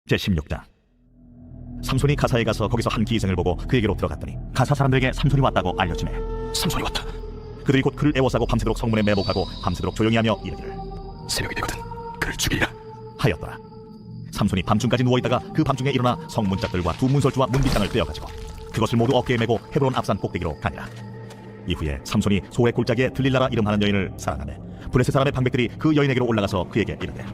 제16장. 삼손이 가사에 가서 거기서 한 기생을 보고 그에게로 들어갔더니 가사 사람들에게 삼손이 왔다고 알려지매 삼손이 왔다. 그들이 곧 그를 애워싸고 밤새도록 성문에 매복하고 밤새도록 조용히 하며 이르기를 새벽이 되거든 그를 죽이라 하였더라. 삼손이 밤중까지 누워있다가 그 밤중에 일어나 성문짝들과 두 문설주와 문빗장을 떼어가지고 그것을 모두 어깨에 메고 헤브론 앞산 꼭대기로 가니라. 이후에 삼손이 소의 골짜기에 들릴라라 이름하는 여인을 사랑하매 블레셋 사람의 방백들이 그 여인에게로 올라가서 그에게 이르되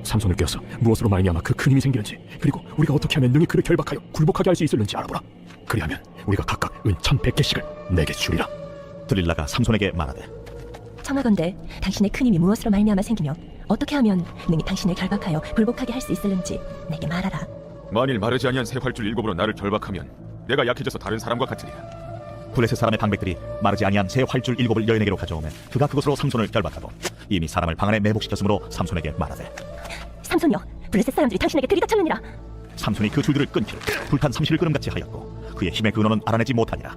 삼손을 껴서 무엇으로 말미암아 그 큰 힘이 생기는지, 그리고 우리가 어떻게 하면 능히 그를 결박하여 굴복하게 할 수 있을는지 알아보라. 그리하면 우리가 각각 은 1100개씩을 내게 주리라. 들릴라가 삼손에게 말하되 청하건대 당신의 큰 힘이 무엇으로 말미암아 생기며 어떻게 하면 능히 당신을 결박하여 굴복하게 할 수 있을는지 내게 말하라. 만일 마르지 아니한 새 활줄 7으로 나를 결박하면 내가 약해져서 다른 사람과 같으리라. 블레셋 사람의 방백들이 마르지 아니한 새 활줄 7을 여인에게로 가져오매 그가 그것으로 삼손을 결박하고 이미 사람을 방 안에 매복시켰으므로 삼손에게 말하되 삼손이여, 블레셋 사람들이 당신에게 들이닥쳤느니라. 삼손이 그 줄들을 끊기를 불탄 삼시를 끄름같이 하였고 그의 힘의 근원은 알아내지 못하니라.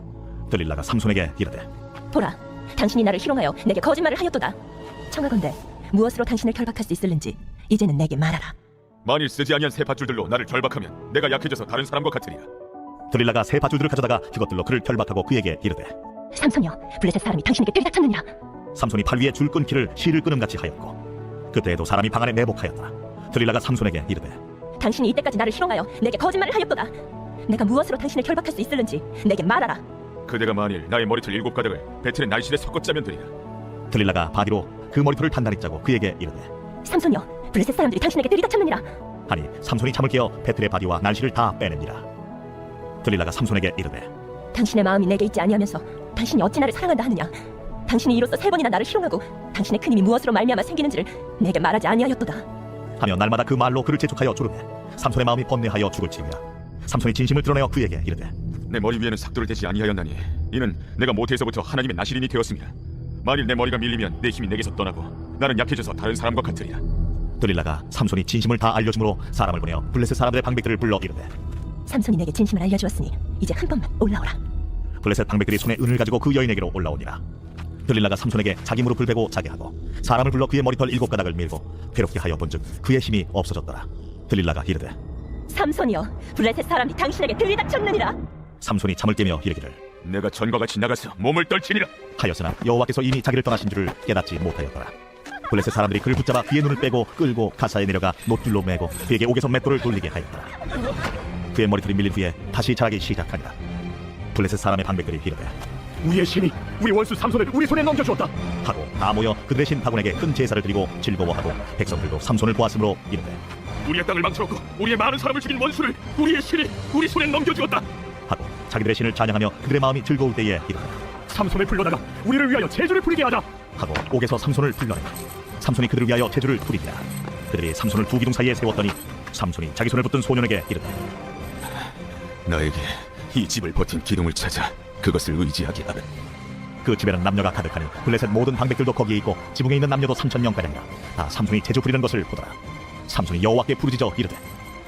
들릴라가 삼손에게 이르되 보라, 당신이 나를 희롱하여 내게 거짓말을 하였도다. 청하건대 무엇으로 당신을 결박할 수 있을는지 이제는 내게 말하라. 만일 쓰지 아니한 새 밧줄들로 나를 결박하면 내가 약해져서 다른 사람과 같으리라. 들릴라가 새 밧줄들을 가져다가 그것들로 그를 결박하고 그에게 이르되 삼손이여, 블레셋 사람이 당신에게 들이닥쳤느니라. 삼손이 팔 위에 줄 끊기를 실을 끄름같이 하였고 그때에도 사람이 방 안에 매복하였더라. 들릴라가 삼손에게 이르되 당신이 이때까지 나를 희롱하여 내게 거짓말을 하였도다. 내가 무엇으로 당신을 결박할 수 있을는지 내게 말하라. 그대가 만일 나의 머리털 7가닥을 배틀의 날실에 섞어 짜면 되리라. 들릴라가 바디로 그 머리털을 단단히 짜고 그에게 이르되 삼손이여, 블레셋 사람들이 당신에게 들이닥쳤느니라. 하니 삼손이 잠을 깨어 배틀의 바디와 날씨를 다 빼냅니다. 들릴라가 삼손에게 이르되 당신의 마음이 내게 있지 아니하면서 당신이 어찌 나를 사랑한다 하느냐. 당신이 이로써 3번이나 나를 희롱하고 당신의 큰 힘이 무엇으로 말미암아 생기는지를 내게 말하지 아니하였도다. 하며 날마다 그 말로 그를 재촉하여 조르매 삼손의 마음이 번뇌하여 죽을지니라. 삼손이 진심을 드러내어 그에게 이르되 내 머리 위에는 삭도를 대지 아니하였나니 이는 내가 모태에서부터 하나님의 나실인이 되었습니다. 만일 내 머리가 밀리면 내 힘이 내게서 떠나고 나는 약해져서 다른 사람과 같으리라. 들릴라가 삼손이 진심을 다 알려주므로 사람을 보내어 블레셋 사람들의 방백들을 불러 이르되 삼손이 내게 진심을 알려주었으니 이제 한 번만 올라오라. 블레셋 방백들이 손에 은을 가지고 그 여인에게로 올라오니라. 들릴라가 삼손에게 자기 무릎을 베고 자게 하고 사람을 불러 그의 머리털 7가닥을 밀고 괴롭게 하여 본즉 그의 힘이 없어졌더라. 들릴라가 이르되 삼손이여, 블레셋 사람이 당신에게 들이닥쳤느니라. 삼손이 잠을 깨며 이르기를 내가 전과 같이 나가서 몸을 떨치니라. 하였으나 여호와께서 이미 자기를 떠나신 줄을 깨닫지 못하였더라. 블레셋 사람들이 그를 붙잡아 그의 눈을 빼고 끌고 가사에 내려가 노줄로 매고 그에게 옥에서 맷돌을 돌리게 하였더라. 그의 머리털이 밀린 후에 다시 자라기 시작하니라. 블레셋 사람의 방백들이 이르되 우리의 신이 우리 원수 삼손을 우리 손에 넘겨주었다 하고 다 모여 그들의 신 다곤에게 큰 제사를 드리고 즐거워하고 백성들도 삼손을 보았으므로 이르되 우리의 땅을 망쳐놓고 우리의 많은 사람을 죽인 원수를 우리의 신이 우리 손에 넘겨주었다 하고 자기들의 신을 찬양하며 그들의 마음이 즐거울 때에 이르되 삼손을 불러다가 우리를 위하여 제주를 부리게 하자 하고 옥에서 삼손을 불러내라. 삼손이 그들을 위하여 제주를 부리니라. 그들이 삼손을 두 기둥 사이에 세웠더니 삼손이 자기 손을 붙든 소년에게 이르되 나에게 이 집을 버틴 기둥을 찾아 그것을 의지하게 하라. 그 집에는 남녀가 가득하니 블레셋 모든 방백들도 거기에 있고 지붕에 있는 남녀도 3000명가량이라. 다 삼손이 제주 부리는 것을 보더라. 삼손이 여호와께 부르짖어 이르되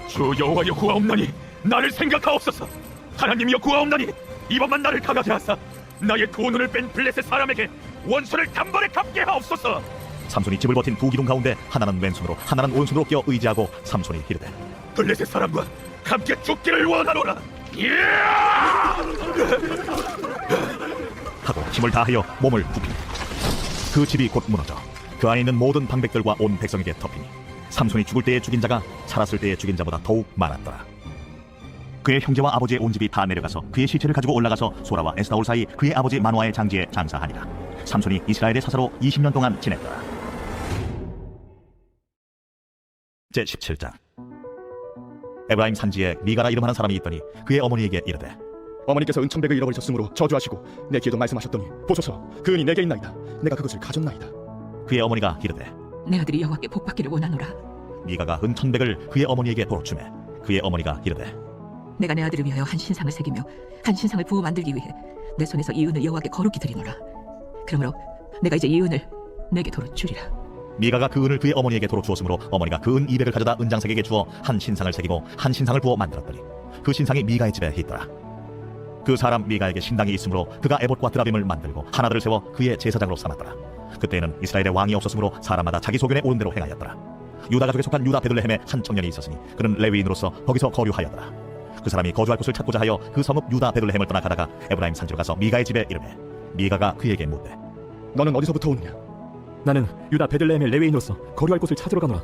주 여호와여 구하옵나니 나를 생각하옵소서. 하나님이여 구하옵나니 이번만 나를 강하게 하사 나의 두 눈을 뺀 블레셋 사람에게 원수를 단번에 갚게 하옵소서. 삼손이 집을 버틴 두 기둥 가운데 하나는 왼손으로 하나는 오른손으로 껴 의지하고 삼손이 이르되 블레셋 사람과 함께 죽기를 원하노라. 하고 힘을 다하여 몸을 굽히니 그 집이 곧 무너져 그 안에 있는 모든 방백들과 온 백성에게 덮이니 삼손이 죽을 때에 죽인 자가 살았을 때에 죽인 자보다 더욱 많았더라. 그의 형제와 아버지의 온 집이 다 내려가서 그의 시체를 가지고 올라가서 소라와 에스타올 사이 그의 아버지 마노아의 장지에 장사하니라. 삼손이 이스라엘의 사사로 20년 동안 지냈더라. 제17장. 에브라임 산지에 미가라 이름하는 사람이 있더니 그의 어머니에게 이르되 어머니께서 은천백을 잃어버리셨으므로 저주하시고 내 귀에도 말씀하셨더니 보소서 그 은이 내게 있나이다. 내가 그것을 가졌나이다. 그의 어머니가 이르되 내 아들이 여호와께 복받기를 원하노라. 미가가 은천백을 그의 어머니에게 도로 주매 그의 어머니가 이르되 내가 내 아들을 위하여 한 신상을 새기며 한 신상을 부어 만들기 위해 내 손에서 이 은을 여호와께 거룩히 드리노라. 그러므로 내가 이제 이 은을 내게 도로 주리라. 미가가 그 은을 그의 어머니에게 도로 주었으므로 어머니가 그 은 200을 가져다 은장색에게 주어 한 신상을 새기고 한 신상을 부어 만들었더니 그 신상이 미가의 집에 있더라. 그 사람 미가에게 신당이 있으므로 그가 에봇과 드라빔을 만들고 하나들을 세워 그의 제사장으로 삼았더라. 그때에는 이스라엘의 왕이 없었으므로 사람마다 자기 소견에 옳은 대로 행하였더라. 유다 가족에 속한 유다 베들레헴에 한 청년이 있었으니 그는 레위인으로서 거기서 거류하였더라. 그 사람이 거주할 곳을 찾고자 하여 그 성읍 유다 베들레헴을 떠나 가다가 에브라임 산지로 가서 미가의 집에 이르매 미가가 그에게 묻되 너는 어디서부터 오느냐? 나는 유다 베들레헴의 레위인으로서 거류할 곳을 찾으러 가노라.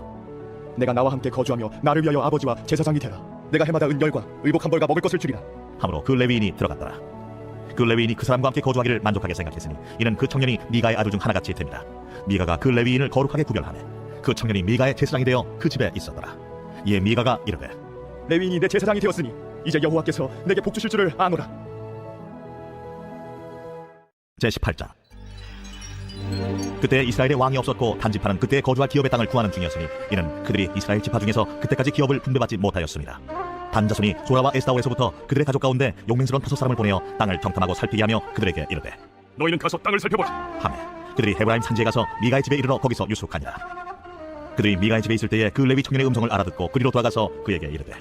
내가 나와 함께 거주하며 나를 위하여 아버지와 제사장이 되라. 내가 해마다 은열과 의복 한 벌과 먹을 것을 주리라. 하므로 그 레위인이 들어갔더라. 그 레위인이 그 사람과 함께 거주하기를 만족하게 생각했으니 이는 그 청년이 미가의 아들 중 하나같이 됩니다. 미가가 그 레위인을 거룩하게 구별하매 그 청년이 미가의 제사장이 되어 그 집에 있었더라. 이에 미가가 이르되 레위인이 내 제사장이 되었으니 이제 여호와께서 내게 복 주실 줄을 아노라. 제18장. 그때 이스라엘에 왕이 없었고 단지파는 그때 거주할 기업의 땅을 구하는 중이었으니 이는 그들이 이스라엘 지파 중에서 그때까지 기업을 분배받지 못하였습니다. 단 자손이 소라와 에스다올에서부터 그들의 가족 가운데 용맹스러운 5사람을 보내어 땅을 정탐하고 살피게 하며 그들에게 이르되 너희는 가서 땅을 살펴보라. 하매 그들이 헤브라임 산지에 가서 미가의 집에 이르러 거기서 유숙하니라. 그들이 미가의 집에 있을 때에 그 레위 청년의 음성을 알아듣고 그리로 돌아가서 그에게 이르되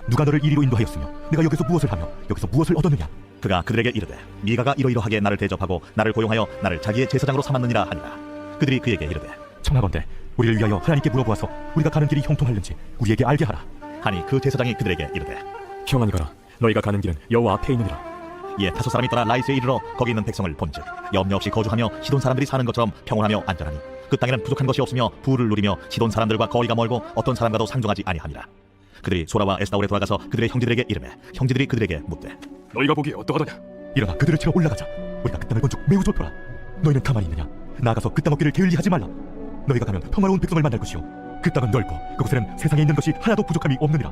누가 너를 이리로 인도하였으며 내가 여기서 무엇을 하며 여기서 무엇을 얻었느냐? 그가 그들에게 이르되 미가가 이러이러하게 나를 대접하고 나를 고용하여 나를 자기의 제사장으로 삼았느니라 하니라. 그들이 그에게 이르되 청하건대 우리를 위하여 하나님께 물어보아서 우리가 가는 길이 형통할는지 우리에게 알게 하라. 하니 그 제사장이 그들에게 이르되 평안히 가라. 너희가 가는 길은 여호와 앞에 있느니라. 이에 5사람이 떠나 라이스에 이르러 거기 있는 백성을 본즉 염려 없이 거주하며 시돈 사람들이 사는 것처럼 평온하며 안전하니 그 땅에는 부족한 것이 없으며 부를 누리며 시돈 사람들과 거리가 멀고 어떤 사람과도 상종하지 아니하니라. 그들이 소라와 에스다올에 돌아가서 그들의 형제들에게 이르매 형제들이 그들에게 묻되 너희가 보기에 어떠하더냐? 일어나 그들을 치러 올라가자. 우리가 그 땅을 본 적 매우 좋더라. 너희는 가만히 있느냐? 나아가서 그 땅 얻기를 게을리하지 말라. 너희가 가면 평화로운 백성을 만날 것이요 그 땅은 넓고 그곳에는 세상에 있는 것이 하나도 부족함이 없느니라.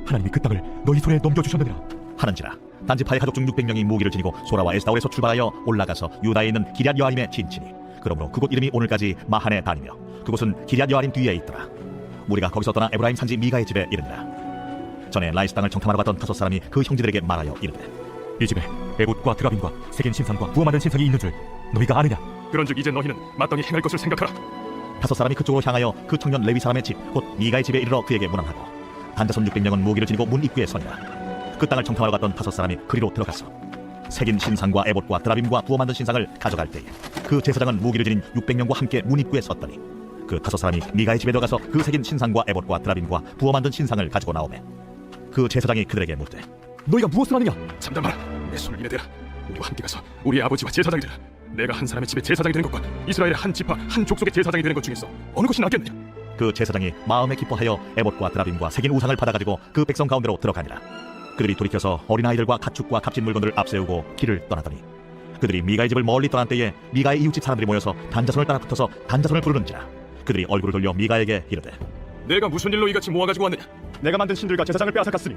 하나님이 그 땅을 너희 손에 넘겨주셨느니라 하는지라. 단지파의 가족 중 600명이 무기를 지니고 소라와 에스다올에서 출발하여 올라가서 유다에 있는 기럇 여아림에 진치니 그러므로 그곳 이름이 오늘까지 마한에 다니며 그곳은 기럇 여아림 뒤에 있더라. 우리가 거기서 떠나 에브라임 산지 미가의 집에 이르니라. 전에 라이스 땅을 정탐하러 갔던 5사람이 그 형제들에게 말하여 이르되 이 집에 에봇과 드라빔과 색인 신상과 부어 만든 신상이 있는 줄 너희가 아느냐? 그런즉 이제 너희는 마땅히 행할 것을 생각하라. 5사람이 그쪽으로 향하여 그 청년 레위 사람의 집 곧 미가의 집에 이르러 그에게 문안하고 단자손 600명은 무기를 지니고 문 입구에 서니라. 그 땅을 정탐하러 갔던 5사람이 그리로 들어가서 색인 신상과 에봇과 드라빔과 부어 만든 신상을 가져갈 때에 그 제사장은 무기를 지닌 600명과 함께 문 입구에 섰더니 그 5사람이 미가의 집에 들어가서 그 색인 신상과 에봇과 드라빔과 부어 만든 신상을 가지고 나오매 그 제사장이 그들에게 묻되 너희가 무엇을 하느냐? 잠잠하라. 내 손을 인해 대라. 우리와 함께 가서 우리의 아버지와 제사장이 되라. 내가 한 사람의 집에 제사장이 되는 것과 이스라엘의 한 지파 한 족속의 제사장이 되는 것 중에서 어느 것이 낫겠느냐? 그 제사장이 마음에 기뻐하여 에봇과 드라빔과 색인 우상을 받아가지고 그 백성 가운데로 들어가니라. 그들이 돌이켜서 어린아이들과 가축과 값진 물건들을 앞세우고 길을 떠나더니 그들이 미가의 집을 멀리 떠난 때에 미가의 이웃집 사람들이 모여서 단자손을 따라 붙어서 단자손을 부르는지라. 그들이 얼굴을 돌려 미가에게 이르되 내가 무슨 일로 이같이 모아가지고 왔느냐? 내가 만든 신들과 제사장을 빼앗아갔으니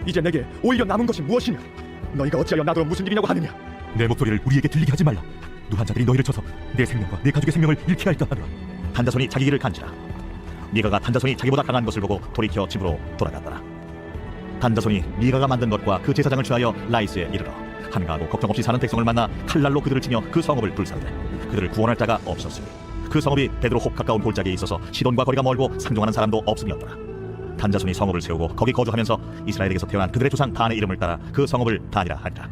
이제 내게 오히려 남은 것이 무엇이냐? 너희가 어찌하여 나도 무슨 일이냐고 하느냐? 내 목소리를 우리에게 들리게 하지 말라. 누한 자들이 너희를 쳐서 내 생명과 내 가족의 생명을 잃게 할까 하노라. 단자손이 자기 길을 간지라. 미가가 단자손이 자기보다 강한 것을 보고 돌이켜 집으로 돌아갔더라. 단자손이 미가가 만든 것과 그 제사장을 취하여 라이스에 이르러 한가하고 걱정 없이 사는 백성을 만나 칼날로 그들을 치며 그 성읍을 불사르되 그들을 구원할 자가 없었으니 그 성읍이 베드로홉 가까운 골짜기에 있어서 시돈과 거리가 멀고 상종하는 사람도 없음이었더라. 단자손이 성읍을 세우고 거기 거주하면서 이스라엘에게서 태어난 그들의 조상 단의 이름을 따라 그 성읍을 단이라 하니라.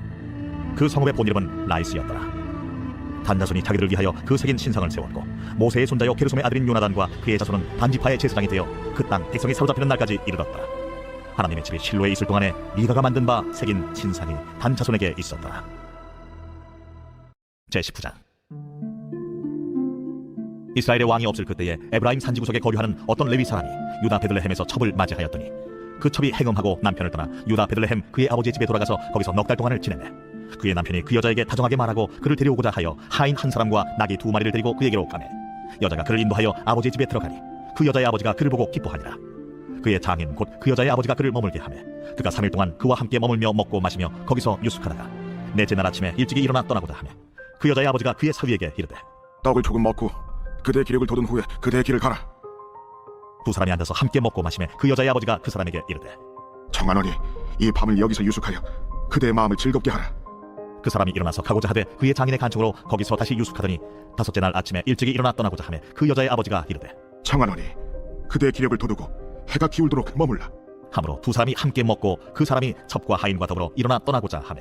그 성읍의 본 이름은 라이스였더라. 단자손이 자기들을 위하여 그 색인 신상을 세웠고 모세의 손자요 게르솜의 아들인 요나단과 그의 자손은 단지파의 제사장이 되어 그 땅 백성이 사로잡히는 날까지 이르렀더라. 하나님의 집이 실로에 있을 동안에 미가가 만든 바 색인 신상이 단자손에게 있었더라. 제19장. 이스라엘의 왕이 없을 그때에 에브라임 산지 구석에 거류하는 어떤 레위 사람이 유다 베들레헴에서 첩을 맞이하였더니 그 첩이 행음하고 남편을 떠나 유다 베들레헴 그의 아버지의 집에 돌아가서 거기서 넉 달 동안을 지내매 그의 남편이 그 여자에게 다정하게 말하고 그를 데려오고자 하여 하인 한 사람과 나귀 2마리를 데리고 그에게로 가매 여자가 그를 인도하여 아버지의 집에 들어가니 그 여자의 아버지가 그를 보고 기뻐하니라. 그의 장인 곧 그 여자의 아버지가 그를 머물게 하매 그가 3일 동안 그와 함께 머물며 먹고 마시며 거기서 유숙하다가 넷째 날 아침에 일찍이 일어나 떠나고자 하매 그 여자의 아버지가 그의 사위에게 이르되 떡을 조금 먹고 그대의 기력을 돋은 후에 그대의 길을 가라. 두 사람이 앉아서 함께 먹고 마시매 그 여자의 아버지가 그 사람에게 이르되 청하노니 이 밤을 여기서 유숙하여 그대의 마음을 즐겁게 하라. 그 사람이 일어나서 가고자 하되 그의 장인의 간청으로 거기서 다시 유숙하더니 다섯째 날 아침에 일찍이 일어나 떠나고자 하매 그 여자의 아버지가 이르되 청하노니 그대의 기력을 돋우고 해가 기울도록 머물라. 하므로 두 사람이 함께 먹고 그 사람이 첩과 하인과 더불어 일어나 떠나고자 하매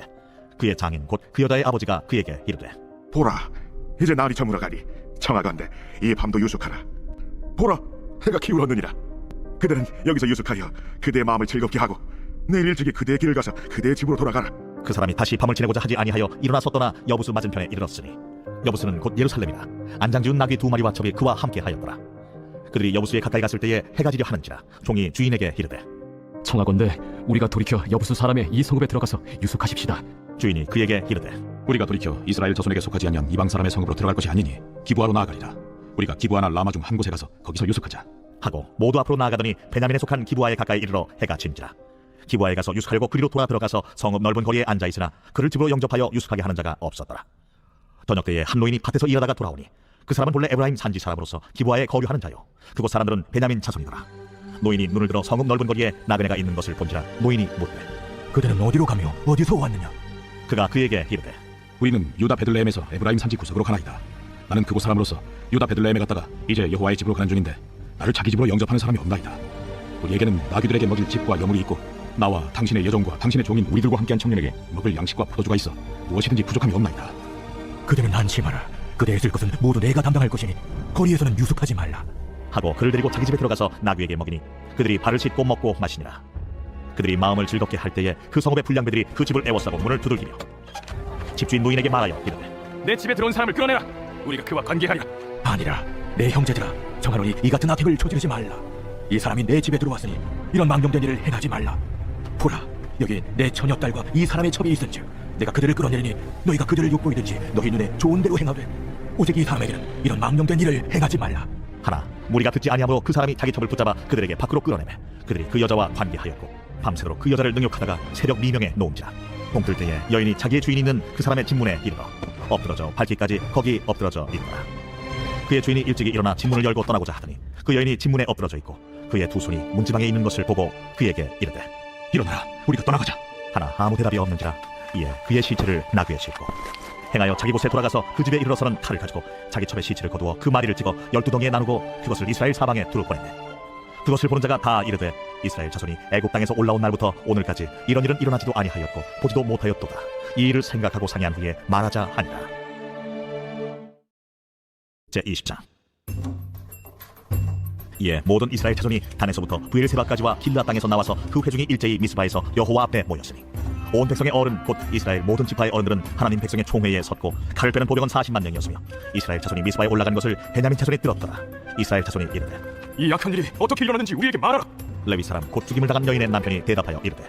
그의 장인 곧 그 여자의 아버지가 그에게 이르되 보라, 이제 날이 저물어가니 청하건대 이 밤도 유숙하라. 보라, 해가 기울었느니라. 그대는 여기서 유숙하여 그대의 마음을 즐겁게 하고 내일 일찍이 그대의 길을 가서 그대의 집으로 돌아가라. 그 사람이 다시 밤을 지내고자 하지 아니하여 일어나서 떠나 여부수 맞은편에 이르렀으니 여부수는 곧 예루살렘이라. 안장지운 나귀 2마리와 적이 그와 함께 하였더라. 그들이 여부수에 가까이 갔을 때에 해가 지려 하는지라 종이 주인에게 이르되 청하건대 우리가 돌이켜 여부수 사람의 이 성읍에 들어가서 유숙하십시다. 주인이 그에게 이르되 우리가 돌이켜 이스라엘 자손에게 속하지 아니한 이방 사람의 성읍으로 들어갈 것이 아니니 기부하러 나아가리라. 우리가 기부하나 라마 중 한 곳에 가서 거기서 유숙하자. 하고 모두 앞으로 나아가더니 베냐민에 속한 기부아에 가까이 이르러 해가 짐지라. 기부아에 가서 유숙하려고 그리로 돌아 들어가서 성읍 넓은 거리에 앉아 있으나 그를 집으로 영접하여 유숙하게 하는 자가 없었더라. 저녁 때에 한 노인이 밭에서 일하다가 돌아오니 그 사람은 본래 에브라임 산지 사람으로서 기부아에 거류하는 자요 그곳 사람들은 베냐민 자손이더라. 노인이 눈을 들어 성읍 넓은 거리에 나그네가 있는 것을 본지라. 노인이 묻되 그들은 어디로 가며 어디서 왔느냐? 그가 그에게 이르되 우리는 유다 베들레헴에서 에브라임 산지 구석으로 가나이다. 나는 그곳 사람으로서 유다 베들레헴에 갔다가 이제 여호와의 집으로 가는 중인데 나를 자기 집으로 영접하는 사람이 없나이다. 우리에게는 나귀들에게 먹일 집과 여물이 있고 나와 당신의 여종과 당신의 종인 우리들과 함께한 청년에게 먹을 양식과 포도주가 있어 무엇이든지 부족함이 없나이다. 그들은 안심하라. 그대의 쓸 것은 모두 내가 담당할 것이니 거리에서는 유숙하지 말라. 하고 그를 데리고 자기 집에 들어가서 나귀에게 먹이니 그들이 발을 씻고 먹고 마시니라. 그들이 마음을 즐겁게 할 때에 그 성읍의 불량배들이 그 집을 에워싸고 문을 두들기며 집주인 노인에게 말하여 이르되 내 집에 들어온 사람을 끌어내라. 우리가 그와 관계하리라. 아니라 내 형제들아, 정하노니 이 같은 악행을 저지르지 말라. 이 사람이 내 집에 들어왔으니 이런 망령된 일을 행하지 말라. 보라, 여기 내 처녀딸과 이 사람의 첩이 있은즉 내가 그들을 끌어내리니 너희가 그들을 욕보이든지 너희 눈에 좋은 대로 행하되 오직 이 사람에게는 이런 망령된 일을 행하지 말라. 하나 무리가 듣지 아니하므로 그 사람이 자기 첩을 붙잡아 그들에게 밖으로 끌어내매 그들이 그 여자와 관계하였고 밤새도록 그 여자를 능욕하다가 새벽 미명에 놓은지라. 동틀 때에 여인이 자기의 주인이 있는 그 사람의 진문에 이르러 엎드러져 밟기까지 거기 엎드러져 있더라. 그의 주인이 일찍이 일어나 진문을 열고 떠나고자 하더니 그 여인이 진문에 엎드러져 있고 그의 두 손이 문지방에 있는 것을 보고 그에게 이르되 일어나라, 우리가 떠나가자. 하나 아무 대답이 없는지라. 이에 그의 시체를 나귀에 싣고 행하여 자기 곳에 돌아가서 그 집에 이르러서는 칼을 가지고 자기 첩의 시체를 거두어 그 마리를 찍어 12덩이에 나누고 그것을 이스라엘 사방에 두루 보냈네. 그것을 보는 자가 다 이르되 이스라엘 자손이 애굽 땅에서 올라온 날부터 오늘까지 이런 일은 일어나지도 아니하였고 보지도 못하였도다. 이 일을 생각하고 상의한 후에 말하자 하니라. 제20장. 이에 모든 이스라엘 자손이 단에서부터 브엘세바까지와 길라 땅에서 나와서 그 회중이 일제히 미스바에서 여호와 앞에 모였으니 온 백성의 어른 곧 이스라엘 모든 지파의 어른들은 하나님 백성의 총회에 섰고 칼을 빼는 보병은 40만 명이었으며 이스라엘 자손이 미스바에 올라간 것을 베냐민 자손이 들었더라. 이스라엘 자손이 이르되 이 악한 일이 어떻게 일어났는지 우리에게 말하라. 레위 사람 곧 죽임을 당한 여인의 남편이 대답하여 이르되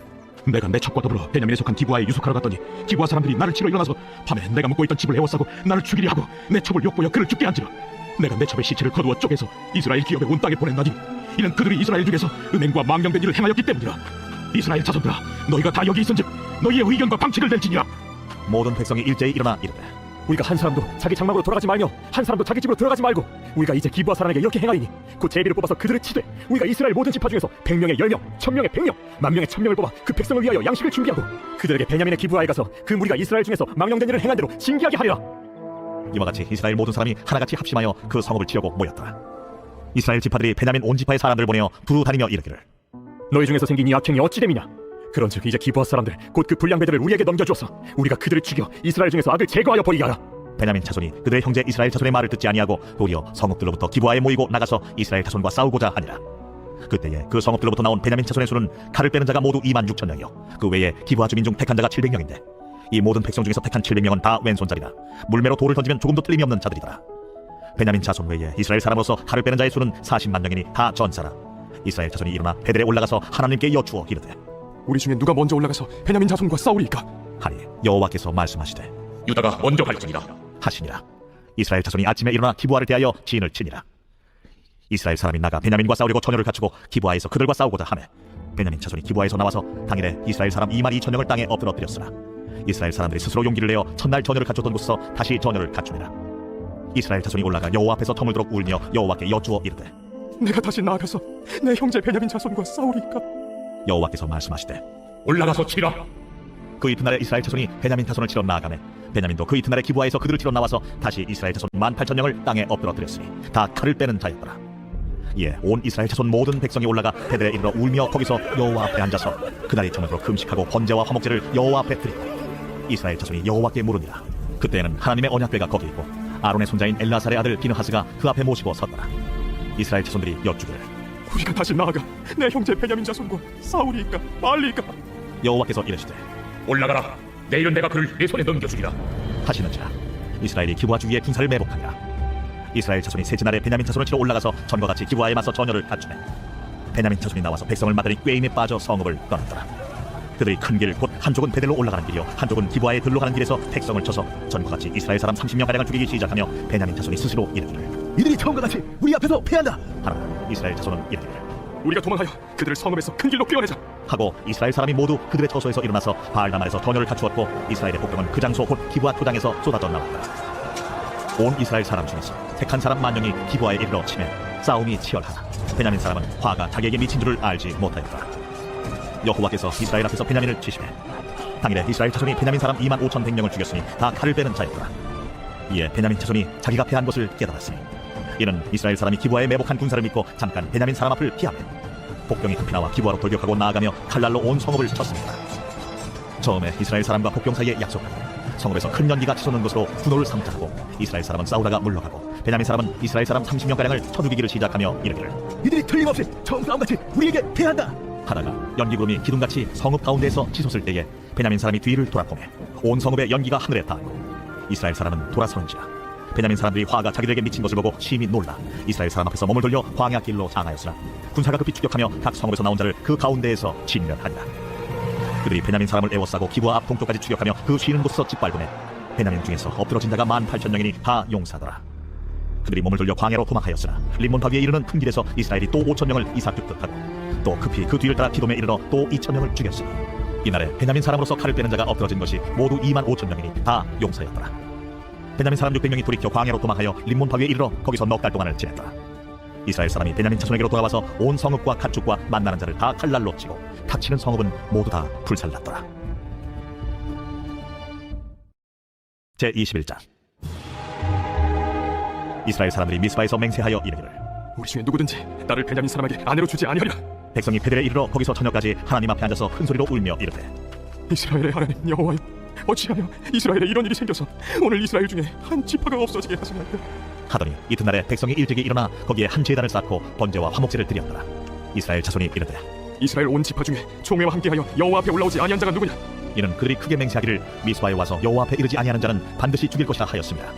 내가 내 첩과 더불어 베냐민에 속한 기부아에 유숙하러 갔더니 기부아 사람들이 나를 치러 일어나서 밤에 내가 묵고 있던 집을 에워싸고 나를 죽이려 하고 내 첩을 욕보여 그를 죽게 한지라. 내가 내 첩의 시체를 거두어 쪼개서 이스라엘 기업에 온 땅에 보냈나니 이는 그들이 이스라엘 중에서 음행과 망령된 일을 행하였기 때문이라. 이스라엘 자손들아, 너희가 다 여기 있은즉 너희의 의견과 방책을 낼지니라. 모든 백성이 일제히 일어나 이르되 우리가 한 사람도 자기 장막으로 돌아가지 말며 한 사람도 자기 집으로 들어가지 말고 우리가 이제 기부아 사람에게 이렇게 행하이니 곧 제비를 뽑아서 그들을 치되 우리가 이스라엘 모든 지파 중에서 100명에 10명, 1000명에 100명, 10,000명에 1000명을 뽑아 그 백성을 위하여 양식을 준비하고 그들에게 베냐민의 기부아에 가서 그 무리가 이스라엘 중에서 망령된 일을 행한 대로 징계하게 하리라. 이와 같이 이스라엘 모든 사람이 하나같이 합심하여 그 성읍을 치려고 모였더라. 이스라엘 지파들이 베냐민 온 지파의 사람들을 보내어 두루 다니며 이르기를 너희 중에서 생긴 이 악행이 어찌 됨이냐. 그런즉 이제 기부아 사람들 곧 그 불량배들을 우리에게 넘겨주어서 우리가 그들을 죽여 이스라엘 중에서 악을 제거하여 버리게 하라. 베냐민 자손이 그들의 형제 이스라엘 자손의 말을 듣지 아니하고 도리어 성읍들로부터 기부아에 모이고 나가서 이스라엘 자손과 싸우고자 하니라. 그때에 그 성읍들로부터 나온 베냐민 자손의 수는 칼을 빼는 자가 모두 26,000명이요 그 외에 기부아 주민 중 택한 자가 700명인데 이 모든 백성 중에서 택한 700명은 다 왼손자리라. 물매로 돌을 던지면 조금도 틀림이 없는 자들이더라. 베냐민 자손 외에 이스라엘 사람으로서 칼을 빼는 자의 수는 40만 명이니 다 전사라. 이스라엘 자손이 일어나 베델에 올라가서 하나님께 여쭈어 이르되 우리 중에 누가 먼저 올라가서 베냐민 자손과 싸우리이까? 하니 여호와께서 말씀하시되 유다가 먼저 갈지니라 하시니라. 이스라엘 자손이 아침에 일어나 기부아를 대하여 진을 치니라. 이스라엘 사람이 나가 베냐민과 싸우려고 전열을 갖추고 기부아에서 그들과 싸우고자 하매 베냐민 자손이 기부아에서 나와서 당일에 이스라엘 사람 22,000명을 땅에 엎드러뜨렸으나 이스라엘 사람들이 스스로 용기를 내어 첫날 전열을 갖췄던 곳에서 다시 전열을 갖추니라. 이스라엘 자손이 올라가 여호와 앞에서 터물도록 울며 여호와께 여쭈어 이르되 내가 다시 나아가서 내 형제 베냐민 자손과 싸우리이까? 여호와께서 말씀하시되 올라가서 치라. 그 이튿날에 이스라엘 자손이 베냐민 자손을 치러 나아가매 베냐민도 그 이튿날에 기부아에서 그들을 치러 나와서 다시 이스라엘 자손 18,000명을 땅에 엎드러뜨렸으니 다 칼을 빼는 자였더라. 이에 온 이스라엘 자손 모든 백성이 올라가 베델에 이르러 울며 거기서 여호와 앞에 앉아서 그날이 저녁으로 금식하고 번제와 화목제를 여호와 앞에 드리고 이스라엘 자손이 여호와께 물으니라. 그때에는 하나님의 언약궤가 거기 있고 아론의 손자인 엘라살의 아들 비느하스가 그 앞에 모시고 섰더라. 이스라엘 자손들이 여쭈기를 우리가 다시 나아가 내 형제 베냐민 자손과 싸우리이까 말리이까. 여호와께서 이르시되 올라가라. 내일은 내가 그를 내 손에 넘겨주리라. 하시는지라 이스라엘이 기브아 주위에 군사를 매복하니라. 이스라엘 자손이 셋째 날에 베냐민 자손을 치러 올라가서 전과 같이 기브아에 맞서 전열을 갖추매 베냐민 자손이 나와서 백성을 막으니 꾀임에 빠져 성읍을 떠났더라. 그들이 큰 길 곧 한쪽은 베델로 올라가는 길이요 한쪽은 기브아에 들로 가는 길에서 백성을 쳐서 전과 같이 이스라엘 사람 30명 가량을 죽이기 시작하며 베냐민 자손이 스스로 이르기를 이들이 처음과 같이 우리 앞에서 패한다. 하나 이스라엘 자손은 이르기를 우리가 도망하여 그들을 성읍에서 큰 길로 끌어내자. 하고 이스라엘 사람이 모두 그들의 처소에서 일어나서 바알다말에서 전열을 갖추었고 이스라엘의 복병은 그 장소 곧 기브아 토장에서 쏟아져 나왔다. 온 이스라엘 사람 중에서 택한 사람 10,000명이 기브아에 이르러 치매 싸움이 치열하다. 베냐민 사람은 화가 자기에게 미친 줄을 알지 못하였다. 여호와께서 이스라엘 앞에서 베냐민을 치시매 당일에 이스라엘 자손이 베냐민 사람 25,100명을 죽였으니 다 칼을 빼는 자였더라. 이에 베냐민 자손이 자기가 패한 것을 깨달았으니 이는 이스라엘 사람이 기브아에 매복한 군사를 믿고 잠깐 베냐민 사람 앞을 피하며 복병이 급히 나와 기브아로 돌격하고 나아가며 칼날로 온 성읍을 쳤습니다. 처음에 이스라엘 사람과 복병 사이에 약속하고 성읍에서 큰 연기가 치솟는 것으로 분노를 삼자 하고 이스라엘 사람은 싸우다가 물러가고 베냐민 사람은 이스라엘 사람 30명가량을 쳐 죽이기를 시작하며 이르기를 이들이 틀림없이 처음 싸움같이 우리에게 패한다. 하다가 연기구름이 기둥같이 성읍 가운데에서 치솟을 때에 베냐민 사람이 뒤를 돌아보매 온 성읍의 연기가 하늘에 닿고 이스라엘 사람은 돌아서는지라 베냐민 사람들이 화가 자기들에게 미친 것을 보고 심히 놀라 이스라엘 사람 앞에서 몸을 돌려 광야 길로 향하였으나 군사가 급히 추격하며 각 성읍에서 나온 자를 그 가운데에서 진멸하니라. 그들이 베냐민 사람을 에워싸고 기브아 앞 동쪽까지 추격하며 그 쉬는 곳에서 짓밟으매 베냐민 중에서 엎드러진 자가 18,000명이니 다 용사더라. 그들이 몸을 돌려 광야로 도망하였으나 림몬 바위에 이르는 큰 길에서 이스라엘이 또 5,000명을 이삭죽듯하고 또 급히 그 뒤를 따라 기돔에 이르러 또 2,000명을 죽였으니 이날에 베냐민 사람으로서 칼을 빼는 자가 엎드러진 것이 모두 25,000명이니 다 용사였더라. 베냐민 사람 600명이 돌이켜 광야로 도망하여 림몬 바위에 이르러 거기서 넉 달 동안을 지냈더라. 이스라엘 사람이 베냐민 자손에게로 돌아와서 온 성읍과 가축과 만나는 자를 다 칼날로 치고 탁치는 성읍은 모두 다 불살랐더라. 제21장 이스라엘 사람들이 미스바에서 맹세하여 이르기를 우리 중에 누구든지 나를 베냐민 사람에게 아내로 주지 아니하리라. 백성이 베델에 이르러 거기서 저녁까지 하나님 앞에 앉아서 큰 소리로 울며 이르되 이스라엘의 하나님 여호와여, 어찌하여 이스라엘에 이런 일이 생겨서 오늘 이스라엘 중에 한 지파가 없어지게 하시나이까. 하더니 이튿날에 백성이 일찍이 일어나 거기에 한 제단을 쌓고 번제와 화목제를 드렸더라. 이스라엘 자손이 이르되 이스라엘 온 지파 중에 총회와 함께하여 여호와 앞에 올라오지 아니한 자가 누구냐? 이는 그들이 크게 맹세하기를 미스바에 와서 여호와 앞에 이르지 아니하는 자는 반드시 죽일 것이라 하였습니다.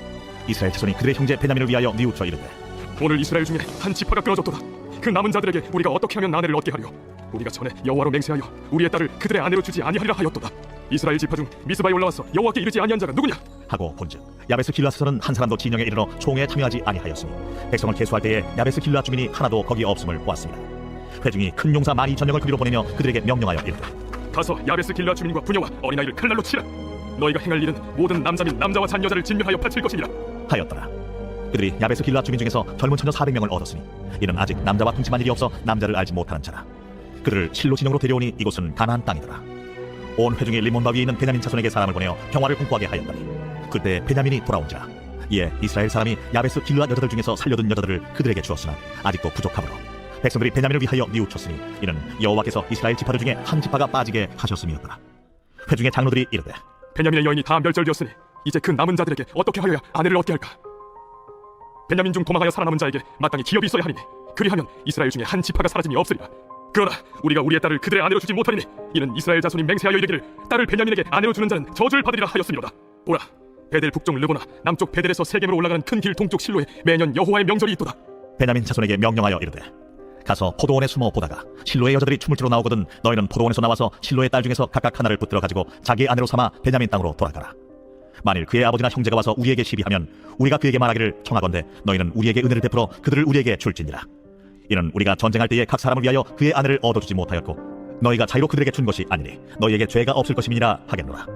이스라엘 자손이 그들의 형제 베냐민을 위하여 뉘우쳐 이르되 오늘 이스라엘 중에 한 지파가 끊어졌도다. 그 남은 자들에게 우리가 어떻게 하면 아내를 얻게 하려? 우리가 전에 여호와로 맹세하여 우리의 딸을 그들의 아내로 주지 아니하리라 하였도다. 이스라엘 지파 중 미스바에 올라와서 여호와께 이르지 아니한 자가 누구냐? 하고 본즉 야베스 길라스서는 한 사람도 진영에 이르러 총회에 참여하지 아니하였으니 백성을 계수할 때에 야베스 길라 주민이 하나도 거기에 없음을 보았습니다. 회중이 큰 용사 12,000명을 그리로 보내며 그들에게 명령하여 이르되 가서 야베스 길라 주민과 부녀와 어린아이를 칼날로 치라. 너희가 행할 일은 모든 남자 및 남자와 잔여자를 진멸하여 바칠 것이니라 하였더라. 그들이 야베스 길라 주민 중에서 젊은 처녀 400명을 얻었으니 이는 아직 남자와 통치만 일이 없어 남자를 알지 못하는 자라. 그들을 실로 진영으로 데려오니 이곳은 가나안 땅이더라. 온 회중이 림몬 바위에 있는 베냐민 자손에게 사람을 보내어 평화를 공포하게 하였더니 그때 베냐민이 돌아온지라. 이에 이스라엘 사람이 야베스 길라 여자들 중에서 살려둔 여자들을 그들에게 주었으나 아직도 부족하므로 백성들이 베냐민을 위하여 뉘우쳤으니 이는 여호와께서 이스라엘 지파들 중에 한 지파가 빠지게 하셨음이었더라. 회중의 장로들이 이르되 베냐민의 여인이 다 멸절되었으니 이제 그 남은 자들에게 어떻게 하여야 아내를 얻게 할까? 베냐민 중 도망하여 살아남은 자에게 마땅히 기업이 있어야 하니니 그리하면 이스라엘 중에 한 지파가 사라짐이 없으리라. 그러나 우리가 우리의 딸을 그들의 아내로 주지 못하리니 이는 이스라엘 자손이 맹세하여 이르기를 딸을 베냐민에게 아내로 주는 자는 저주를 받으리라 하였음이로다. 보라, 베델 북쪽 르보나 남쪽 베델에서 세겜으로 올라가는 큰 길 동쪽 실로에 매년 여호와의 명절이 있도다. 베냐민 자손에게 명령하여 이르되 가서 포도원에 숨어 보다가 실로의 여자들이 춤을 추러 나오거든 너희는 포도원에서 나와서 실로의 딸 중에서 각각 하나를 붙들어 가지고 자기의 아내로 삼아 베냐민 땅으로 돌아가라. 만일 그의 아버지나 형제가 와서 우리에게 시비하면 우리가 그에게 말하기를 청하건대 너희는 우리에게 은혜를 베풀어 그들을 우리에게 줄지니라. 이는 우리가 전쟁할 때에 각 사람을 위하여 그의 아내를 얻어주지 못하였고 너희가 자유로 그들에게 준 것이 아니니 너희에게 죄가 없을 것임이니라 하겠노라.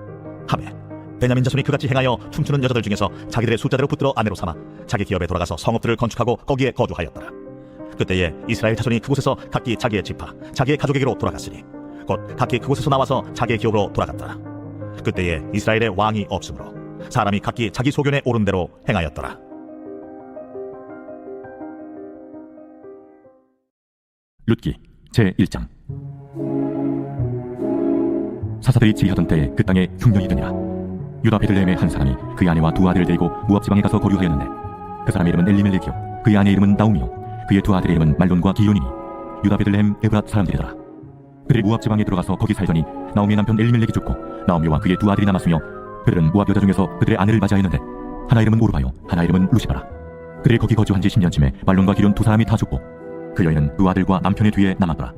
하매 베냐민 자손이 그같이 행하여 춤추는 여자들 중에서 자기들의 숫자대로 붙들어 아내로 삼아 자기 기업에 돌아가서 성읍들을 건축하고 거기에 거주하였더라. 그때에 이스라엘 자손이 그곳에서 각기 자기의 지파 자기의 가족에게로 돌아갔으니 곧 각기 그곳에서 나와서 자기의 기업으로 돌아갔더라. 그때에 이스라엘의 왕이 없으므로 사람이 각기 자기 소견에 오른 대로 행하였더라. 룻기 제1장 사사들이 지휘하던 때에 그 땅에 흉년이 드니라. 유다 베들레헴의 한 사람이 그의 아내와 두 아들을 데리고 모압 지방에 가서 거류하였는데 그 사람의 이름은 엘리멜렉이요 그의 아내의 이름은 나오미요 그의 두 아들의 이름은 말론과 기온이니 유다 베들레헴 에브랏 사람들이더라. 그들이 모압 지방에 들어가서 거기 살더니 나오미의 남편 엘리멜렉이 죽고 나오미와 그의 두 아들이 남았으며 그들은 모압 여자 중에서 그들의 아내를 맞이하였는데 하나 이름은 오르바요 하나 이름은 루시바라. 그들이 거기 거주한 지 10년쯤에 말론과 기온 두 사람이 다 죽고 그 여인은 두 아들과 남편의 뒤에 남았더라.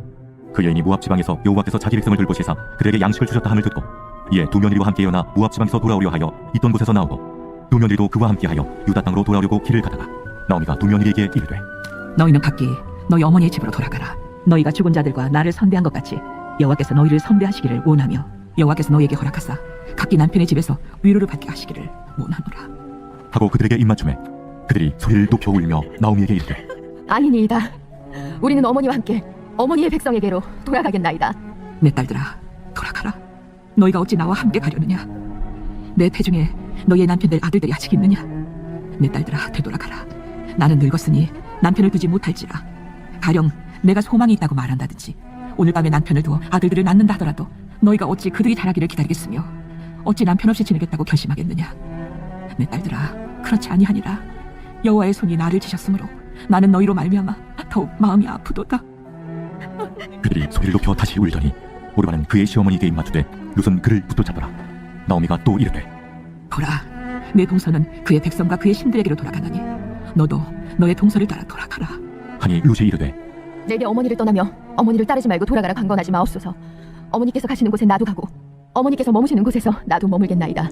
그 여인이 모압 지방에서 여호와께서 자기 백성을 돌보시사 그들에게 양식을 주셨다 함을 듣고 이에 두 며느리와 함께 일어나 모압 지방에서 돌아오려 하여 있던 곳에서 나오고 두 며느리도 그와 함께하여 유다 땅으로 돌아오려고 길을 가다가 나오미가 두 며느리에게 이르되 너희는 각기 너희 어머니의 집으로 돌아가라. 너희가 죽은 자들과 나를 선대한 것 같이 여호와께서 너희를 선대하시기를 원하며 여호와께서 너희에게 허락하사 각기 남편의 집에서 위로를 받게 하시기를 원하노라. 하고 그들에게 입맞춤에 그들이 소리를 높여 울며 나오미에게 이르되 아니니이다. 우리는 어머니와 함께 어머니의 백성에게로 돌아가겠나이다. 내 딸들아, 돌아가라. 너희가 어찌 나와 함께 가려느냐? 내 태중에 너희의 남편들 아들들이 아직 있느냐? 내 딸들아, 되돌아가라. 나는 늙었으니 남편을 두지 못할지라. 가령 내가 소망이 있다고 말한다든지 오늘 밤에 남편을 두어 아들들을 낳는다 하더라도 너희가 어찌 그들이 자라기를 기다리겠으며 어찌 남편 없이 지내겠다고 결심하겠느냐? 내 딸들아, 그렇지 아니하니라. 여호와의 손이 나를 치셨으므로 나는 너희로 말미암아 더욱 마음이 아프도다. 그들이 소리를 높여 다시 울더니 오르바는 그의 시어머니에게 입맞추되 룻은 그를 붙잡더라. 나오미가 또 이르되 보라, 내 동서는 그의 백성과 그의 신들에게로 돌아가나니 너도 너의 동서를 따라 돌아가라. 하니 룻이 이르되 내게 어머니를 떠나며 어머니를 따르지 말고 돌아가라 강건하지 마옵소서. 어머니께서 가시는 곳에 나도 가고 어머니께서 머무시는 곳에서 나도 머물겠나이다.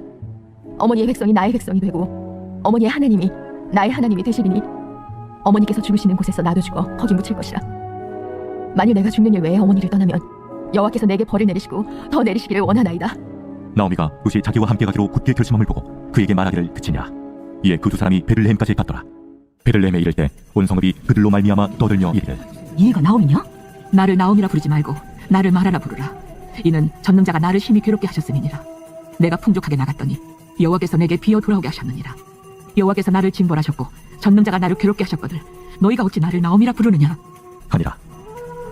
어머니의 백성이 나의 백성이 되고 어머니의 하나님이 나의 하나님이 되시리니 어머니께서 죽으시는 곳에서 나도 죽어 거기 묻힐 것이라. 만일 내가 죽는 일 외에 어머니를 떠나면 여호와께서 내게 벌을 내리시고 더 내리시기를 원하나이다. 나오미가 룻이 자기와 함께 가기로 굳게 결심함을 보고 그에게 말하기를 그치니라. 이에 그 두 사람이 베들레헴까지 갔더라. 베들레헴에 이를 때 온 성읍이 그들로 말미암아 떠들며 이르되 이가 나오미냐? 나를 나오미라 부르지 말고 나를 마라라 부르라. 이는 전능자가 나를 심히 괴롭게 하셨음이니라. 내가 풍족하게 나갔더니 여호와께서 내게 비어 돌아오게 하셨느니라. 여호와께서 나를 징벌하셨고 전능자가 나를 괴롭게 하셨거늘 너희가 어찌 나를 나오미라 부르느냐? 하니라.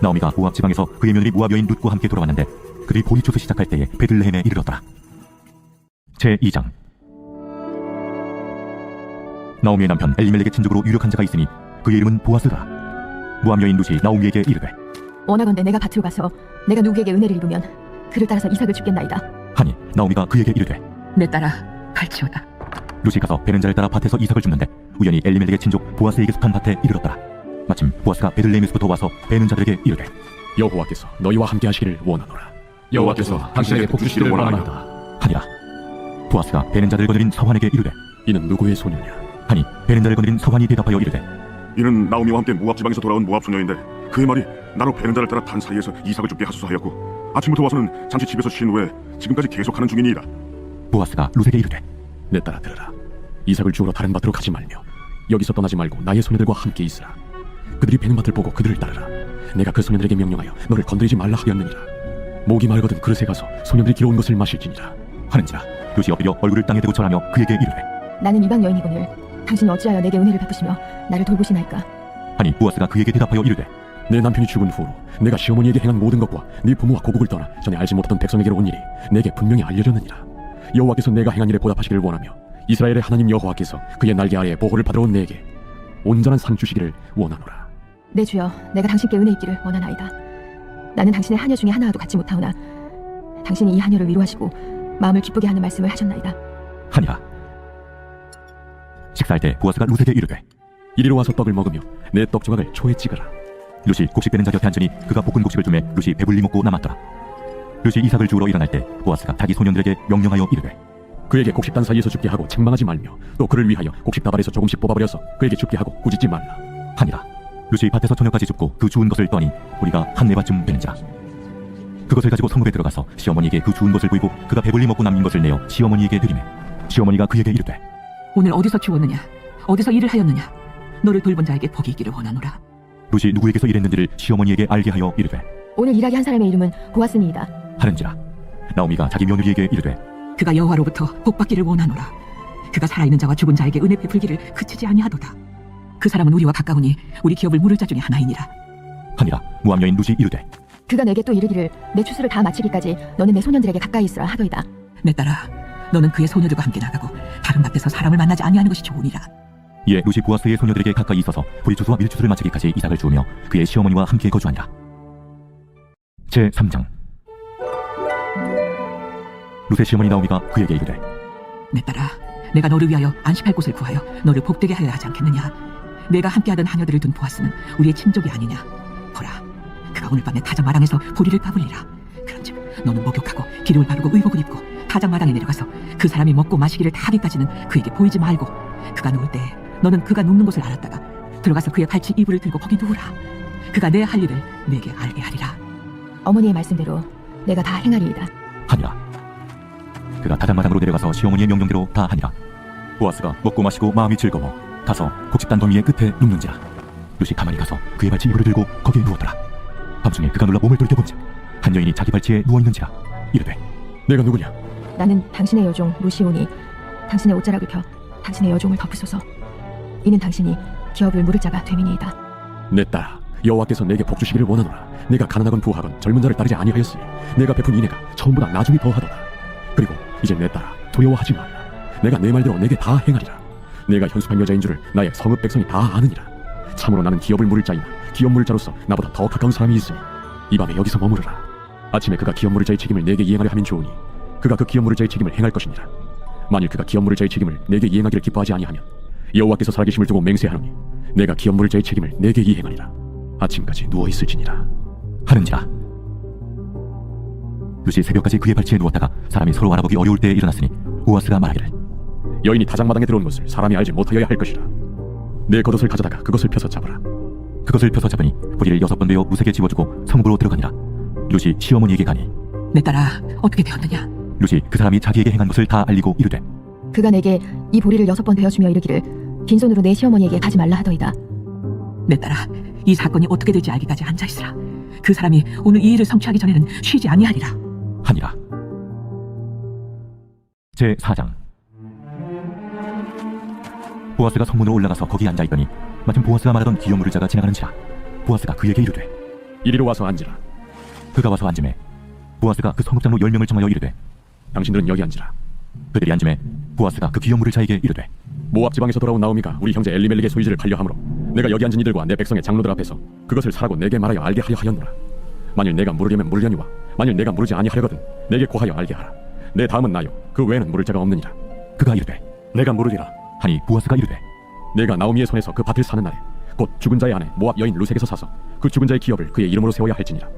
나오미가 모압 지방에서 그의 며느리 모압 여인 룻과 함께 돌아왔는데 그들이 보리초소 시작할 때에 베들레헴에 이르렀더라. 제2장. 나오미의 남편 엘리멜렉의 친족으로 유력한 자가 있으니 그의 이름은 보아스더라. 모압 여인 룻이 나오미에게 이르되 원하건대 내가 밭으로 가서 내가 누구에게 은혜를 입으면 그를 따라서 이삭을 죽겠나이다. 하니 나오미가 그에게 이르되 내 딸아, 갈지어다. 룻이 가서 베는 자를 따라 밭에서 이삭을 줍는데 우연히 엘리멜렉의 친족 보아스에게 속한 밭에 이르렀더라. 마침 보아스가 베들레헴에서부터 와서 베는 자들에게 이르되 여호와께서 너희와 함께 하시기를 원하노라. 여호와께서 당신에게 복 주시기를 원하나이다. 하니라. 보아스가 베는 자를 거느린 서환에게 이르되 이는 누구의 소녀냐? 하니 베는 자를 거느린 서환이 대답하여 이르되 이는 나오미와 함께 모압 지방에서 돌아온 모압 소녀인데 그의 말이 나로 베는 자를 따라 단 사이에서 이삭을 죽게 하소서 하였고 아침부터 와서는 잠시 집에서 쉰 후에 지금까지 계속하는 중이니이다. 보아스가 룻에게 이르되 내 딸아 들으라. 이삭을 주우러 다른 밭으로 가지 말며 여기서 떠나지 말고 나의 소녀들과 함께 있으라. 그들이 베는 밭을 보고 그들을 따르라. 내가 그 소녀들에게 명령하여 너를 건드리지 말라 하였느니라. 목이 마르거든 그릇에 가서 소녀들이 길어온 것을 마실지니라. 하는지라. 룻이 엎드려 얼굴을 땅에 대고 절하며 그에게 이르되 나는 이방 여인이거늘 당신이 어찌하여 내게 은혜를 베푸시며 나를 돌보시나이까. 하니 보아스가 그에게 대답하여 이르되 내 남편이 죽은 후로 내가 시어머니에게 행한 모든 것과 네 부모와 고국을 떠나 전에 알지 못하던 백성에게로 온 일이 내게 분명히 알려졌느니라. 여호와께서 내가 행한 일에 보답하시기를 원하며 이스라엘의 하나님 여호와께서 그의 날개 아래에 보호를 받으러 온 내게 온전한 상 주시기를 원하노라. 내 주여, 내가 당신께 은혜 입기를 원하나이다. 나는 당신의 하녀 중에 하나와도 같지 못하오나 당신이 이 하녀를 위로하시고 마음을 기쁘게 하는 말씀을 하셨나이다. 하니라. 식사할 때 보아스가 룻에게 이르되 이리로 와서 떡을 먹으며 내 떡 조각을 초에 찍으라. 룻이 곡식 베는 자 곁에 앉으니 그가 볶은 곡식을 주매 룻이 배불리 먹고 남았더라. 룻이 이삭을 주우러 일어날 때 보아스가 자기 소년들에게 명령하여 이르되 그에게 곡식단 사이에서 죽게 하고 책망하지 말며 또 그를 위하여 곡식 다발에서 조금씩 뽑아버려서 그에게 죽게 하고 꾸짖지 말라. 하니라. 룻이 밭에서 저녁까지 줍고 그 주운 것을 떠니 우리가 한 네바쯤 되는지라. 그것을 가지고 성읍에 들어가서 시어머니에게 그 주운 것을 보이고 그가 배불리 먹고 남긴 것을 내어 시어머니에게 드리매 시어머니가 그에게 이르되 오늘 어디서 주웠느냐? 어디서 일을 하였느냐? 너를 돌본 자에게 복이 있기를 원하노라. 룻이 누구에게서 일했는지를 시어머니에게 알게 하여 이르되 오늘 일하게 한 사람의 이름은 보아스니이다. 하는지라. 나오미가 자기 며느리에게 이르되 그가 여호와로부터 복받기를 원하노라. 그가 살아있는 자와 죽은 자에게 은혜 베풀기를 그치지 아니하도다. 그 사람은 우리와 가까우니 우리 기업을 물을 자 중에 하나이니라. 하니라. 모압 여인 룻이 이르되 그가 내게 또 이르기를 내 추수를 다 마치기까지 너는 내 소년들에게 가까이 있으라 하더이다. 내 딸아, 너는 그의 소녀들과 함께 나가고 다른 밭에서 사람을 만나지 아니하는 것이 좋으니라. 이에 룻이 보아스의 소녀들에게 가까이 있어서 보리추수와 밀추수를 마치기까지 이삭을 주우며 그의 시어머니와 함께 거주하니라. 제3장. 룻의 시어머니 나오미가 그에게 이르되 내 딸아, 내가 너를 위하여 안식할 곳을 구하여 너를 복되게 하여야 하지 않겠느냐. 내가 함께하던 하녀들을 둔 보아스는 우리의 친족이 아니냐. 보라, 그가 오늘 밤에 타작마당에서 보리를 까불리라. 그런즉 너는 목욕하고 기름을 바르고 의복을 입고 타작마당에 내려가서 그 사람이 먹고 마시기를 다 하기까지는 그에게 보이지 말고 그가 누울 때에 너는 그가 눕는 곳을 알았다가 들어가서 그의 발치 이불을 들고 거기 누우라. 그가 내 할 일을 내게 알게 하리라. 어머니의 말씀대로 내가 다 행하리이다. 하니라. 그가 타작마당으로 내려가서 시어머니의 명령대로 다 하니라. 보아스가 먹고 마시고 마음이 즐거워 가서 곡식단 더미의 끝에 눕는지라. 룻이 가만히 가서 그의 발치 이불을 들고 거기에 누웠더라. 밤중에 그가 놀라 몸을 돌려본즉 한 여인이 자기 발치에 누워있는지라. 이르되 내가 누구냐? 나는 당신의 여종 루시오니 당신의 옷자락을 펴 당신의 여종을 덮으소서. 이는 당신이 기업을 물을 자가 됨이니이다. 내 딸아, 여호와께서 내게 복 주시기를 원하노라. 내가 가난하건 부하건 젊은 자를 따르지 아니하였으니 내가 베푼 인애가 처음보다 나중이 더하도다. 그리고 이제 내 딸아, 두려워하지 말라. 내가 내 말대로 내게 다 행하리라. 내가 현숙한 여자인 줄을 나의 성읍 백성이 다 아느니라. 참으로 나는 기업을 물을 자이나 기업 물을 자로서 나보다 더 가까운 사람이 있으니 이 밤에 여기서 머무르라. 아침에 그가 기업 물을 자의 책임을 내게 이행하려 하면 좋으니 그가 그 기업 물을 자의 책임을 행할 것이니라. 만일 그가 기업 물을 자의 책임을 내게 이행하기를 기뻐하지 아니하면 여호와께서 살아계심을 두고 맹세하노니 내가 기업 물을 자의 책임을 내게 이행하리라. 아침까지 누워 있을지니라 하는지라. 룻이 새벽까지 그의 발치에 누웠다가 사람이 서로 알아보기 어려울 때에 일어났으니 보아스가 말하기를 여인이 타작마당에 들어온 것을 사람이 알지 못하여야 할 것이라. 내 겉옷을 가져다가 그것을 펴서 잡으라. 그것을 펴서 잡으니 보리를 6번 되어 룻에게 집어주고 성읍으로 들어가니라. 룻이 시어머니에게 가니 내 딸아, 어떻게 되었느냐. 룻이 그 사람이 자기에게 행한 것을 다 알리고 이르되 그가 내게 이 보리를 6번 베어주며 이르기를 빈손으로 내 시어머니에게 가지 말라 하더이다. 내 딸아, 이 사건이 어떻게 될지 알기까지 앉아있으라. 그 사람이 오늘 이 일을 성취하기 전에는 쉬지 아니하리라 하니라. 제4장. 보아스가 성문으로 올라가서 거기 앉아있더니 마침 보아스가 말하던 기업 물을 자가 지나가는지라. 보아스가 그에게 이르되 이리로 와서 앉으라. 그가 와서 앉음에 보아스가 그 성읍장로 10명을 청하여 이르되 당신들은 여기 앉으라. 그들이 앉음에 보아스가 그 기업 물을 자에게 이르되 모압 지방에서 돌아온 나오미가 우리 형제 엘리멜렉의 소유지를 팔려 함으로 내가 여기 앉은 이들과 내 백성의 장로들 앞에서 그것을 사라고 내게 말하여 알게 하려 하였노라. 만일 내가 물으려면 물으려니와 만일 내가 물으지 아니하려거든 내게 고하여 알게 하라. 내 다음은 나요 그 외에는 물을 자가 없느니라. 그가 이르되 내가 물으리라. 하니 보아스가 이르되 내가 나오미의 손에서 그 밭을 사는 날에 곧 죽은 자의 아내 모압 여인 룻에게서 사서 그 죽은 자의 기업을 그의 이름으로 세워야 할지니라.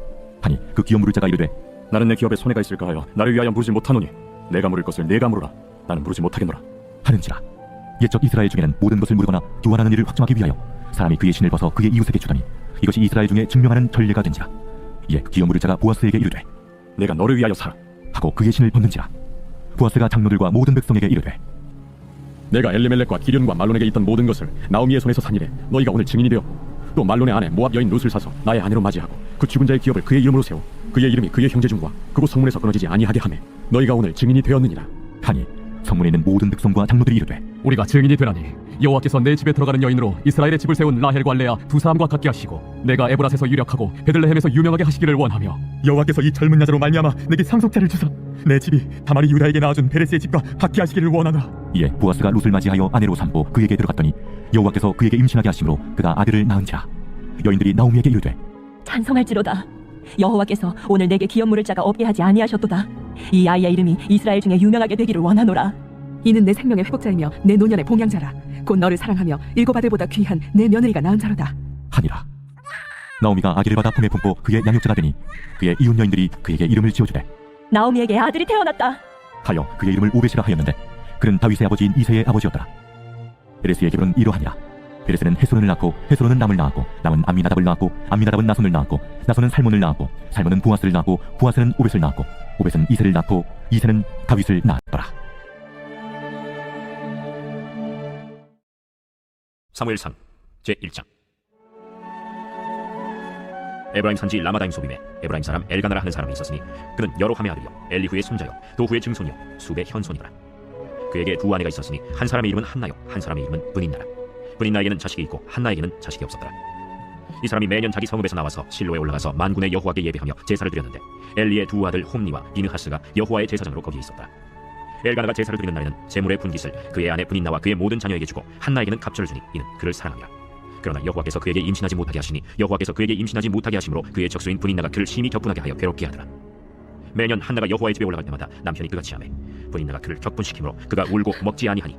하니 그 기업 물을 자가 이르되 나는 내 기업에 손해가 있을까 하여 나를 위하여 물지 못하노니 내가 물을 것을 내가 물으라. 나는 물지 못하겠노라 하는지라. 옛적 이스라엘 중에는 모든 것을 물거나 교환하는 일을 확정하기 위하여 사람이 그의 신을 벗어 그의 이웃에게 주더니 이것이 이스라엘 중에 증명하는 전례가 된지라. 이에 그 기업 물을 자가 보아스에게 이르되 내가 너를 위하여 사라. 하고 그의 신을 벗는지라. 보아스가 장로들과 모든 백성에게 이르되 내가 엘리멜렉과 기륜과 말론에게 있던 모든 것을 나오미의 손에서 산 일에 너희가 오늘 증인이 되어 또 말론의 아내 모압 여인 룻을 사서 나의 아내로 맞이하고 그 죽은 자의 기업을 그의 이름으로 세워 그의 이름이 그의 형제 중과 그곳 성문에서 끊어지지 아니하게 하매 너희가 오늘 증인이 되었느니라. 하니 성문에 있는 모든 백성과 장로들이 이르되 우리가 증인이 되나니 여호와께서 내 집에 들어가는 여인으로 이스라엘의 집을 세운 라헬과 레아 두 사람과 같게 하시고 내가 에브라스에서 유력하고 베들레헴에서 유명하게 하시기를 원하며 여호와께서 이 젊은 여자로 말미암아 내게 상속자를 주사 내 집이 다말이 유다에게 낳아준 베레스의 집과 같게 하시기를 원하노라. 이에 보아스가 룻을 맞이하여 아내로 삼고 그에게 들어갔더니 여호와께서 그에게 임신하게 하심으로 그가 아들을 낳은지라. 여인들이 나오미에게 이르되 찬송할지로다. 여호와께서 오늘 내게 기업 물을 자가 없게 하지 아니하셨도다. 이 아이의 이름이 이스라엘 중에 유명하게 되기를 원하노라. 이는 내 생명의 회복자이며 내 노년의 봉양자라. 곧 너를 사랑하며 7 아들보다 귀한 내 며느리가 낳은 자로다 하니라. 나오미가 아기를 받아 품에 품고 그의 양육자가 되니 그의 이웃 여인들이 그에게 이름을 지어주되 나오미에게 아들이 태어났다 하여 그의 이름을 오벳이라 하였는데 그는 다윗의 아버지인 이새의 아버지였더라. 베레스의 계보는 이러하니라. 베레스는 헤스론을 낳고 헤스론은 남을 낳았고 남은 암미나답을 낳았고 암미나답은 나손을 낳았고 나손은 살몬을 낳았고 살몬은 보아스를 낳았고 보아스는 오벳을 낳았고 오벳은 이새를 낳고 이새는 다윗을 낳았더라. 사무엘상 제1장. 에브라임 산지 라마다임 소빔에 에브라임 사람 엘가나라 하는 사람이 있었으니 그는 여로함의 아들이요 엘리후의 손자요 도후의 증손이요 수베 현손이더라. 그에게 두 아내가 있었으니 한 사람의 이름은 한나요 한 사람의 이름은 브닌나라. 브닌나에게는 자식이 있고 한나에게는 자식이 없었더라. 이 사람이 매년 자기 성읍에서 나와서 실로에 올라가서 만군의 여호와께 예배하며 제사를 드렸는데 엘리의 두 아들 홈니와 비느하스가 여호와의 제사장으로 거기에 있었더라. 엘가나가 제사를 드리는 날에는 제물의 분깃을 그의 아내 브닌나와 그의 모든 자녀에게 주고 한나에게는 갑절을 주니 이는 그를 사랑함이라. 그러나 여호와께서 그에게 임신하지 못하게 하시니 여호와께서 그에게 임신하지 못하게 하심으로 그의 적수인 브닌나가 그를 심히 격분하게 하여 괴롭게 하더라. 매년 한나가 여호와의 집에 올라갈 때마다 남편이 그같이 하매 브닌나가 그를 격분시키므로 그가 울고 먹지 아니하니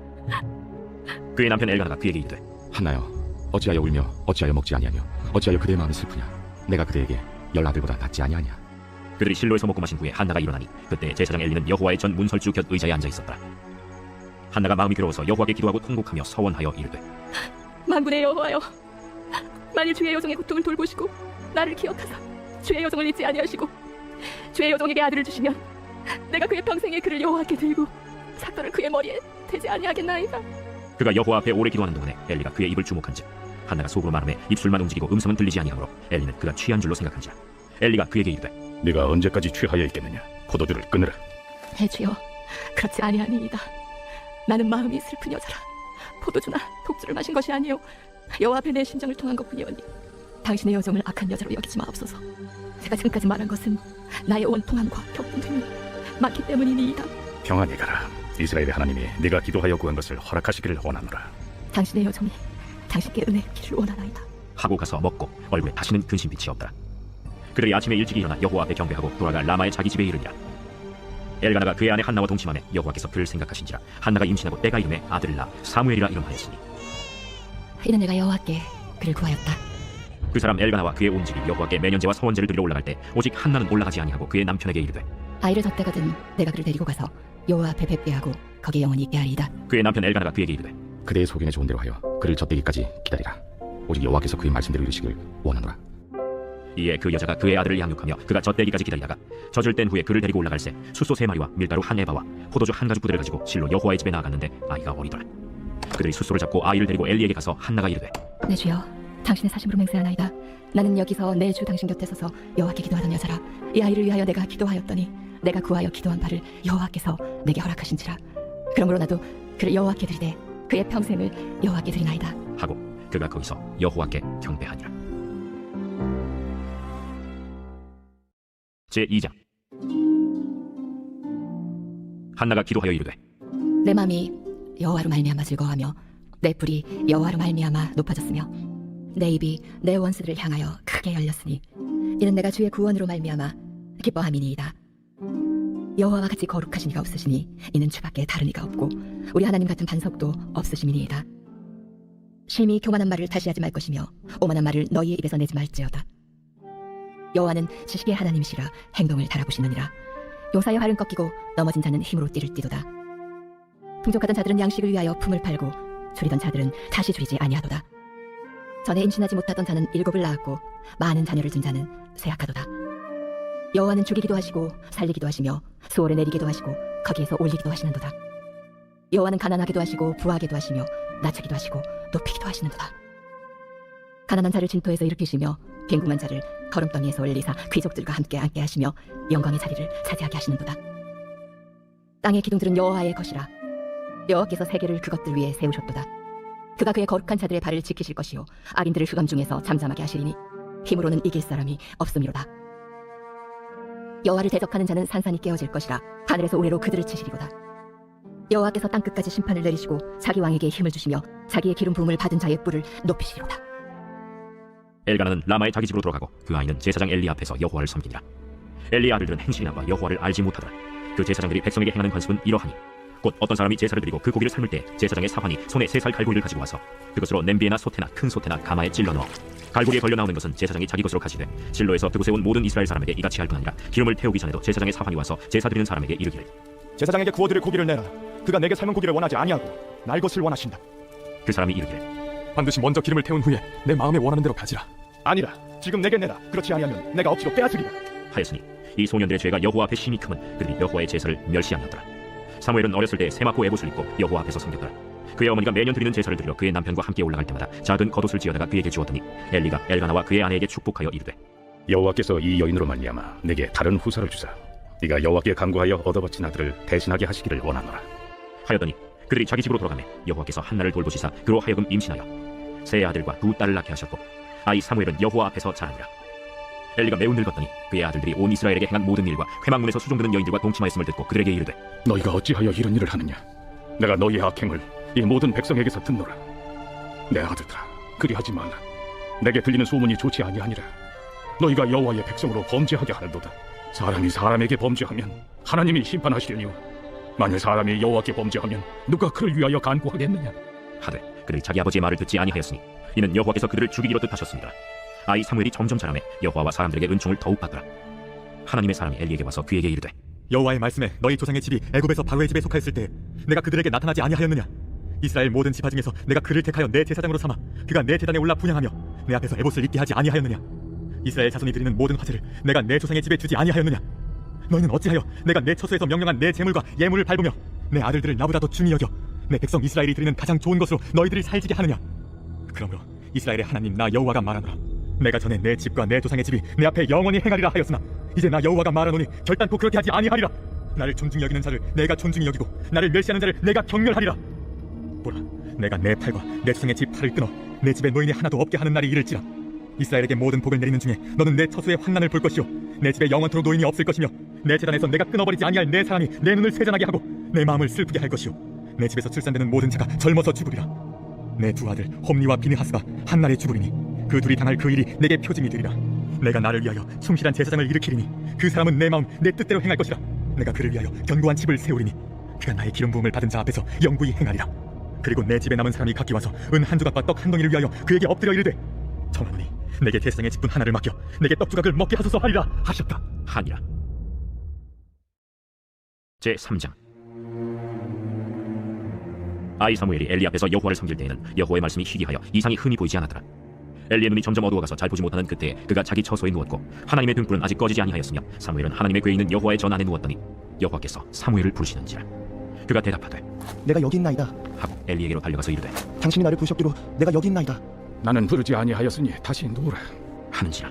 그의 남편 엘가나가 그에게 이르되 한나여, 어찌하여 울며 어찌하여 먹지 아니하며 어찌하여 그대의 마음이 슬프냐? 내가 그대에게 10아들보다 낫지 아니하냐? 그들이 실로에서 먹고 마신 후에 한나가 일어나니 그때 제사장 엘리는 여호와의 전 문설주 곁 의자에 앉아 있었더라. 한나가 마음이 괴로워서 여호와께 기도하고 통곡하며 서원하여 이르되 만군의 여호와여, 만일 주의 여종의 고통을 돌보시고 나를 기억하사 주의 여종을 잊지 아니하시고 주의 여종에게 아들을 주시면 내가 그의 평생에 그를 여호와께 들고 삭도를 그의 머리에 대지 아니하겠나이다. 그가 여호와 앞에 오래 기도하는 동안에 엘리가 그의 입을 주목한즉 한나가 속으로 말하며 입술만 움직이고 음성은 들리지 아니하므로 엘리는 그가 취한 줄로 생각한지라. 엘리가 그에게 이르되 네가 언제까지 취하여 있겠느냐? 포도주를 끊으라. 내 주여, 그렇지 아니하니이다. 나는 마음이 슬픈 여자라. 포도주나 독주를 마신 것이 아니요 여호와 앞에 내 심정을 통한 것뿐이오니 당신의 여종을 악한 여자로 여기지 마옵소서. 제가 지금까지 말한 것은 나의 원통함과 격분됨이 많기 때문이니이다. 평안히 가라. 이스라엘의 하나님이 네가 기도하여 구한 것을 허락하시기를 원하노라. 당신의 여종이 당신께 은혜 입기를 원하나이다. 하고 가서 먹고 얼굴에 다시는 근심빛이 없더라. 그들이 아침에 일찍이 일어나 여호와 앞에 경배하고 돌아가 라마의 자기 집에 이르니라. 엘가나가 그의 아내 한나와 동침하며 여호와께서 그를 생각하신지라. 한나가 임신하고 때가 이름에 아들을 낳아 사무엘이라 이름하였으니 이는 내가 여호와께 그를 구하였다. 그 사람 엘가나와 그의 온 집이 여호와께 매년제와 서원제를 드리러 올라갈 때 오직 한나는 올라가지 아니하고 그의 남편에게 이르되 아이를 덧대거든 내가 그를 데리고 가서 여호와 앞에 뵙게 하고 거기에 영원히 있게 하리이다. 그의 남편 엘가나가 그에게 이르되 그대의 소견에 좋은 대로 하여 그를 젖대기까지 기다리라. 오직 여호와께서 그의 말씀대로 이루시길 원하노라. 이에 그 여자가 그의 아들을 양육하며 그가 젖대기까지 기다리다가 젖을 뗀 후에 그를 데리고 올라갈새 숫소 3마리와 밀가루 1에바와 포도주 1가죽 부대를 가지고 실로 여호와의 집에 나아갔는데 아이가 어리더라. 그들이 숫소를 잡고 아이를 데리고 엘리에게 가서 한나가 이르되 내 주여, 당신의 사심으로 맹세하나이다. 나는 여기서 내 주 당신 곁에 서서 여호와께 기도하던 여자라. 이 아이를 위하여 내가 기도하였더니 내가 구하여 기도한 바를 여호와께서 내게 허락하신지라. 그러므로 나도 그를 여호와께 드리되 그의 평생을 여호와께 드리나이다. 하고 그가 거기서 여호와께 경배하니라. 제2장. 한나가 기도하여 이르되 내 마음이 여호와로 말미암아 즐거워하며 내 뿔이 여호와로 말미암아 높아졌으며 내 입이 내 원수들을 향하여 크게 열렸으니 이는 내가 주의 구원으로 말미암아 기뻐함이니이다. 여호와와 같이 거룩하신 이가 없으시니 이는 주밖에 다른 이가 없고 우리 하나님 같은 반석도 없으심이니이다. 심히 교만한 말을 다시 하지 말 것이며 오만한 말을 너희의 입에서 내지 말지어다. 여호와는 지식의 하나님이시라 행동을 달아보시느니라. 용사의 활은 꺾이고 넘어진 자는 힘으로 띠를 띠도다. 풍족하던 자들은 양식을 위하여 품을 팔고 줄이던 자들은 다시 줄이지 아니하도다. 전에 임신하지 못하던 자는 7을 낳았고 많은 자녀를 둔 자는 쇠약하도다. 여호와는 죽이기도 하시고 살리기도 하시며 수월에 내리기도 하시고 거기에서 올리기도 하시는도다. 여호와는 가난하게도 하시고 부하게도 하시며 낮추기도 하시고 높이기도 하시는도다. 가난한 자를 진토에서 일으키시며 빈궁한 자를 거름덩이에서 올리사 귀족들과 함께 앉게 하시며 영광의 자리를 차지하게 하시는도다. 땅의 기둥들은 여호와의 것이라. 여호와께서 세계를 그것들 위에 세우셨도다. 그가 그의 거룩한 자들의 발을 지키실 것이요 악인들을 흑암 중에서 잠잠하게 하시리니 힘으로는 이길 사람이 없음이로다. 여호와를 대적하는 자는 산산이 깨어질 것이라. 하늘에서 우레로 그들을 치시리로다. 여호와께서 땅끝까지 심판을 내리시고 자기 왕에게 힘을 주시며 자기의 기름 부음을 받은 자의 뿔을 높이시리로다. 엘가나는 라마의 자기 집으로 돌아가고 그 아이는 제사장 엘리 앞에서 여호와를 섬기니라. 엘리의 아들들은 행실이 나빠 여호와를 알지 못하더라. 그 제사장들이 백성에게 행하는 관습은 이러하니 곧 어떤 사람이 제사를 드리고 그 고기를 삶을 때 제사장의 사환이 손에 3살 갈고리를 가지고 와서 그것으로 냄비에나 소태나 큰 소태나 가마에 찔러 넣어 갈고리에 걸려 나오는 것은 제사장이 자기 것으로 가지되 실로에서 그곳에 온 모든 이스라엘 사람에게 이같이 할 뿐 아니라 기름을 태우기 전에도 제사장의 사환이 와서 제사 드리는 사람에게 이르기를 제사장에게 구워드릴 고기를 내라. 그가 내게 삶은 고기를 원하지 아니하고 날 것을 원하신다. 그 사람이 이르기를 반드시 먼저 기름을 태운 후에 내 마음에 원하는 대로 가지라. 아니라 지금 내게 내라. 그렇지 아니하면 내가 억지로 빼앗으리라. 하였으니 이 소년들의 죄가 여호와 앞에 심히 크면 그들이 여호와의 제사를 멸시하였더라. 사무엘은 어렸을 때 세마포 에봇을 입고 여호와 앞에서 섬겼더라. 그의 어머니가 매년 드리는 제사를 드리러 그의 남편과 함께 올라갈 때마다 작은 겉옷을 지어다가 그에게 주었더니 엘리가 엘가나와 그의 아내에게 축복하여 이르되 여호와께서 이 여인으로 말미암아 내게 다른 후사를 주사 네가 여호와께 간구하여 얻어바친 아들을 대신하게 하시기를 원하노라. 하였더니 그들이 자기 집으로 돌아가매 여호와께서 한나를 돌보시사 그로 하여금 임신하여 세 아들과 2딸을 낳게 하셨고 아이 사무엘은 여호와 앞에서 자라니라. 엘리가 매우 늙었더니 그의 아들들이 온 이스라엘에게 행한 모든 일과 회막문에서 수종드는 여인들과 동침하였음을 듣고 그들에게 이르되 너희가 어찌하여 이런 일을 하느냐? 내가 너희의 악행을 이 모든 백성에게서 듣노라. 내 아들들아, 그리하지 말라. 내게 들리는 소문이 좋지 아니하니라. 너희가 여호와의 백성으로 범죄하게 하는도다. 사람이 사람에게 범죄하면 하나님이 심판하시려니와 만일 사람이 여호와께 범죄하면 누가 그를 위하여 간구하겠느냐? 하되 그들 자기 아버지의 말을 듣지 아니하였으니 이는 여호와께서 그들을 죽이기로 뜻하셨습니다. 아이 사무엘이 점점 자라매 여호와와 사람들에게 은총을 더욱 받더라. 하나님의 사람이 엘리에게 와서 그에게 이르되 여호와의 말씀에 너희 조상의 집이 애굽에서 바로의 집에 속하였을 때 내가 그들에게 나타나지 아니하였느냐? 이스라엘 모든 지파 중에서 내가 그를 택하여 내 제사장으로 삼아 그가 내 제단에 올라 분향하며 내 앞에서 에봇을 입게 하지 아니하였느냐? 이스라엘 자손이 드리는 모든 화제를 내가 내 조상의 집에 주지 아니하였느냐? 너희는 어찌하여 내가 내 처소에서 명령한 내 재물과 예물을 밟으며 내 아들들을 나보다 더 중히 여겨 내 백성 이스라엘이 드리는 가장 좋은 것으로 너희들이 살지게 하느냐? 그러므로 이스라엘의 하나님 나 여호와가 말하노라. 내가 전에 내 집과 내 조상의 집이 내 앞에 영원히 행하리라 하였으나 이제 나 여호와가 말하노니 결단코 그렇게 하지 아니하리라. 나를 존중히 여기는 자를 내가 존중히 여기고 나를 멸시하는 자를 내가 경멸하리라. 보라, 내가 내 팔과 내 조상의 집 팔을 끊어 내 집에 노인이 하나도 없게 하는 날이 이를지라. 이스라엘에게 모든 복을 내리는 중에 너는 내 처소의 환난을 볼 것이요 내 집에 영원토록 노인이 없을 것이며 내 재단에서 내가 끊어버리지 아니할 내 사람이 내 눈을 세잔하게 하고 내 마음을 슬프게 할 것이요 내 집에서 출산되는 모든 자가 젊어서 죽으리라. 내 두 아들 홈니와 비느하스가 한날에 죽으리니 그 둘이 당할 그 일이 내게 표징이 되리라. 내가 나를 위하여 충실한 제사장을 일으키리니 그 사람은 내 마음 내 뜻대로 행할 것이라. 내가 그를 위하여 견고한 집을 세우리니 그가 나의 기름 부음을 받은 자 앞에서 영구히 행하리라. 그리고 내 집에 남은 사람이 각기 와서 은 한 조각과 떡 한 덩이를 위하여 그에게 엎드려 이르되 청하노니 내게 제사장의 직분 하나를 맡겨 내게 떡 조각을 먹게 하소서 하리라 하셨다. 하니라. 제 3장. 아이 사무엘이 엘리 앞에서 여호와를 섬길 때에는 여호와의 말씀이 희귀하여 이상이 흔히 보이지 않았더라. 엘리의 눈이 점점 어두워가서 잘 보지 못하는 그때에 그가 자기 처소에 누웠고 하나님의 등불은 아직 꺼지지 아니하였으며 사무엘은 하나님의 궤에 있는 여호와의 전 안에 누웠더니 여호와께서 사무엘을 부르시는지라. 그가 대답하되 내가 여기 있나이다 하고 엘리에게로 달려가서 이르되 당신이 나를 부르셨기로 내가 여기 있나이다. 나는 부르지 아니하였으니 다시 누우라 하는지라.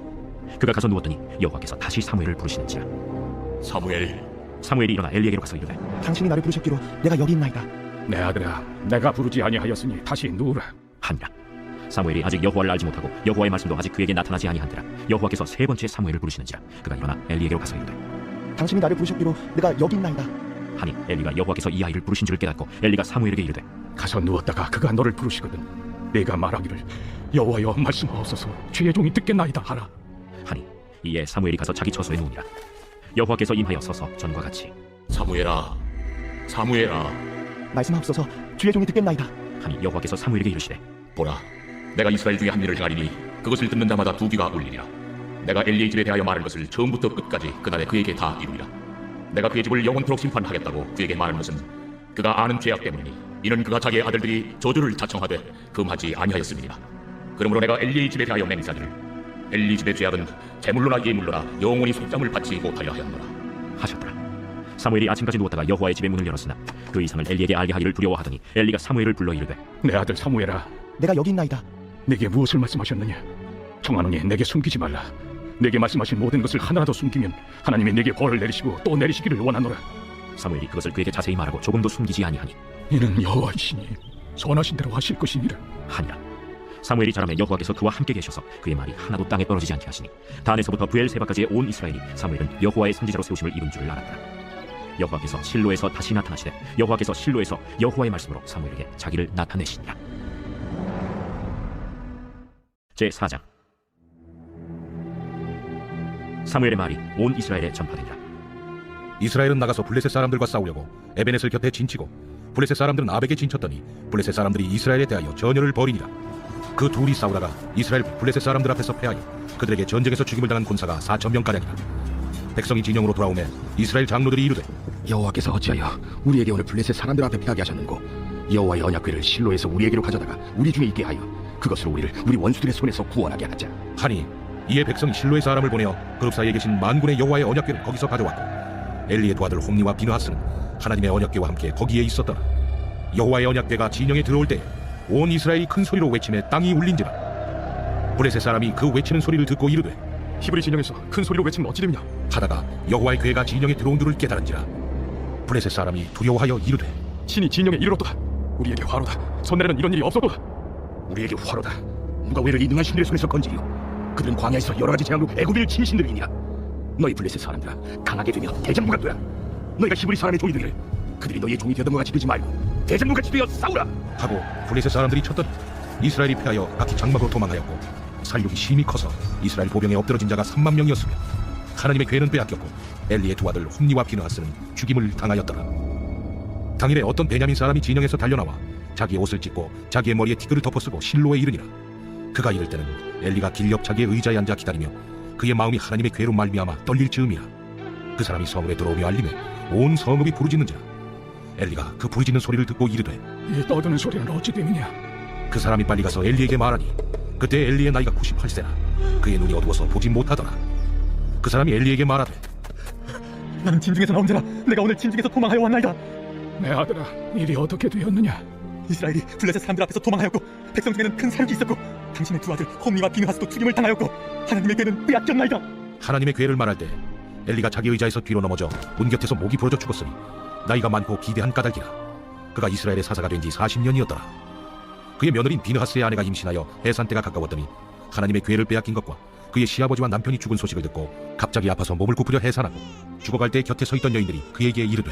그가 가서 누웠더니 여호와께서 다시 사무엘을 부르시는지라. 사무엘이 일어나 엘리에게로 가서 이르되 당신이 나를 부르셨기로 내가 여기 있나이다. 내 아들아, 내가 부르지 아니하였으니 다시 누우라 하니라. 사무엘이 아직 여호와를 알지 못하고 여호와의 말씀도 아직 그에게 나타나지 아니한지라. 여호와께서 세 번째 사무엘을 부르시는지라. 그가 일어나 엘리에게로 가서 이르되 당신이 나를 부르셨기로 내가 여기 있나이다. 하니 엘리가 여호와께서 이 아이를 부르신 줄을 깨닫고 엘리가 사무엘에게 이르되 가서 누웠다가 그가 너를 부르시거든 네가 말하기를 여호와여 말씀하옵소서 주의 종이 듣겠나이다 하라 하니 이에 사무엘이 가서 자기 처소에 누우니라. 여호와께서 임하여 서서 전과 같이 사무엘아 말씀하옵소서 주의 종이 듣겠나이다. 하니 여호와께서 사무엘에게 이르시되 보라, 내가 이스라엘 중에 한 일을 행하리니 그것을 듣는 자마다 두 귀가 울리리라. 내가 엘리의 집에 대하여 말한 것을 처음부터 끝까지 그날에 그에게 다 이루리라. 내가 그의 집을 영원토록 심판하겠다고 그에게 말한 것은 그가 아는 죄악 때문이니 이는 그가 자기의 아들들이 저주를 자청하되 금하지 아니하였음이니라. 그러므로 내가 엘리의 집에 대하여 맹세하기를 엘리 집의 죄악은 제물로나 예물로나 영원히 속담을 받지 못하여 하였노라 하셨더라. 사무엘이 아침까지 누웠다가 여호와의 집의 문을 열었으나 그 이상을 엘리에게 알게 하기를 두려워하더니 엘리가 사무엘을 불러 이르되 내 아들 사무엘아, 내가 여기 있나이다. 내게 무엇을 말씀하셨느냐? 청하노니 내게 숨기지 말라. 내게 말씀하신 모든 것을 하나라도 숨기면 하나님이 내게 벌을 내리시고 또 내리시기를 원하노라. 사무엘이 그것을 그에게 자세히 말하고 조금도 숨기지 아니하니 이는 여호와이시니 선하신 대로 하실 것이니라 하니라. 사무엘이 자라매 여호와께서 그와 함께 계셔서 그의 말이 하나도 땅에 떨어지지 않게 하시니 단에서부터 브엘세바까지의 온 이스라엘이 사무엘은 여호와의 선지자로 세우심을 입은 줄을 알았더라. 여호와께서 실로에서 다시 나타나시되 여호와께서 실로에서 여호와의 말씀으로 사무엘에게 자기를 나타내시니라. 제 4장. 사무엘의 말이 온 이스라엘에 전파되니라. 이스라엘은 나가서 블레셋 사람들과 싸우려고 에베넷을 곁에 진치고 블레셋 사람들은 아벡에 진쳤더니 블레셋 사람들이 이스라엘에 대하여 전열을 벌이니라. 그 둘이 싸우다가 이스라엘 블레셋 사람들 앞에서 패하여 그들에게 전쟁에서 죽임을 당한 군사가 4,000명가량이라. 백성이 진영으로 돌아오매 이스라엘 장로들이 이르되 여호와께서 어찌하여 우리에게 오늘 블레셋 사람들 앞에 패하게 하셨는고 여호와의 언약궤를 실로에서 우리에게로 가져다가 우리 중에 있게 하여 그것으로 우리를 우리 원수들의 손에서 구원하게 하자 하니 이에 백성이 실로의 사람을 보내어 그룹 사이에 계신 만군의 여호와의 언약궤를 거기서 가져왔고 엘리의 두 아들 홈니와 비느하스는 하나님의 언약궤와 함께 거기에 있었더라. 여호와의 언약궤가 진영에 들어올 때 온 이스라엘이 큰 소리로 외치매 땅이 울린지라. 블레셋 사람이 그 외치는 소리를 듣고 이르되 히브리 진영에서 큰 소리로 외치면 어찌 되느냐 하다가 여호와의 궤가 진영에 들어온 줄을 깨달은지라. 블레셋 사람이 두려워하여 이르되 신이 진영에 이르렀도다. 우리에게 화로다. 전날에는 이런 일이 없었도다. 우리에게 화로다. 누가 우리를 이 능한 신들의 손에서 건지요. 그들은 광야에서 여러 가지 재앙으로 애굽인을 친 신들이니라. 너희 블레셋 사람들아, 강하게 되며 대장부가 되라. 너희가 히브리 사람의 종이 되기를 그들이 너희의 종이 되었던 것 같이 되지 말고 대장부같이 되어 싸우라 하고 블레셋 사람들이 쳤더니 이스라엘이 패하여 각기 장막으로 도망하였고 살육이 심히 커서 이스라엘 보병에 엎드러진 자가 3만 명이었으며 하나님의 괴는 빼앗겼고 엘리의 두 아들 홈니와 비느하스는 죽임을 당하였더라. 당일에 어떤 베냐민 사람이 진영에서 달려나와 자기의 옷을 찢고 자기의 머리에 티끌을 덮어쓰고 실로에 이르니라. 그가 이를 때는 엘리가 길 옆 자기의 의자에 앉아 기다리며 그의 마음이 하나님의 괴로 말미암아 떨릴 즈음이라. 그 사람이 성읍에 들어오며 알림에 온 성읍이 부르짖는지라. 엘리가 그 부르짖는 소리를 듣고 이르되 이 떠드는 소리는 어찌 됨이냐? 그 사람이 빨리 가서 엘리에게 말하니 그때 엘리의 나이가 98세라. 그의 눈이 어두워서 보지 못하더라. 그 사람이 엘리에게 말하되 나는 진중에서 나온 자라. 내가 오늘 진중에서 도망하여 왔나이다. 내 아들아, 일이 어떻게 되었느냐? 이스라엘이 블레셋 사람들 앞에서 도망하였고 백성 중에는 큰 사륙이 있었고 당신의 두 아들 홈니와 비느하스도 죽임을 당하였고 하나님의 괴는 빼앗겼나이다. 하나님의 괴를 말할 때 엘리가 자기 의자에서 뒤로 넘어져 문 곁에서 목이 부러져 죽었으니 나이가 많고 기대한 까닭이라. 그가 이스라엘의 사사가 된 지 40년이었더라. 그의 며느린 비느하스의 아내가 임신하여 해산 때가 가까웠더니 하나님의 괴를 빼앗긴 것과 그의 시아버지와 남편이 죽은 소식을 듣고 갑자기 아파서 몸을 굽으려 해산하고 죽어갈 때 곁에 서 있던 여인들이 그에게 이르되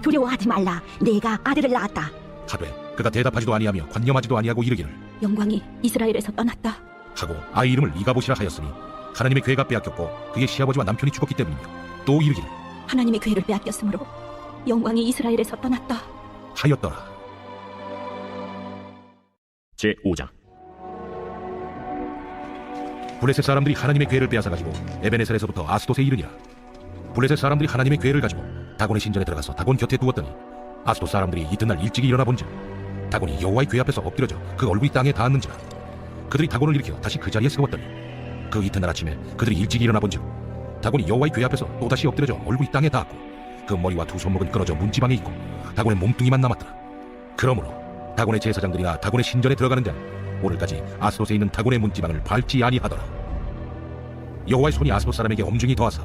두려워하지 말라. 내가 아들을 낳았다. 하되 그가 대답하지도 아니하며 관념하지도 아니하고 이르기를 영광이 이스라엘에서 떠났다. 하고 아이 이름을 이가봇이라 하였으니 하나님의 괴가 빼앗겼고 그의 시아버지와 남편이 죽었기 때문이며 또 이르기를 하나님의 괴를 빼앗겼으므로 영광이 이스라엘에서 떠났다 하였더라. 제5장. 블레셋 사람들이 하나님의 괴를 빼앗아가지고 에베네셀에서부터 아스돗에 이르니라. 블레셋 사람들이 하나님의 괴를 가지고 다곤의 신전에 들어가서 다곤 곁에 두었더니 아스돗 사람들이 이튿날 일찍이 일어나 본즉 다곤이 여호와의 괴 앞에서 엎드려져 그 얼굴이 땅에 닿았는지라. 그들이 다곤을 일으켜 다시 그 자리에 세웠더니 그 이튿날 아침에 그들이 일찍이 일어나 본즉 다곤이 여호와의 괴 앞에서 또다시 엎드려져 얼굴이 땅에 닿았고 그 머리와 두 손목은 끊어져 문지방에 있고 다곤의 몸뚱이만 남았더라. 그러므로 다곤의 제사장들이나 다곤의 신전에 들어가는 자는 오늘까지 아스돗에 있는 다곤의 문지방을 밟지 아니하더라. 여호와의 손이 아스돗 사람에게 엄중히 더하사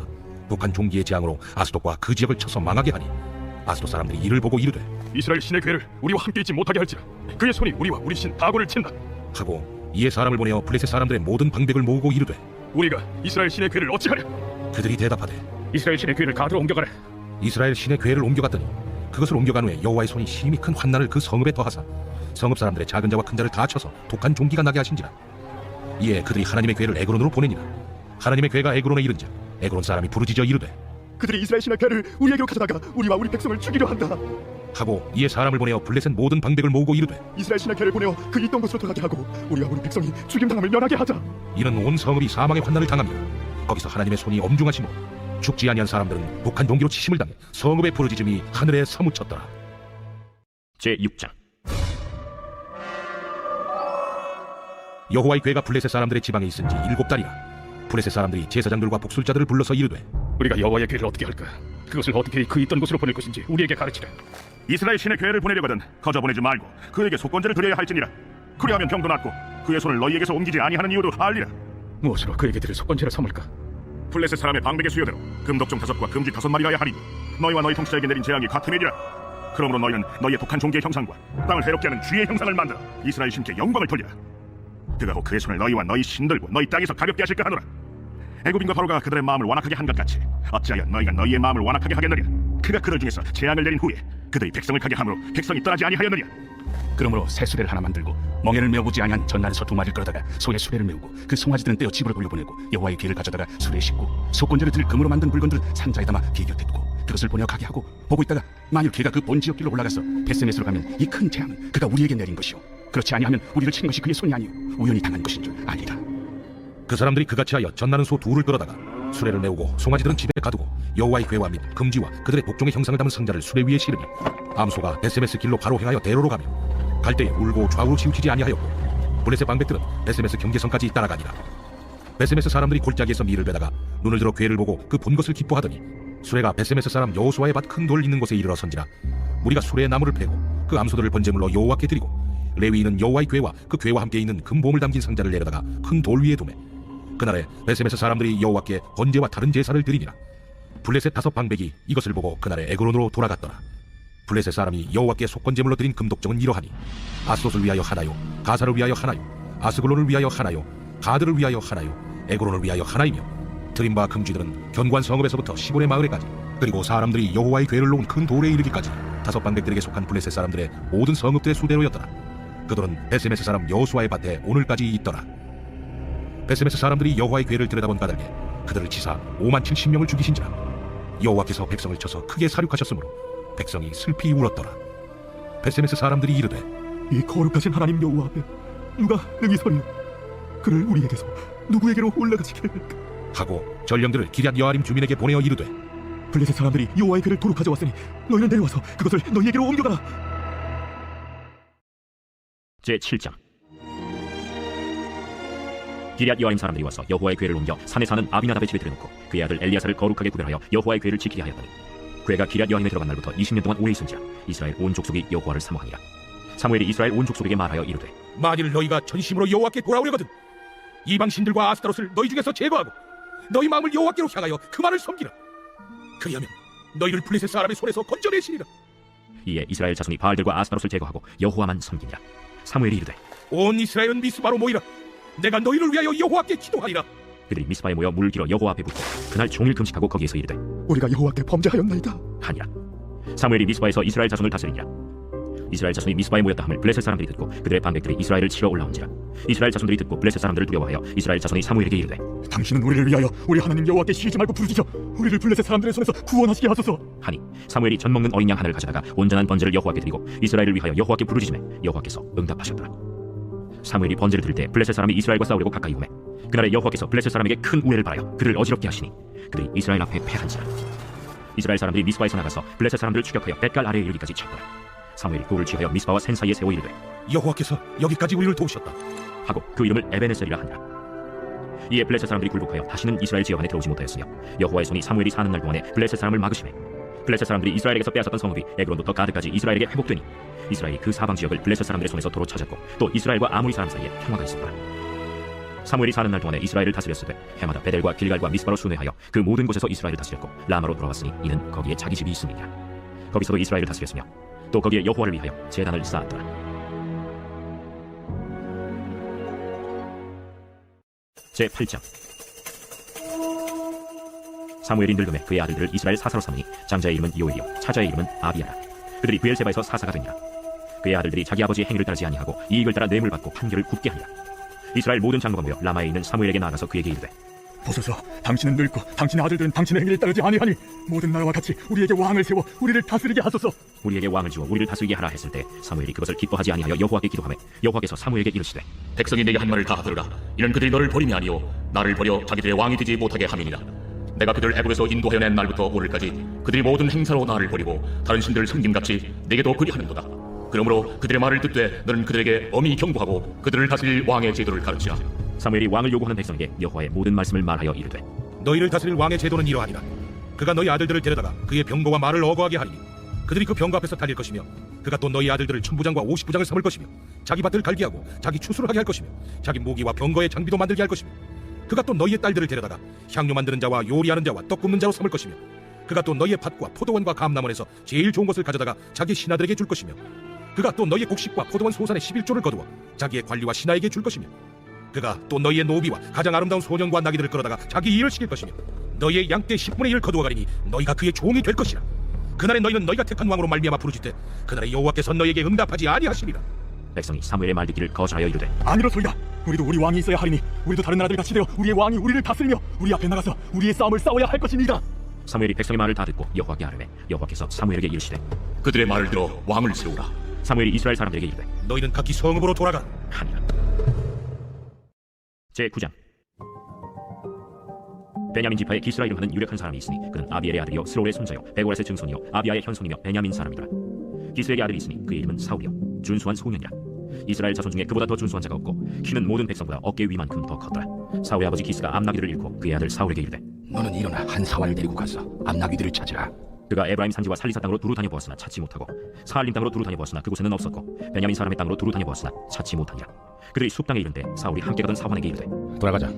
북한 종기의 재앙으로 아스돗과 그 지역을 쳐서 망하게 하니 아스돗 사람들이 이를 보고 이르되 이스라엘 신의 괴를 우리와 함께 있지 못하게 할지라 그의 손이 우리와 우리 신 다곤을 친다 하고 이에 사람을 보내어 블레셋 사람들의 모든 방백을 모으고 이르되 우리가 이스라엘 신의 괴를 어찌하랴? 그들이 대답하되 이스라엘 신의 괴를 가드로 옮겨가라. 이스라엘 신의 괴를 옮겨갔더니 그것을 옮겨간 후에 여호와의 손이 심히 큰 환난을 그 성읍에 더하사 성읍 사람들의 작은 자와 큰 자를 다 쳐서 독한 종기가 나게 하신지라. 이에 그들이 하나님의 괴를 에그론으로 보내니라. 하나님의 괴가 에그론에 이른즉 에그론 사람이 부르짖어 이르되 그들이 이스라엘 신의 괴를 우리에게로 가져다가 우리와 우리 백성을 죽이려 한다. 하고 이에 사람을 보내어 블레셋 모든 방백을 모으고 이르되 이스라엘 신의 괴를 보내어 그 있던 곳으로 돌아가게 하고 우리와 우리 백성이 죽임당함을 면하게 하자. 이는 온 성읍이 사망의 환난을 당하며 거기서 하나님의 손이 엄중하시므로 죽지 아니한 사람들은 독한 종기로 치심을 당해 성읍의 부르짖음이 하늘에 사무쳤더라. 제6장. 여호와의 괴가 블레셋 사람들의 지방에 있은 지 7달이라. 블레셋 사람들이 제사장들과 복술자들을 불러서 이르되 우리가 여호와의 괴를 어떻게 할까? 그것을 어떻게 그 있던 곳으로 보낼 것인지 우리에게 가르치라. 이스라엘 신의 괴를 보내려거든 거저 보내지 말고 그에게 속건제를 드려야 할지니라. 그리하면 병도 낫고 그의 손을 너희에게서 옮기지 아니하는 이유도 알리라. 무엇으로 그에게 드릴 속건제를 삼을까? 블레셋 사람의 방백의 수요대로 금독종 5과 금쥐 5마리가야 하리니 너희와 너희 통치자에게 내린 재앙이 같음이니라. 그러므로 너희는 너희의 독한 종기의 형상과 땅을 해롭게 하는 쥐의 형상을 만들어 이스라엘 신께 영광을 돌리라. 그가 곧 그의 손을 너희와 너희 신들과 너희 땅에서 가볍게 하실까 하노라. 애굽인과 바로가 그들의 마음을 완악하게 한 것 같이 어찌하여 너희가 너희의 마음을 완악하게 하겠느냐. 그가 그들 중에서 재앙을 내린 후에 그들이 백성을 가게 함으로 백성이 떠나지 아니하였느냐. 그러므로 새 수레를 하나 만들고 멍에를 메어보지 아니한 전날에서 2마리를 끌어다가 소의 수레를 메우고 그 송아지들은 떼어 집으로 돌려보내고 여호와의 괴를 가져다가 수레에 싣고 속건제를 들 금으로 만든 물건들을 상자에 담아 궤 곁에 두고 그것을 보내어 가게 하고 보고 있다가 만일 괴가 그 본 지역길로 올라가서 베스메스로 가면 이 큰 재앙은 그가 우리에게 내린 것이요 그렇지 아니하면 우리를 친 것이 그의 손이 아니요 우연히 당한 것인 줄 아니라. 그 사람들이 그같이 하여 전나는 소 2를 끌어다가 수레를 메우고 송아지들은 집에 가두고 여호와의 괴와 및 금쥐와 그들의 독종의 형상을 담은 상자를 수레 위에 실으니 암소가 베스메스 길로 바로 행하여 대로로 가며 갈 때에 울고 좌우로 치우치지 아니하였고 블레셋 방백들은 베스메스 경계선까지 따라가니라. 베스메스 사람들이 골짜기에서 밀을 베다가 눈을 들어 괴를 보고 그 본 것을 기뻐하더니 수레가 베스메스 사람 여호수아의 밭 큰 돌 있는 곳에 이르러 선지라. 무리가 수레의 나무를 패고 그 암소들을 번제물로 여호와께 드리고 레위인은 여호와의 괴와 그 괴와 함께 있는 금보물 담긴 상자를 내려다가 큰 돌 위에 두매 그날에 베스메스 사람들이 여호와께 번제와 다른 제사를 드리니라. 블레셋 5 방백이 이것을 보고 그날에 에그론으로 돌아갔더라. 블레셋 사람이 여호와께 속건제물로 드린 금독정은 이러하니 아스돗을 위하여 하나요, 가사를 위하여 하나요, 아스글론을 위하여 하나요, 가드를 위하여 하나요, 에그론을 위하여 하나이며 드린 바 금쥐들은 견고한 성읍에서부터 시골의 마을에까지 그리고 사람들이 여호와의 궤를 놓은 큰 돌에 이르기까지 5방백들에게 속한 블레셋 사람들의 모든 성읍들의 수대로였더라. 그 돌은 베세메스 사람 여호수아의 밭에 오늘까지 있더라. 베세메스 사람들이 여호와의 궤를 들여다본 까닭에 그들을 치사 5만 70명을 죽이신지라. 여호와께서 백성을 쳐서 크게 사륙하셨으므로 백성이 슬피 울었더라. 베세메스 사람들이 이르되 이 거룩하신 하나님 여호와 앞에 누가 능히 서리요? 그를 우리에게서 누구에게로 올라가시게 하고 전령들을 기럇 여아림 주민에게 보내어 이르되 블레셋 사람들이 여호와의 궤를 도로 가져왔으니 너희는 내려와서 그것을 너희에게로 옮겨가라. 제7장. 기럇 여아림 사람들이 와서 여호와의 궤를 옮겨 산에 사는 아비나답의 집에 들여놓고 그의 아들 엘리야사를 거룩하게 구별하여 여호와의 궤를 지키게 하였더니 궤가 기럇 여아림에 들어간 날부터 20년 동안 오래 있은지라 이스라엘 온 족속이 여호와를 사모하니라. 사무엘이 이스라엘 온 족속에게 말하여 이르되 만일 너희가 전심으로 여호와께 돌아오려거든 이방 신들과 아스타롯을 너희 중에서 제거하고 너희 마음을 여호와께로 향하여 그만을 섬기라. 그리하면 너희를 블레셋 사람의 손에서 건져내시리라. 이에 이스라엘 자손이 바알들과 아스타롯을 제거하고 여호와만 섬기니라. 사무엘이 이르되 온 이스라엘은 미스바로 모이라. 내가 너희를 위하여 여호와께 기도하리라. 그들이 미스바에 모여 물을 길어 여호와 앞에 붓고 그날 종일 금식하고 거기에서 이르되 우리가 여호와께 범죄하였나이다 하니라. 사무엘이 미스바에서 이스라엘 자손을 다스리니라. 이스라엘 자손이 미스바에 모였다 함을 블레셋 사람들이 듣고 그들의 방백들이 이스라엘을 치러 올라온지라. 이스라엘 자손들이 듣고 블레셋 사람들을 두려워하여 이스라엘 자손이 사무엘에게 이르되 당신은 우리를 위하여 우리 하나님 여호와께 쉬지 말고 부르짖어 우리를 블레셋 사람들의 손에서 구원하시게 하소서 하니 사무엘이 젖 먹는 어린 양 하나를 가져다가 온전한 번제를 여호와께 드리고 이스라엘을 위하여 여호와께 부르짖음에 여호와께서 응답하셨더라. 사무엘이 번제를 드릴 때 블레셋 사람이 이스라엘과 싸우려고 가까이 오매 그날에 여호와께서 블레셋 사람에게 큰 우애를 바라여 그를 어지럽게 하시니 그들이 이스라엘 앞에 패한지라. 이스라엘 사람들이 미스바에서 나가서 블레셋 사람들을 추격하여 벳갈 아래에 이르기까지 쳤더라. 사무엘이 돌을 취하여 미스바와 센 사이에 세워 이르되 여호와께서 여기까지 우리를 도우셨다 하고 그 이름을 에베네셀이라 하니라. 이에 블레셋 사람들이 굴복하여 다시는 이스라엘 지역 안에 들어오지 못하였으며 여호와의 손이 사무엘이 사는 날 동안에 블레셋 사람을 막으시매 블레셋 사람들이 이스라엘에게서 빼앗았던 성읍이 에그론부터 가드까지 이스라엘에게 회복되니 이스라엘이 그 사방 지역을 블레셋 사람들의 손에서 도로 찾았고 또 이스라엘과 아모리 사람 사이에 평화가 있었더라. 사무엘이 사는 날 동안에 이스라엘을 다스렸을 때 해마다 베델과 길갈과 미스바로 순회하여 그 모든 곳에서 이스라엘을 다스렸고 라마로 돌아왔으니 이는 거기에 자기 집이 있음이니라. 거기서도 이스라엘을 다스렸으며 또 거기에 여호와를 위하여 제단을 쌓았더라. 제8장. 사무엘이 늙음에 그의 아들들을 이스라엘 사사로 삼으니 장자의 이름은 요엘이요 차자의 이름은 아비야라. 그들이 브엘세바에서 사사가 되니라. 그의 아들들이 자기 아버지의 행위를 따르지 아니하고 이익을 따라 뇌물 받고 판결을 굳게 하니라. 이스라엘 모든 장로가 모여 라마에 있는 사무엘에게 나아가서 그에게 이르되 보소서 당신은 늙고 당신의 아들들은 당신의 행위를 따르지 아니하니 모든 나라와 같이 우리에게 왕을 세워 우리를 다스리게 하소서. 우리에게 왕을 주어 우리를 다스리게 하라 했을 때 사무엘이 그것을 기뻐하지 아니하여 여호와께 기도하매 여호와께서 사무엘에게 이르시되 백성이 내게 한 말을 다 들으라. 이는 그들이 너를 버림이 아니요 나를 버려 자기들의 왕이 되지 못하게 함이니라. 내가 그들을 애굽에서 인도하여 낸 날부터 오늘까지 그들이 모든 행사로 나를 버리고 다른 신들을 섬김같이 내게도 그리하는도다. 그러므로 그들의 말을 듣되 너는 그들에게 엄히 경고하고 그들을 다스릴 왕의 제도를 가르치라. 사무엘이 왕을 요구하는 백성에게 여호와의 모든 말씀을 말하여 이르되 너희를 다스릴 왕의 제도는 이러하니라. 그가 너희 아들들을 데려다가 그의 병거와 말을 어거하게 하리니 그들이 그 병거 앞에서 달릴 것이며 그가 또 너희 아들들을 천부장과 50부장을 삼을 것이며 자기 밭을 갈게 하고 자기 추수를 하게 할 것이며 자기 무기와 병거의 장비도 만들게 할 것이며 그가 또 너희의 딸들을 데려다가 향료 만드는 자와 요리하는 자와 떡 굽는 자로 삼을 것이며 그가 또 너희의 밭과 포도원과 감람원에서 제일 좋은 것을 가져다가 자기 신하들에게 줄 것이며 그가 또 너희의 곡식과 포도원 소산의 11조를 거두어 자기의 관리와 신하에게 줄 것이며 그가 또 너희의 노비와 가장 아름다운 소년과 나귀들을 끌어다가 자기 일을 시킬 것이며 너희의 양떼 10분의 1을 거두어 가리니 너희가 그의 종이 될 것이라. 그날에 너희는 너희가 택한 왕으로 말미암아 부르짖되 그날에 여호와께서 너희에게 응답하지 아니하시리라. 백성이 사무엘의 말 듣기를 거절하여 이르되 아니로소이다. 우리도 우리 왕이 있어야 하리니 우리도 다른 나라들 같이 되어 우리의 왕이 우리를 다스리며 우리 앞에 나가서 우리의 싸움을 싸워야 할 것입니다. 사무엘이 백성의 말을 다 듣고 여호와께 아뢰매 여호와께서 사무엘에게 이르시되 그들의 말을 들어 왕을 세우라. 사무엘이 이스라엘 사람들에게 이르되 너희는 각기 성읍으로 돌아가 하니라. 제9장. 베냐민 지파에 기스라 이름하는 유력한 사람이 있으니 그는 아비엘의 아들이요 스로울의 손자요 베고라스의 증손이요 아비야의 현손이며 베냐민 사람이더라. 기스에게 아들이 있으니 그의 이름은 사울이요 준수한 소년이라. 이스라엘 자손 중에 그보다 더 준수한 자가 없고 키는 모든 백성보다 어깨 위만큼 더 컸더라. 사울의 아버지 기스가 암나귀들을 잃고 그의 아들 사울에게 이르되 너는 일어나 한 사활을 데리고 가서 암나귀들을 찾으라. 그가 에브라임 산지와 살리사 땅으로 두루 다녀보았으나 찾지 못하고 사알림 땅으로 두루 다녀보았으나 그곳에는 없었고 베냐민 사람의 땅으로 두루 다녀보았으나 찾지 못하니라. 그들이 숲 땅에 이른데 사울이 함께 가던 사환에게 이르되 돌아가자.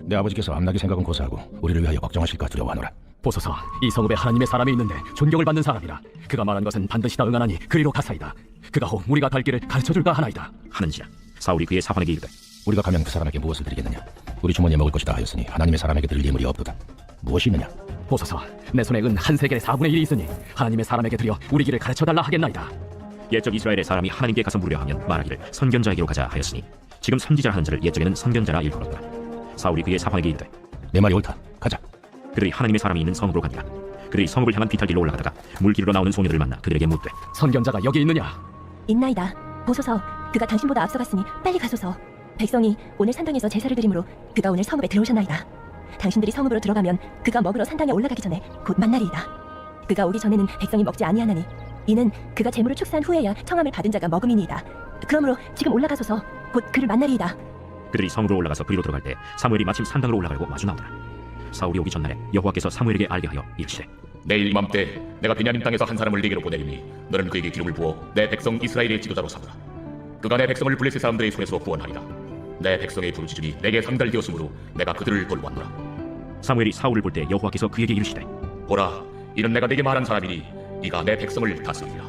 내 아버지께서 암나귀 생각은 고사하고 우리를 위하여 걱정하실까 두려워하노라. 보소서 이 성읍에 하나님의 사람이 있는데 존경을 받는 사람이라. 그가 말한 것은 반드시 다 응하나니 그리로 가사이다. 그가 혹 우리가 갈 길을 가르쳐줄까 하나이다 하는지라. 사울이 그의 사환에게 이르되 우리가 가면 그 사람에게 무엇을 드리겠느냐? 우리 주머니에 먹을 것이다 하였으니 하나님의 사람에게 드릴 예물이 없도다. 무엇이 있느냐? 보소서, 내 손에 은 한 세겔의 4분의 1이 있으니 하나님의 사람에게 드려 우리 길을 가르쳐달라 하겠나이다. 옛적 이스라엘의 사람이 하나님께 가서 물으려 하면 말하기를 선견자에게로 가자 하였으니 지금 선지자 하는 자를 옛적에는 선견자라 일컬었더라. 사울이 그의 사환에게 이르되 내 말이 옳다. 가자. 그들이 하나님의 사람이 있는 성읍으로 가니라. 그들이 성읍을 향한 비탈길로 올라가다가 물길로 나오는 소녀들을 만나 그들에게 묻되 선견자가 여기 있느냐? 있나이다. 보소서, 그가 당신보다 앞서갔으니 빨리 가소서. 백성이 오늘 산당에서 제사를 드리므로 그가 오늘 성읍에 들어오셨나이다. 당신들이 성읍으로 들어가면 그가 먹으러 산당에 올라가기 전에 곧 만나리이다. 그가 오기 전에는 백성이 먹지 아니하나니 이는 그가 재물을 축사한 후에야 청함을 받은 자가 먹음이니이다. 그러므로 지금 올라가소서. 곧 그를 만나리이다. 그들이 성으로 올라가서 그리로 들어갈 때 사무엘이 마침 산당으로 올라가려고 마주 나오더라. 사울이 오기 전날에 여호와께서 사무엘에게 알게 하여 이르시되 내일 이맘때 내가 베냐민 땅에서 한 사람을 네게로 보내리니 너는 그에게 기름을 부어 내 백성 이스라엘의 지도자로 삼으라. 그가 내 백성을 블레셋 사람들의 손에서 구원하리라. 내 백성의 부르짖음이 내게 상달되었으므로 내가 그들을 돌보았노라. 사무엘이 사울을 볼 때 여호와께서 그에게 이르시되 보라, 이는 내가 네게 말한 사람이니 이가 내 백성을 다스리리라.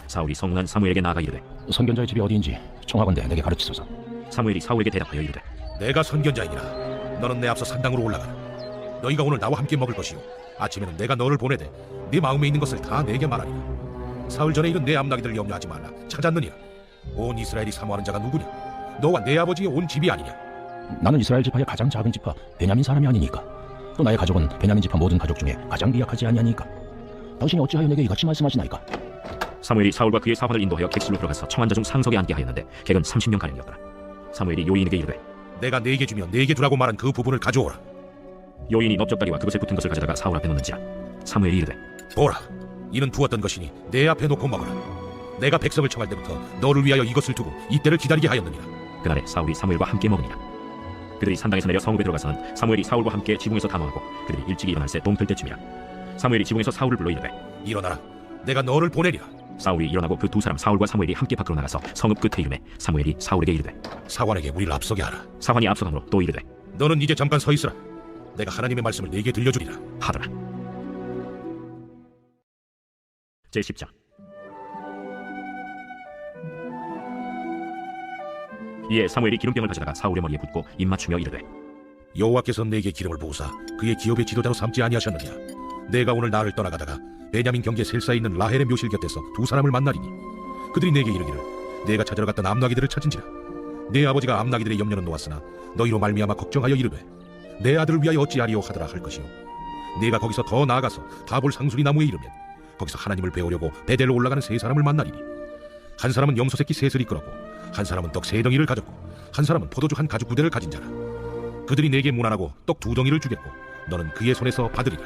사울이 성난 사무엘에게 나아가 이르되 선견자의 집이 어디인지 청하건대 내게 가르치소서. 사무엘이 사울에게 대답하여 이르되 내가 선견자이니라. 너는 내 앞서 산당으로 올라가라. 너희가 오늘 나와 함께 먹을 것이요 아침에는 내가 너를 보내되 네 마음에 있는 것을 다 내게 말하리라. 사흘 전에 이른 내 암나기들을 염려하지 말라. 찾았느니라. 온 이스라엘이 사모하는 자가 누구냐? 너와 내 아버지의 온 집이 아니냐? 나는 이스라엘 지파의 가장 작은 지파 베냐민 사람이 아니니까. 또 나의 가족은 베냐민 지파 모든 가족 중에 가장 미약하지 아니하니까. 당신이 어찌하여 내게 이같이 말씀하시나이까? 사무엘이 사울과 그의 사환을 인도하여 객실로 들어가서 청한 자 중 상석에 앉게 하였는데 객은 30명 가량이었더라. 사무엘이 요인에게 이르되 내가 네게 주며 네게 두라고 말한 그 부분을 가져오라. 요인이 넓적다리와 그것에 붙은 것을 가져다가 사울 앞에 놓는지라. 사무엘이 이르되 보라, 이는 두었던 것이니 내 앞에 놓고 먹으라. 내가 백성을 청할 때부터 너를 위하여 이것을 두고 이때를 기다리게 하였느니라. 그날에 사울이 사무엘과 함께 먹으니라. 그들이 산당에서 내려 성읍에 들어가서는 사무엘이 사울과 함께 지붕에서 담화하고 그들이 일찍이 일어날새 동틀 때쯤이라. 사무엘이 지붕에서 사울을 불러 이르되 일어나라. 내가 너를 보내리라. 사울이 일어나고 그 두 사람 사울과 사무엘이 함께 밖으로 나가서 성읍 끝에 이르매 사무엘이 사울에게 이르되 사관에게 우리를 앞서게 하라. 사관이 앞서가므로 또 이르되 너는 이제 잠깐 서 있으라. 내가 하나님의 말씀을 네게 들려주리라 하더라. 제10장. 이에 사무엘이 기름병을 가져다가 사울의 머리에 붓고 입 맞추며 이르되 여호와께서 내게 기름을 부으사 그의 기업의 지도자로 삼지 아니하셨느냐? 내가 오늘 나를 떠나가다가 베냐민 경계 셀사에 있는 라헬의 묘실 곁에서 두 사람을 만나리니 그들이 내게 이르기를 내가 찾으러 갔던 암나기들을 찾은지라. 내 아버지가 암나기들의 염려는 놓았으나 너희로 말미암아 걱정하여 이르되 내 아들을 위하여 어찌하리요 하더라 할 것이요. 네가 거기서 더 나아가서 다볼 상수리 나무에 이르면 거기서 하나님을 배우려고 베델로 올라가는 세 사람을 만나리니 한 사람은 염소 새끼 셋을 이끌었고 한 사람은 떡 세 덩이를 가졌고 한 사람은 포도주 한 가죽 부대를 가진 자라. 그들이 내게 문안하고 떡 두 덩이를 주겠고 너는 그의 손에서 받으리라.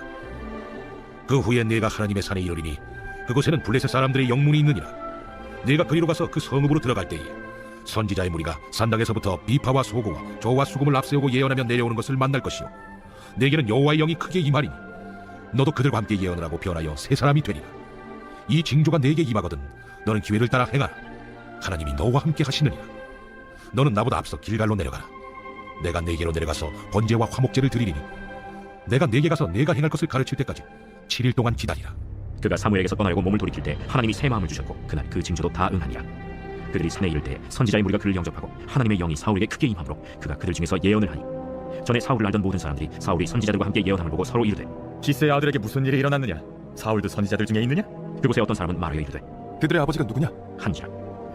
그 후에 내가 하나님의 산에 이르리니 그곳에는 블레셋 사람들의 영문이 있느니라. 내가 그리로 가서 그 성읍으로 들어갈 때에 선지자의 무리가 산당에서부터 비파와 소고와 조와 수금을 앞세우고 예언하며 내려오는 것을 만날 것이요 내게는 여호와의 영이 크게 임하리니 너도 그들과 함께 예언을 하고 변하여 새 사람이 되리라. 이 징조가 내게 임하거든 너는 기회를 따라 행하라. 하나님이 너와 함께 하시느니라. 너는 나보다 앞서 길갈로 내려가라. 내가 네게로 내려가서 번제와 화목제를 드리리니 내가 네게 가서 내가 행할 것을 가르칠 때까지 7일 동안 기다리라. 그가 사무엘에게서 떠나려고 몸을 돌이킬 때 하나님이 새 마음을 주셨고 그날 그 징조도 다 응하니라. 그들이 산에 이를 때 선지자의 무리가 그를 영접하고 하나님의 영이 사울에게 크게 임함으로 그가 그들 중에서 예언을 하니 전에 사울을 알던 모든 사람들이 사울이 선지자들과 함께 예언함을 보고 서로 이르되 기스의 아들에게 무슨 일이 일어났느냐? 사울도 선지자들 중에 있느냐? 그곳에 어떤 사람은 말하여 이르되 그들의 아버지가 누구냐? 한지라.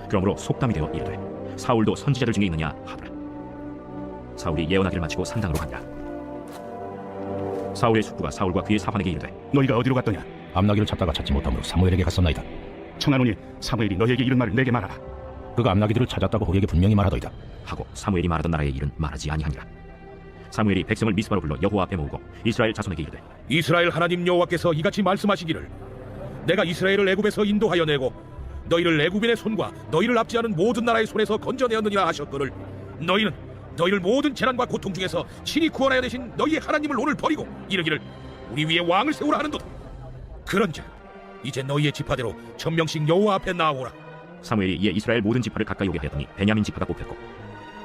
그러므로 속담이 되어 이르되 사울도 선지자들 중에 있느냐 하더라. 사울이 예언하기를 마치고 산당으로 간다. 사울의 숙부가 사울과 그의 사환에게 이르되 너희가 어디로 갔더냐? 암나기를 찾다가 찾지 못함으로 사무엘에게 갔었나이다. 청하노니 사무엘이 너희에게 이른 말을 내게 말하라. 그가 암나기들을 찾았다고 우리에게 분명히 말하더이다. 하고 사무엘이 말하던 나라의 일은 말하지 아니하니라. 사무엘이 백성을 미스바로 불러 여호와 앞에 모으고 이스라엘 자손에게 이르되 이스라엘 하나님 여호와께서 이같이 말씀하시기를 내가 이스라엘을 애굽에서 인도하여 내고 너희를 애굽인의 손과 너희를 압제하는 모든 나라의 손에서 건져내었느니라 하셨거늘 너희는 너희를 모든 재난과 고통 중에서 친히 구원하여 내신 너희의 하나님을 오늘 버리고 이르기를 우리 위에 왕을 세우라 하는도다. 그런즉 이제 너희의 지파대로 1000명씩 여호와 앞에 나오라. 사무엘이 이에 이스라엘 모든 지파를 가까이 오게 하였더니 베냐민 지파가 뽑혔고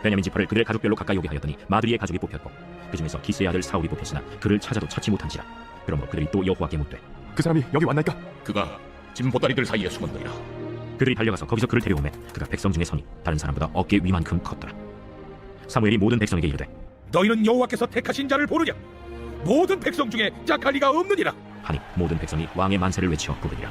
베냐민 지파를 그들의 가족별로 가까이 오게 하였더니 마드리의 가족이 뽑혔고 그 중에서 기스의 아들 사울이 뽑혔으나 그를 찾아도 찾지 못한지라. 그러므로 그들이 또 여호와께 묻되 그 사람이 여기 왔나이까? 그가 진 보따리들 사이에 숨었느니라. 그들이 달려가서 거기서 그를 데려오매 그가 백성 중에 서니 다른 사람보다 어깨 위만큼 컸더라. 사무엘이 모든 백성에게 이르되 너희는 여호와께서 택하신 자를 보느냐? 모든 백성 중에 짝할 리가 없느니라. 하니 모든 백성이 왕의 만세를 외쳐 부르니라.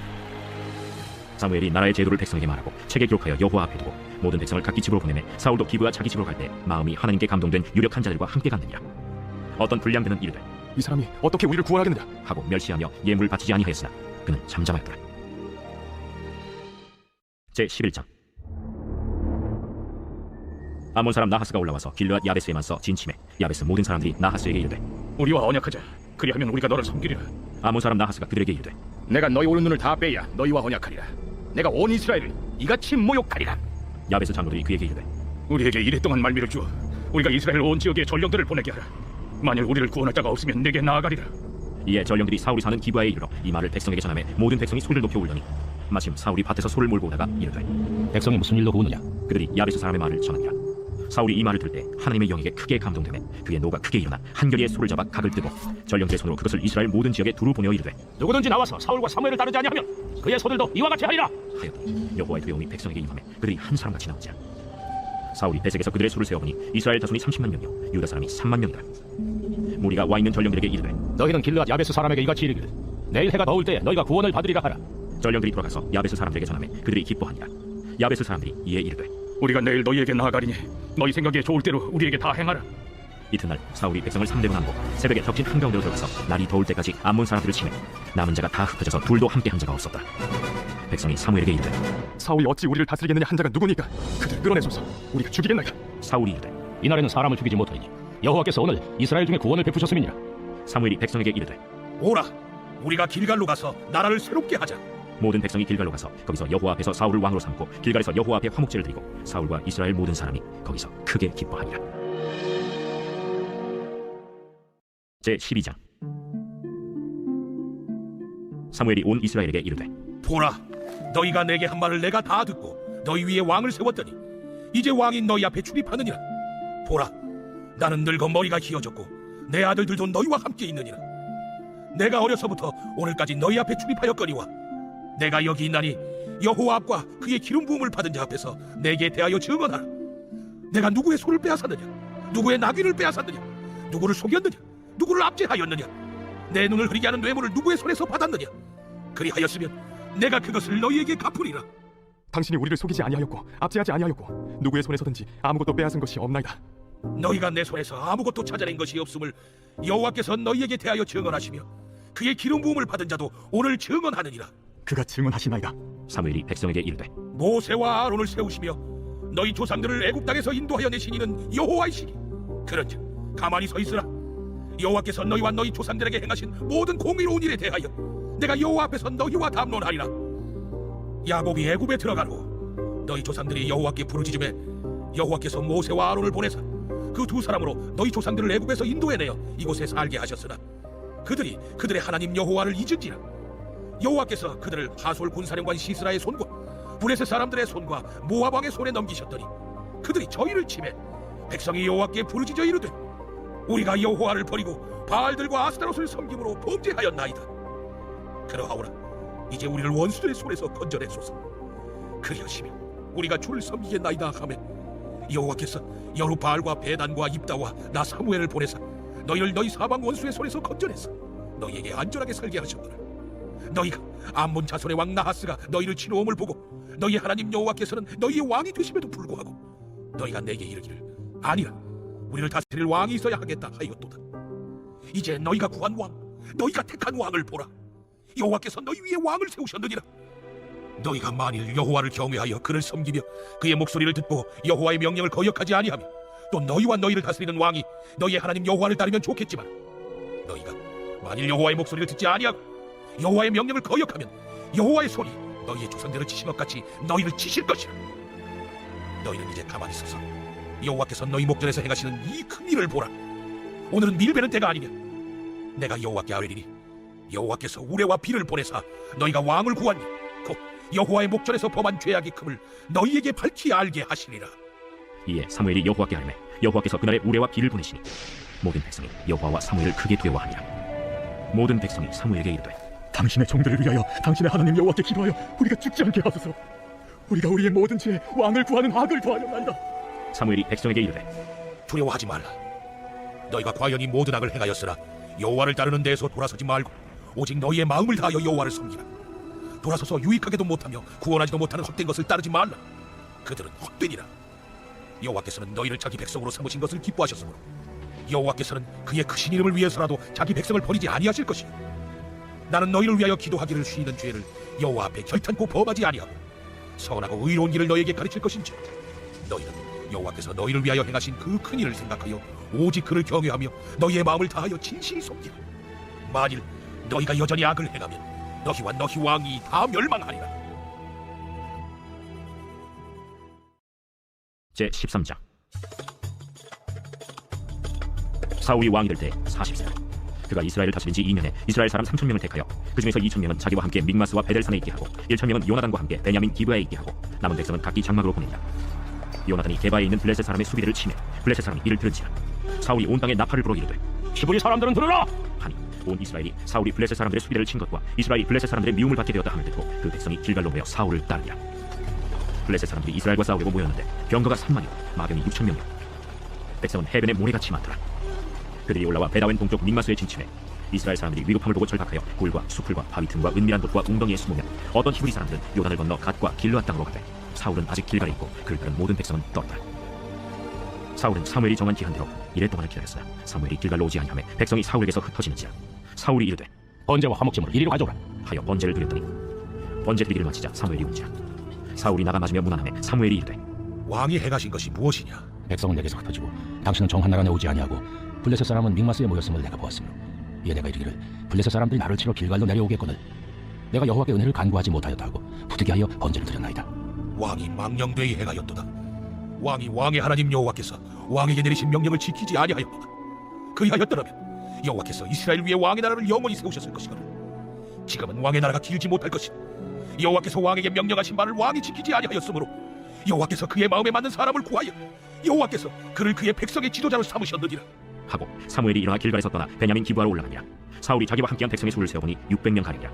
사무엘이 나라의 제도를 백성에게 말하고 책에 기록하여 여호와 앞에 두고 모든 백성을 각기 집으로 보내매 사울도 기브와 자기 집으로 갈 때 마음이 하나님께 감동된 유력한 자들과 함께 갔느니라. 어떤 불량자는 이르되 이 사람이 어떻게 우리를 구원하겠느냐 하고 멸시하며 예물을 바치지 아니하였으나 그는 잠잠하였더라. 제 11장. 아몬 사람 나하스가 올라와서 길르앗 야베스에만 서 진침해 야베스 모든 사람들이 나하스에게 이르되 우리와 언약하자. 그리하면 우리가 너를 섬기리라. 아몬 사람 나하스가 그들에게 이르되 내가 너희 오른 눈을 다 빼야 너희와 언약하리라. 내가 온 이스라엘을 이같이 모욕하리라. 야베스 장로들이 그에게 이르되 우리에게 이래 동안 말미를 주어 우리가 이스라엘 온 지역에 전령들을 보내게 하라. 만일 우리를 구원할 자가 없으면 내게 나아가리라. 이에 전령들이 사울이 사는 기브아에 이르러 이 말을 백성에게 전하매 모든 백성이 소리를 높여 울더니 마침 사울이 밭에서 소를 몰고 오다가 이르되 백성이 무슨 일로 구우느냐? 그들이 야베스 사람의 말을 전하니라. 사울이 이 말을 들을 때 하나님의 영에게 크게 감동되매 그의 노가 크게 일어나 한결이의 소를 잡아 각을 뜨고 전령들의 손으로 그것을 이스라엘 모든 지역에 두루 보내어 이르되 누구든지 나와서 사울과 사무엘을 따르지 아니하면 그의 소들도 이와 같이 하리라. 하였더니 여호와의 두려움이 백성에게 임하매 그들이 한 사람같이 나오지라. 사울이 베색에서 그들의 수를 세어보니 이스라엘 자손이 30만 명이요 유다 사람이 3만 명이라. 무리가 와 있는 전령들에게 이르되 너희는 길르앗 야베스 사람에게 이같이 이르기를 내일 해가 더울 때 너희가 구원을 받으리라 하라. 전령들이 돌아가서 야베스 사람들에게 전하매 그들이 기뻐하니라. 야베스 사람들이 이에 이르되 우리가 내일 너희에게 나아가리니 너희 생각에 좋을 대로 우리에게 다 행하라. 이튿날 사울이 백성을 3대로 나누고 새벽에 적진 한가운데로 들어가서 날이 더울 때까지 암몬 사람들을 치매 남은 자가 다 흩어져서 둘도 함께 한 자가 없었다. 백성이 사무엘에게 이르되 사울이 어찌 우리를 다스리겠느냐 한 자가 누구니까 그들 끌어내소서 우리가 죽이겠나이다. 사울이 이르되 이날에는 사람을 죽이지 못하리니 여호와께서 오늘 이스라엘 중에 구원을 베푸셨음이니라. 사무엘이 백성에게 이르되 오라, 우리가 길갈로 가서 나라를 새롭게 하자. 모든 백성이 길갈로 가서 거기서 여호와 앞에서 사울을 왕으로 삼고 길갈에서 여호와 앞에 화목제를 드리고 사울과 이스라엘 모든 사람이 거기서 크게 기뻐하니라. 제 12장. 사무엘이 온 이스라엘에게 이르되 보라, 너희가 내게 한 말을 내가 다 듣고 너희 위에 왕을 세웠더니 이제 왕이 너희 앞에 출입하느니라. 보라, 나는 늙어 머리가 희어졌고 내 아들들도 너희와 함께 있느니라. 내가 어려서부터 오늘까지 너희 앞에 출입하였거니와 내가 여기 있나니 여호와 앞과 그의 기름 부음을 받은 자 앞에서 내게 대하여 증언하라. 내가 누구의 소를 빼앗았느냐? 누구의 나귀를 빼앗았느냐? 누구를 속였느냐? 누구를 압제하였느냐? 내 눈을 흐리게 하는 뇌물을 누구의 손에서 받았느냐? 그리하였으면 내가 그것을 너희에게 갚으리라. 당신이 우리를 속이지 아니하였고 압제하지 아니하였고 누구의 손에서든지 아무것도 빼앗은 것이 없나이다. 너희가 내 손에서 아무것도 찾아낸 것이 없음을 여호와께서 너희에게 대하여 증언하시며 그의 기름 부음을 받은 자도 오늘 증언하느니라. 그가 증언하시나이다. 사무엘이 백성에게 이르되 모세와 아론을 세우시며 너희 조상들을 애굽 땅에서 인도하여 내신 이는 여호와이시니 그런즉 가만히 서 있으라. 여호와께서 너희와 너희 조상들에게 행하신 모든 공의로운 일에 대하여 내가 여호와 앞에서 너희와 담론하리라. 야곱이 애굽에 들어가고 너희 조상들이 여호와께 부르짖음에 여호와께서 모세와 아론을 보내사 그 두 사람으로 너희 조상들을 애굽에서 인도해내어 이곳에 살게 하셨으나 그들이 그들의 하나님 여호와를 잊은지라. 여호와께서 그들을 하솔 군사령관 시스라의 손과 블레셋 사람들의 손과 모압 왕의 손에 넘기셨더니 그들이 저희를 치매 백성이 여호와께 부르짖어 이르되 우리가 여호와를 버리고 바알들과 아스타롯을 섬김으로 범죄하였나이다. 그러하오나 이제 우리를 원수들의 손에서 건져내소서. 그리하시면 우리가 주를 섬기겠나이다 하매 여호와께서 여루바알과 베단과 입다와 나 사무엘을 보내사 너희를 너희 사방 원수의 손에서 건져내서 너희에게 안전하게 살게 하셨더라. 너희가 암몬 자손의 왕 나하스가 너희를 치노음을 보고 너희 하나님 여호와께서는 너희의 왕이 되심에도 불구하고 너희가 내게 이르기를 아니라 우리를 다스릴 왕이 있어야 하겠다 하였도다. 이제 너희가 구한 왕, 너희가 택한 왕을 보라. 여호와께서 너희 위에 왕을 세우셨느니라. 너희가 만일 여호와를 경외하여 그를 섬기며 그의 목소리를 듣고 여호와의 명령을 거역하지 아니하며 또 너희와 너희를 다스리는 왕이 너희의 하나님 여호와를 따르면 좋겠지만 너희가 만일 여호와의 목소리를 듣지 아니하고 여호와의 명령을 거역하면 여호와의 손이 너희의 조상들을 치신 것 같이 너희를 치실 것이라. 너희는 이제 가만히 서서 여호와께서 너희 목전에서 행하시는 이 큰 일을 보라. 오늘은 밀베는 때가 아니냐. 내가 여호와께 아뢰리니 여호와께서 우레와 비를 보내사 너희가 왕을 구하니 곧 여호와의 목전에서 범한 죄악이 큼을 너희에게 밝히 알게 하시리라. 이에 사무엘이 여호와께 아뢰매 여호와께서 그날에 우레와 비를 보내시니 모든 백성이 여호와와 사무엘을 크게 두려워하니라. 모든 백성이 사무엘에게 이르되 당신의 종들을 위하여 당신의 하나님 여호와께 기도하여 우리가 죽지 않게 하소서. 우리가 우리의 모든 죄에 왕을 구하는 악을 도하였나이다. 사무엘이 백성에게 이르되 두려워하지 말라. 너희가 과연 이 모든 악을 행하였으나 여호와를 따르는 데에서 돌아서지 말고 오직 너희의 마음을 다하여 여호와를 섬기라. 돌아서서 유익하게도 못하며 구원하지도 못하는 헛된 것을 따르지 말라. 그들은 헛되니라. 여호와께서는 너희를 자기 백성으로 삼으신 것을 기뻐하셨으므로 여호와께서는 그의 크신 이름을 위해서라도 자기 백성을 버리지 아니하실 것이요 나는 너희를 위하여 기도하기를 쉬는 죄를 여호와 앞에 결탄코 범하지 아니하고 선하고 의로운 길을 너희에게 가르칠 것인지 너희는 여호와께서 너희를 위하여 행하신 그 큰 일을 생각하여 오직 그를 경외하며 너희의 마음을 다하여 진실히 섬기라. 만일 너희가 여전히 악을 행하면 너희와 너희 왕이 다 멸망하리라. 제13장. 사울이 왕이 될 때 40세. 그가 이스라엘을 다스린 지 2년에 이스라엘 사람 3,000명을 택하여 그 중에서 2,000명은 자기와 함께 믹마스와 베델산에 있게 하고 1,000명은 요나단과 함께 베냐민 기브아에 있게 하고 남은 백성은 각기 장막으로 보낸다. 요나단이 게바에 있는 블레셋 사람의 수비대를 치매 블레셋 사람이 이를 들은지라 사울이 온 땅에 나팔을 불어 이르되 히브리 사람들은 들으라! 하니 온 이스라엘이 사울이 블레셋 사람들의 수비대를 친 것과 이스라엘이 블레셋 사람들의 미움을 받게 되었다 함을 듣고 그 백성이 길갈로 모여 사울을 따르니라. 블레셋 사람들이 이스라엘과 싸우려고 모였는데 병거가 3만이요 마병이 6,000명이요 백성은 해변에 모래같이 많더라. 그들이 올라와 베다웬 동쪽 믹마스에 진침해 이스라엘 사람들이 위급함을 보고 절박하여 굴과 수풀과 바위 틈과 은밀한 곳과 웅덩이에 숨으면 어떤 히브리 사람들은 요단을 건너 갓과 길르앗 땅으로 가되 사울은 아직 길갈에 있고 그를 따른 모든 백성은 떠났다. 사울은 사무엘이 정한 기한대로 이래 동안을 기다렸으나 사무엘이 길갈로 오지 아니하매 백성이 사울에게서 흩어지는지라 사울이 이르되 번제와 화목제물을 이리로 가져오라. 하여 번제를 드렸더니 번제 드리기를 마치자 사무엘이 온지라 사울이 나가 맞으며 무난하매 사무엘이 이르되 왕이 행하신 것이 무엇이냐? 백성은 내게서 흩어지고 당신은 정한 나라에 오지 아니하고 블레셋 사람은 믹마스에 모였음을 내가 보았으며 이에 내가 이르기를 블레셋 사람들이 나를 치러 길갈로 내려오겠거늘 내가 여호와께 은혜를 간구하지 못하였다 하고 부득이하여 번제를 드렸나이다. 왕이 망령되이 행하였도다. 왕이 왕의 하나님 여호와께서 왕에게 내리신 명령을 지키지 아니하였도다. 그리하였더라면 여호와께서 이스라엘 위에 왕의 나라를 영원히 세우셨을 것이거늘 지금은 왕의 나라가 길지 못할 것이다. 여호와께서 왕에게 명령하신 말을 왕이 지키지 아니하였으므로 여호와께서 그의 마음에 맞는 사람을 구하여 여호와께서 그를 그의 백성의 지도자로 삼으셨느니라. 하고 사무엘이 일어나 길갈에서 떠나 베냐민 기브아로 올라가니라. 사울이 자기와 함께한 백성의 수를 세어보니 600명 가량이라.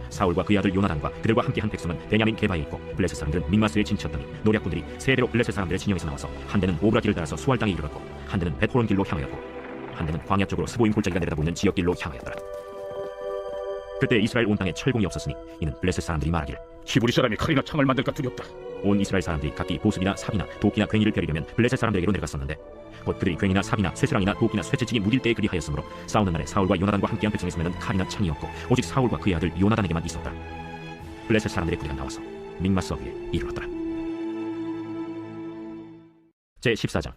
사울과 그의 아들 요나단과 그들과 함께한 백성은 베냐민 게바에 있고 블레셋 사람들은 믹마스에 진쳤더니 노략군들이 세 대로 블레셋 사람들의 진영에서 나와서 한 대는 오브라 길을 따라서 수알 땅에 이르렀고 한 대는 벳호론 길로 향하였고 한 대는 광야 쪽으로 스보임 골짜기가 내려다보는 지역길로 향하였더라. 그때 이스라엘 온 땅에 철공이 없었으니 이는 블레셋 사람들이 말하기를 히브리 사람이 칼이나 창을 만들까 두렵다. 온 이스라엘 사람들이 각기 보습이나 삽이나 도끼나 괭이를 펴리려면 블레셋 사람들에게로 내려갔었는데 곧 그들이 괭이나 삽이나 쇠스랑이나 도끼나 쇠채찍이 무딜 때에 그리하였으므로 싸우는 날에 사울과 요나단과 함께한 백성의 손에는 칼이나 창이 없고 오직 사울과 그의 아들 요나단에게만 있었다. 블레셋 사람들의 부대가 나와서 믹마스 어귀에 이르렀더라. 제14장.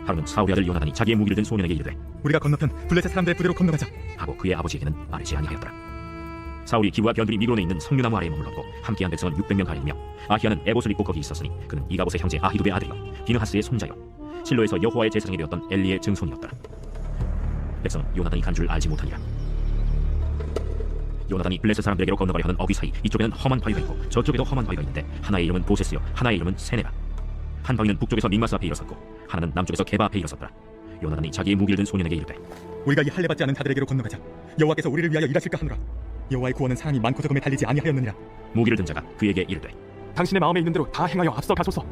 하루는 사울의 아들 요나단이 자기의 무기를 든 소년에게 이르되 우리가 건너편 블레셋 사람들의 부대로 건너가자 하고 그의 아버지에게는 말하지 아니하였더라. 사울이 기브와 견들이 미론에 있는 성류나무 아래에 머물렀고 함께한 백성은 600명 가량이며 아히야는 에봇을 입고 거기 있었으니 그는 이가봇의 형제 아히두베의 아들이요 비느하스의 손자요 실로에서 여호와의 제사장이 되었던 엘리의 증손이었더라. 백성은 요나단이 간 줄 알지 못하니라. 요나단이 블레셋 사람들에게로 건너가려 하는 어귀 사이 이쪽에는 험한 바위가 있고 저쪽에도 험한 바위가 있는데 하나의 이름은 보세스요 하나의 이름은 세네라. 한 바위는 북쪽에서 믹마스 앞에 일어섰고 하나는 남쪽에서 게바 앞에 일어섰더라. 요나단이 자기의 무기를 든 소년에게 이르되 우리가 이 할례 받지 않은 자들에게로 건너가자. 여호와께서 우리를 위하여 일하실까 하노라. 여호와의 구원은 사람이 많고 적음에 달리지 아니하였느니라. 무기를 든 자가 그에게 이르되 당신의 마음에 있는 대로 다 행하여 앞서 가소서.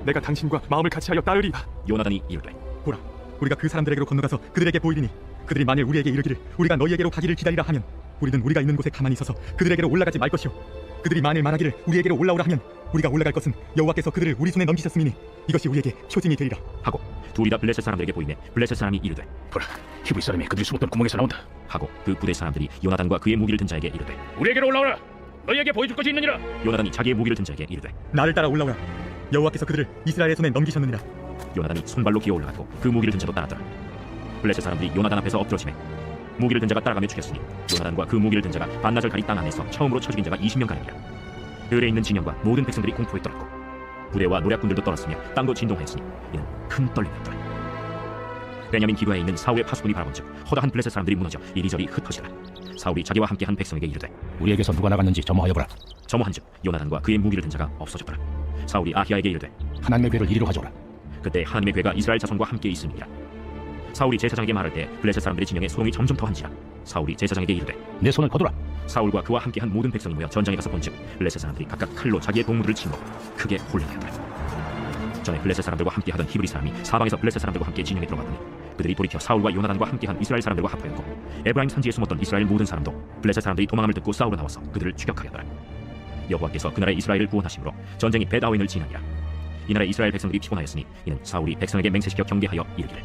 내가 당신과 마음을 같이하여 따르리이다. 요나단이 이르되 보라, 우리가 그 사람들에게로 건너가서 그들에게 보이리니 그들이 만일 우리에게 이르기를 우리가 너희에게로 가기를 기다리라 하면 우리는 우리가 있는 곳에 가만히 있어서 그들에게로 올라가지 말 것이요 그들이 만일 말하기를 우리에게로 올라오라 하면 우리가 올라갈 것은 여호와께서 그들을 우리 손에 넘기셨음이니 이것이 우리에게 표징이 되리라. 하고 둘이 다 블레셋 사람들에게 보이매 블레셋 사람이 이르되 보라, 히브리 사람이 그들이 숨었던 구멍에서 나온다. 하고 그 부대 사람들이 요나단과 그의 무기를 든 자에게 이르되 우리에게로 올라오라. 너희에게 보여줄 것이 있느니라. 요나단이 자기의 무기를 든 자에게 이르되 나를 따라 올라오라. 여호와께서 그들을 이스라엘의 손에 넘기셨느니라. 요나단이 손발로 기어 올라갔고 그 무기를 든 자도 따랐더라. 블레셋 사람들이 요나단 앞에서 엎드러지매 무기를 든 자가 따라가며 죽였으니 요나단과 그 무기를 든 자가 반나절 가리 땅 안에서 처음으로 쳐 죽인 자가 20명 가량이라. 들에 있는 진영과 모든 백성들이 공포에 떨었고 부대와 노략군들도 떨었으며 땅도 진동하였으니 이는 큰 떨림이었더라. 베냐민 기브아에 있는 사울의 파수꾼이 바라본즉 허다한 블레셋 사람들이 무너져 이리저리 흩어지더라. 사울이 자기와 함께한 백성에게 이르되 우리에게서 누가 나갔는지 점호하여 보라. 점호한즉 요나단과 그의 무기를 든 자가 없어졌더라. 사울이 아히야에게 이르되 하나님의 괴를 이리로 가져오라. 그때 하나님의 괴가 이스라엘 자손과 함께 있음이니라. 사울이 제사장에게 말할 때 블레셋 사람들의 진영에 소동이 점점 더한지라. 사울이 제사장에게 이르되 내 손을 거두라. 사울과 그와 함께한 모든 백성이 모여 전장에 가서 본즉 블레셋 사람들이 각각 칼로 자기의 동무들을 치므로 크게 혼란하였더라. 전에 블레셋 사람들과 함께하던 히브리 사람이 사방에서 블레셋 사람들과 함께 진영에 들어갔더니 그들이 돌이켜 사울과 요나단과 함께한 이스라엘 사람들과 합하였고 에브라임 산지에 숨었던 이스라엘 모든 사람도 블레셋 사람들이 도망함을 듣고 싸우러 나와서 그들을 추격하였더라. 여호와께서 그날에 이스라엘을 구원하심으로 전쟁이 벳아웬을 지나니라. 이날에 이스라엘 백성들이 피곤하였으니 이는 사울이 백성에게 맹세시켜 경계하여 이르기를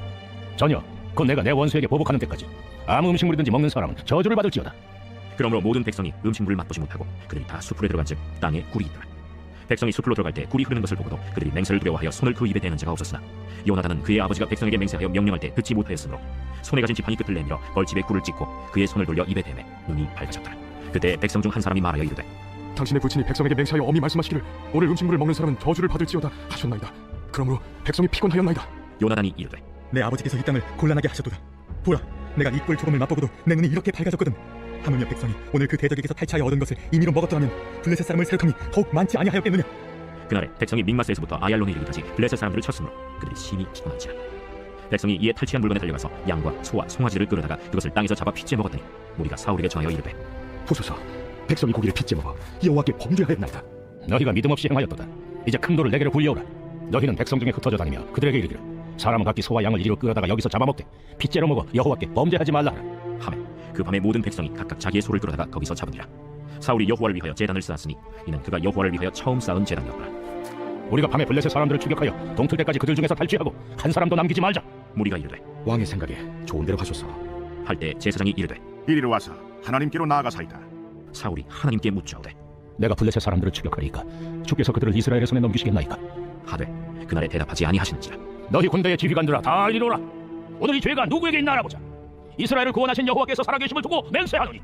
전혀 곧 내가 내 원수에게 보복하는 때까지 아무 음식물이든지 먹는 사람은 저주를 받을지어다. 그러므로 모든 백성이 음식물을 맛보지 못하고 그들이 다 숲으로 들어간즉 땅에 굴이 있더라. 백성이 숲으로 들어갈 때 굴이 흐르는 것을 보고도 그들이 맹세를 두려워하여 손을 그 입에 대는 자가 없었으나 요나단은 그의 아버지가 백성에게 맹세하여 명령할 때 듣지 못하였으므로 손에 가진 지팡이 끝을 내밀어 벌집에 굴을 찍고 그의 손을 돌려 입에 대매 눈이 밝아졌더라. 그때 백성 중 한 사람이 말하여 이르되 당신의 부친이 백성에게 맹세하여 엄히 말씀하시기를 오늘 음식물을 먹는 사람은 저주를 받을지어다 하셨나이다. 그러므로 백성이 피곤하였나이다. 요나단이 이르되 내 아버지께서 이 땅을 곤란하게 하셨도다. 보라, 내가 이 꿀 조금을 맛보고도 내 눈이 이렇게 밝아졌거든. 하물며 백성이 오늘 그 대적에게서 탈취하여 얻은 것을 임의로 먹었더라면 블레셋 사람을 세력함이 더욱 많지 아니하였겠느냐. 그날에 백성이 믹마스에서부터 아얄론에 이르기까지 블레셋 사람들을 쳤으므로 그들이 심히 피곤한지라. 백성이 이에 탈취한 물건에 달려가서 양과 소와 송아지를 끌어다가 그것을 땅에서 잡아 핏째 먹었더니 무리가 사울에게 전하여 이르되 보소서, 백성이 고기를 핏째 먹어 여호와께 범죄하였나이다. 너희가 믿음 없이 행하였도다. 이제 큰 돌을 내게로 굴려오라. 너희는 백성 중에 흩어져 다니며 그들에게 이르기를 사람은 각기 소와 양을 이리로 끌어다가 여기서 잡아먹되 핏째로 먹어 여호와께 범죄하지 말라 하매 그 밤에 모든 백성이 각각 자기의 소를 끌어다가 거기서 잡으니라. 사울이 여호와를 위하여 제단을 쌓았으니 이는 그가 여호와를 위하여 처음 쌓은 제단이었더라. 우리가 밤에 블레셋 사람들을 추격하여 동틀 때까지 그들 중에서 탈취하고 한 사람도 남기지 말자. 무리가 이르되 왕의 생각에 좋은 대로 하소서 할 때 제사장이 이르되 이리로 와서 하나님께로 나아가사이다. 사울이 하나님께 묻자오되 내가 블레셋 사람들을 추격하리까 주께서 그들을 이스라엘의 손에 넘기시겠나이까. 하되 그날에 대답하지 아니하시는지라. 너희 군대의 지휘관들아 다 이리로라. 오늘 이 죄가 누구에게 있나 알아보자. 이스라엘을 구원하신 여호와께서 살아계심을 두고 맹세하노니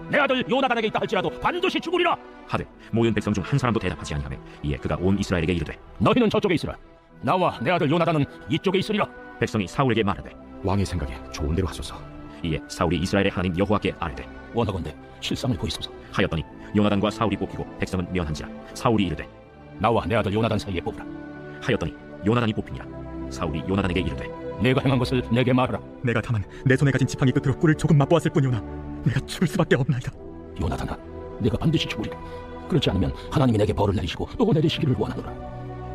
내 아들 요나단에게 있다 할지라도 반드시 죽으리라. 하되 모든 백성 중 한 사람도 대답하지 아니하매 이에 그가 온 이스라엘에게 이르되 너희는 저쪽에 있으라. 나와 내 아들 요나단은 이쪽에 있으리라. 백성이 사울에게 말하되 왕의 생각에 좋은 대로 하소서. 이에 사울이 이스라엘의 하나님 여호와께 아뢰되 원하건대 실상을 보이소서 하였더니 요나단과 사울이 뽑히고 백성은 면한지라. 사울이 이르되 나와 내 아들 요나단 사이에 뽑으라. 하였더니 요나단이 뽑히니라. 사울이 요나단에게 이르되 내가 행한 것을 내게 말하라. 내가 다만 내 손에 가진 지팡이 끝으로 꿀을 조금 맛보았을 뿐이오나 내가 죽을 수밖에 없나이다. 요나단아, 내가 반드시 죽으리라. 그렇지 않으면 하나님이 내게 벌을 내리시고 또 내리시기를 원하노라.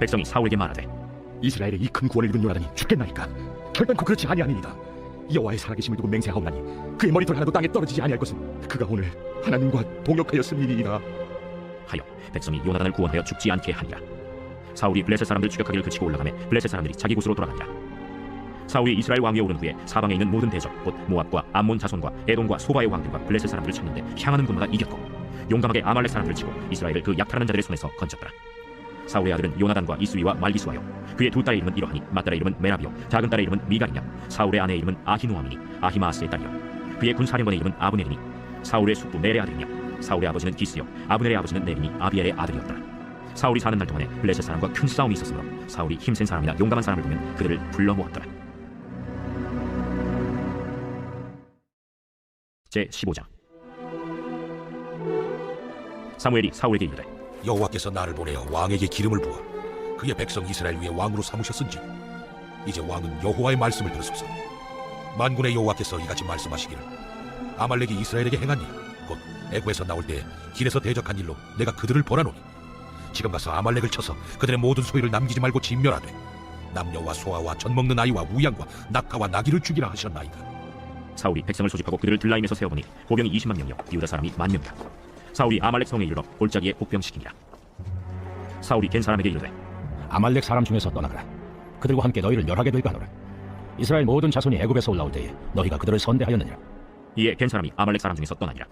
백성이 사울에게 말하되 이스라엘의 이 큰 구원을 이룬 요나단이 죽겠나이까. 결단코 그렇지 아니하니이다. 여호와의 살아계심을 두고 맹세하오나니 그의 머리털 하나도 땅에 떨어지지 아니할 것은 그가 오늘 하나님과 동역하였음이니이다 하여 백성이 요나단을 구원하여 죽지 않게 하니라. 사울이 블레셋 사람들 추격하기를 그치고 올라가매 블레셋 사람들이 자기 곳으로 돌아가니라. 사울이 이스라엘 왕위에 오른 후에 사방에 있는 모든 대적 곧 모압과 암몬 자손과 에돔과 소바의 왕들과 블레셋 사람들을 쳤는데 향하는 곳마다 이겼고 용감하게 아말렉 사람들을 치고 이스라엘을 그 약탈하는 자들의 손에서 건졌더라. 사울의 아들은 요나단과 이스위와 말기수하여 그의 두 딸의 이름은 이러하니 맏딸의 이름은 메라비요 작은 딸의 이름은 미갈이냐. 사울의 아내의 이름은 아히노아미니 아히마아스의 딸이요 그의 군사령관의 이름은 아브넬이니 사울의 숙부 넬의 아들이냐. 사울의 아버지는 기스요 아브넬의 아버지는 네림이 아비엘의 아들이었더라. 사울이 사는 날 동안에 블레셋 사람과 큰 싸움이 있었으므로 사울이 힘센 사람이나 용감한 사람을 보면 그들을 불러 모았더라. 제15장. 사무엘이 사울에게 이르되 여호와께서 나를 보내어 왕에게 기름을 부어 그의 백성 이스라엘 위에 왕으로 삼으셨은지 이제 왕은 여호와의 말씀을 들으소서. 만군의 여호와께서 이같이 말씀하시기를 아말렉이 이스라엘에게 행한 일 곧 애굽에서 나올 때 길에서 대적한 일로 내가 그들을 벌하노니 지금 가서 아말렉을 쳐서 그들의 모든 소유를 남기지 말고 진멸하되 남녀와 소아와 젖 먹는 아이와 우양과 낙타와 나귀를 죽이라 하셨나이다. 사울이 백성을 소집하고 그들을 들라임에서 세워보니 보병이 20만 명이요 유다 사람이 10,000명이라. 사울이 아말렉 성에 이르러 골짜기에 복병시키니라. 사울이 겐 사람에게 이르되 아말렉 사람 중에서 떠나가라. 그들과 함께 너희를 멸하게 될까 하노라. 이스라엘 모든 자손이 애굽에서 올라올 때에 너희가 그들을 선대하였느니라. 이에 겐 사람이 아말렉 사람 중에서 떠나니라.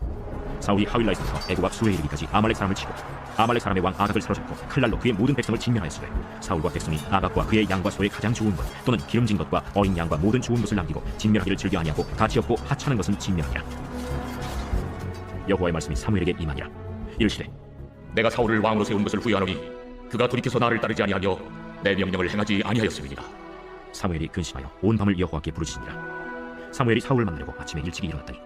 사울이 하윌라에서부터 애굽 앞 수에 이르기까지 아말렉 사람을 치고 아말렉 사람의 왕 아각을 사로잡고 칼날로 그의 모든 백성을 진멸하였으되 사울과 백성이 아각과 그의 양과 소의 가장 좋은 것 또는 기름진 것과 어린 양과 모든 좋은 것을 남기고 진멸하기를 즐겨 아니하고 가치 없고 하찮은 것은 진멸하니라. 여호와의 말씀이 사무엘에게 임하니라. 이르시되 내가 사울을 왕으로 세운 것을 후회하노니 그가 돌이켜서 나를 따르지 아니하며 내 명령을 행하지 아니하였음이니라. 사무엘이 근심하여 온 밤을 여호와께 부르짖으니라. 사무엘이 사울을 만나려고 아침에 일찍 일어났더니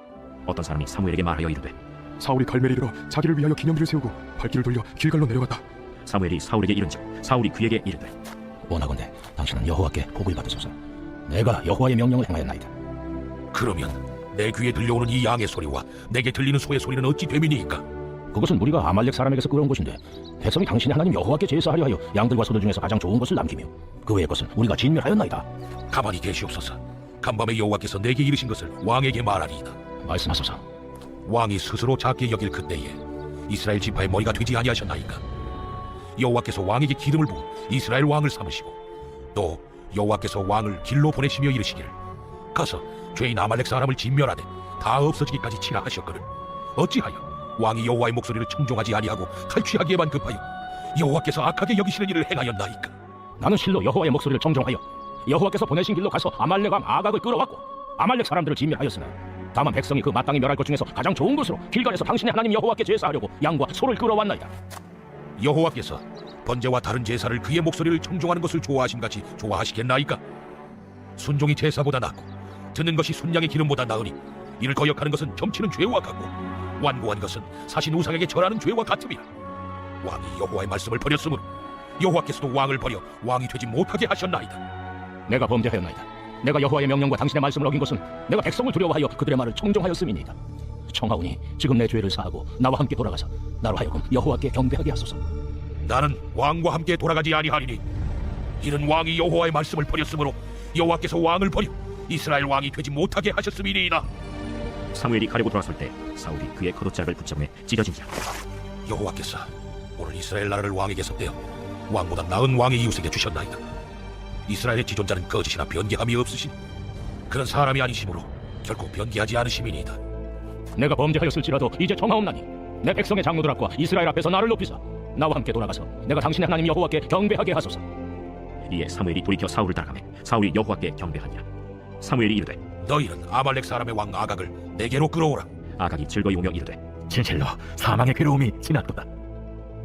어떤 사람이 사무엘에게 말하여 이르되 사울이 갈멜에 이르러 자기를 위하여 기념비를 세우고 발길을 돌려 길갈로 내려갔다. 사무엘이 사울에게 이른즉 사울이 그에게 이르되 원하건대 당신은 여호와께 복을 받으소서. 내가 여호와의 명령을 행하였나이다. 그러면 내 귀에 들려오는 이 양의 소리와 내게 들리는 소의 소리는 어찌 됨이니까? 그것은 우리가 아말렉 사람에게서 끌어온 것인데 백성이 당신의 하나님 여호와께 제사하려 하여 양들과 소들 중에서 가장 좋은 것을 남기며 그 외의 것은 우리가 진멸하였나이다. 가만히 계시옵소서. 간밤에 여호와께서 내게 이르신 것을 왕에게 말하리이다. 말씀하소서. 왕이 스스로 작게 여길 그때에 이스라엘 지파의 머리가 되지 아니하셨나이까? 여호와께서 왕에게 기름을 부어 이스라엘 왕을 삼으시고 또 여호와께서 왕을 길로 보내시며 이르시기를 가서 죄인 아말렉 사람을 진멸하되 다 없어지기까지 치라 하셨거늘 어찌하여 왕이 여호와의 목소리를 청종하지 아니하고 탈취하기에만 급하여 여호와께서 악하게 여기시는 일을 행하였나이까? 나는 실로 여호와의 목소리를 청종하여 여호와께서 보내신 길로 가서 아말렉 왕 아각을 끌어왔고 아말렉 사람들을 진멸하였으나 다만 백성이 그 마땅히 멸할 것 중에서 가장 좋은 것으로 길갈에서 당신의 하나님 여호와께 제사하려고 양과 소를 끌어왔나이다. 여호와께서 번제와 다른 제사를 그의 목소리를 청종하는 것을 좋아하심같이 좋아하시겠나이까? 순종이 제사보다 낫고 듣는 것이 순양의 기름보다 나으니 이를 거역하는 것은 점치는 죄와 같고 완고한 것은 사신 우상에게 절하는 죄와 같음이라. 왕이 여호와의 말씀을 버렸으므로 여호와께서도 왕을 버려 왕이 되지 못하게 하셨나이다. 내가 범죄하였나이다. 내가 여호와의 명령과 당신의 말씀을 어긴 것은 내가 백성을 두려워하여 그들의 말을 청종하였음이니이다. 청하오니 지금 내 죄를 사하고 나와 함께 돌아가서 나로 하여금 여호와께 경배하게 하소서. 나는 왕과 함께 돌아가지 아니하리니 이는 왕이 여호와의 말씀을 버렸으므로 여호와께서 왕을 버려 이스라엘 왕이 되지 못하게 하셨음이니이다. 사무엘이 가려고 돌아설 때 사울이 그의 겉옷자락을 붙잡으며 찢어진지라. 여호와께서 오늘 이스라엘 나라를 왕에게서 떼어 왕보다 나은 왕의 이웃에게 주셨나이다. 이스라엘의 지존자는 거짓이나 변개함이 없으시니 그런 사람이 아니시므로 결코 변개하지 않으심이니이다. 내가 범죄하였을지라도 이제 청하옵나니 내 백성의 장로들 앞과 이스라엘 앞에서 나를 높이사 나와 함께 돌아가서 내가 당신의 하나님 여호와께 경배하게 하소서. 이에 사무엘이 돌이켜 사울을 따라가매 사울이 여호와께 경배하니라. 사무엘이 이르되 너희는 아말렉 사람의 왕 아각을 내게로 끌어오라. 아각이 즐거이 오며 이르되 진실로 사망의 괴로움이 지났도다.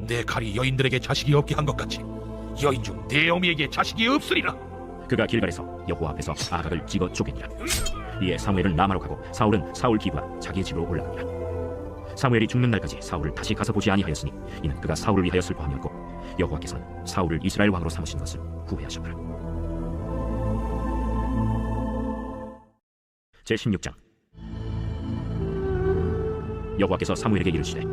내 칼이 여인들에게 자식이 없게 한 것 같이 여인 중 내 어미에게 자식이 없으리라. 그가 길갈에서 여호와 앞에서 아각을 찍어 쪼개니라. 이에 사무엘은 라마로 가고 사울은 사울 기브와 자기의 집으로 올라가니라. 사무엘이 죽는 날까지 사울을 다시 가서 보지 아니하였으니 이는 그가 사울을 위하여 슬퍼함이었고 여호와께서는 사울을 이스라엘 왕으로 삼으신 것을 후회하셨더라. 제16장. 여호와께서 사무엘에게 이르시되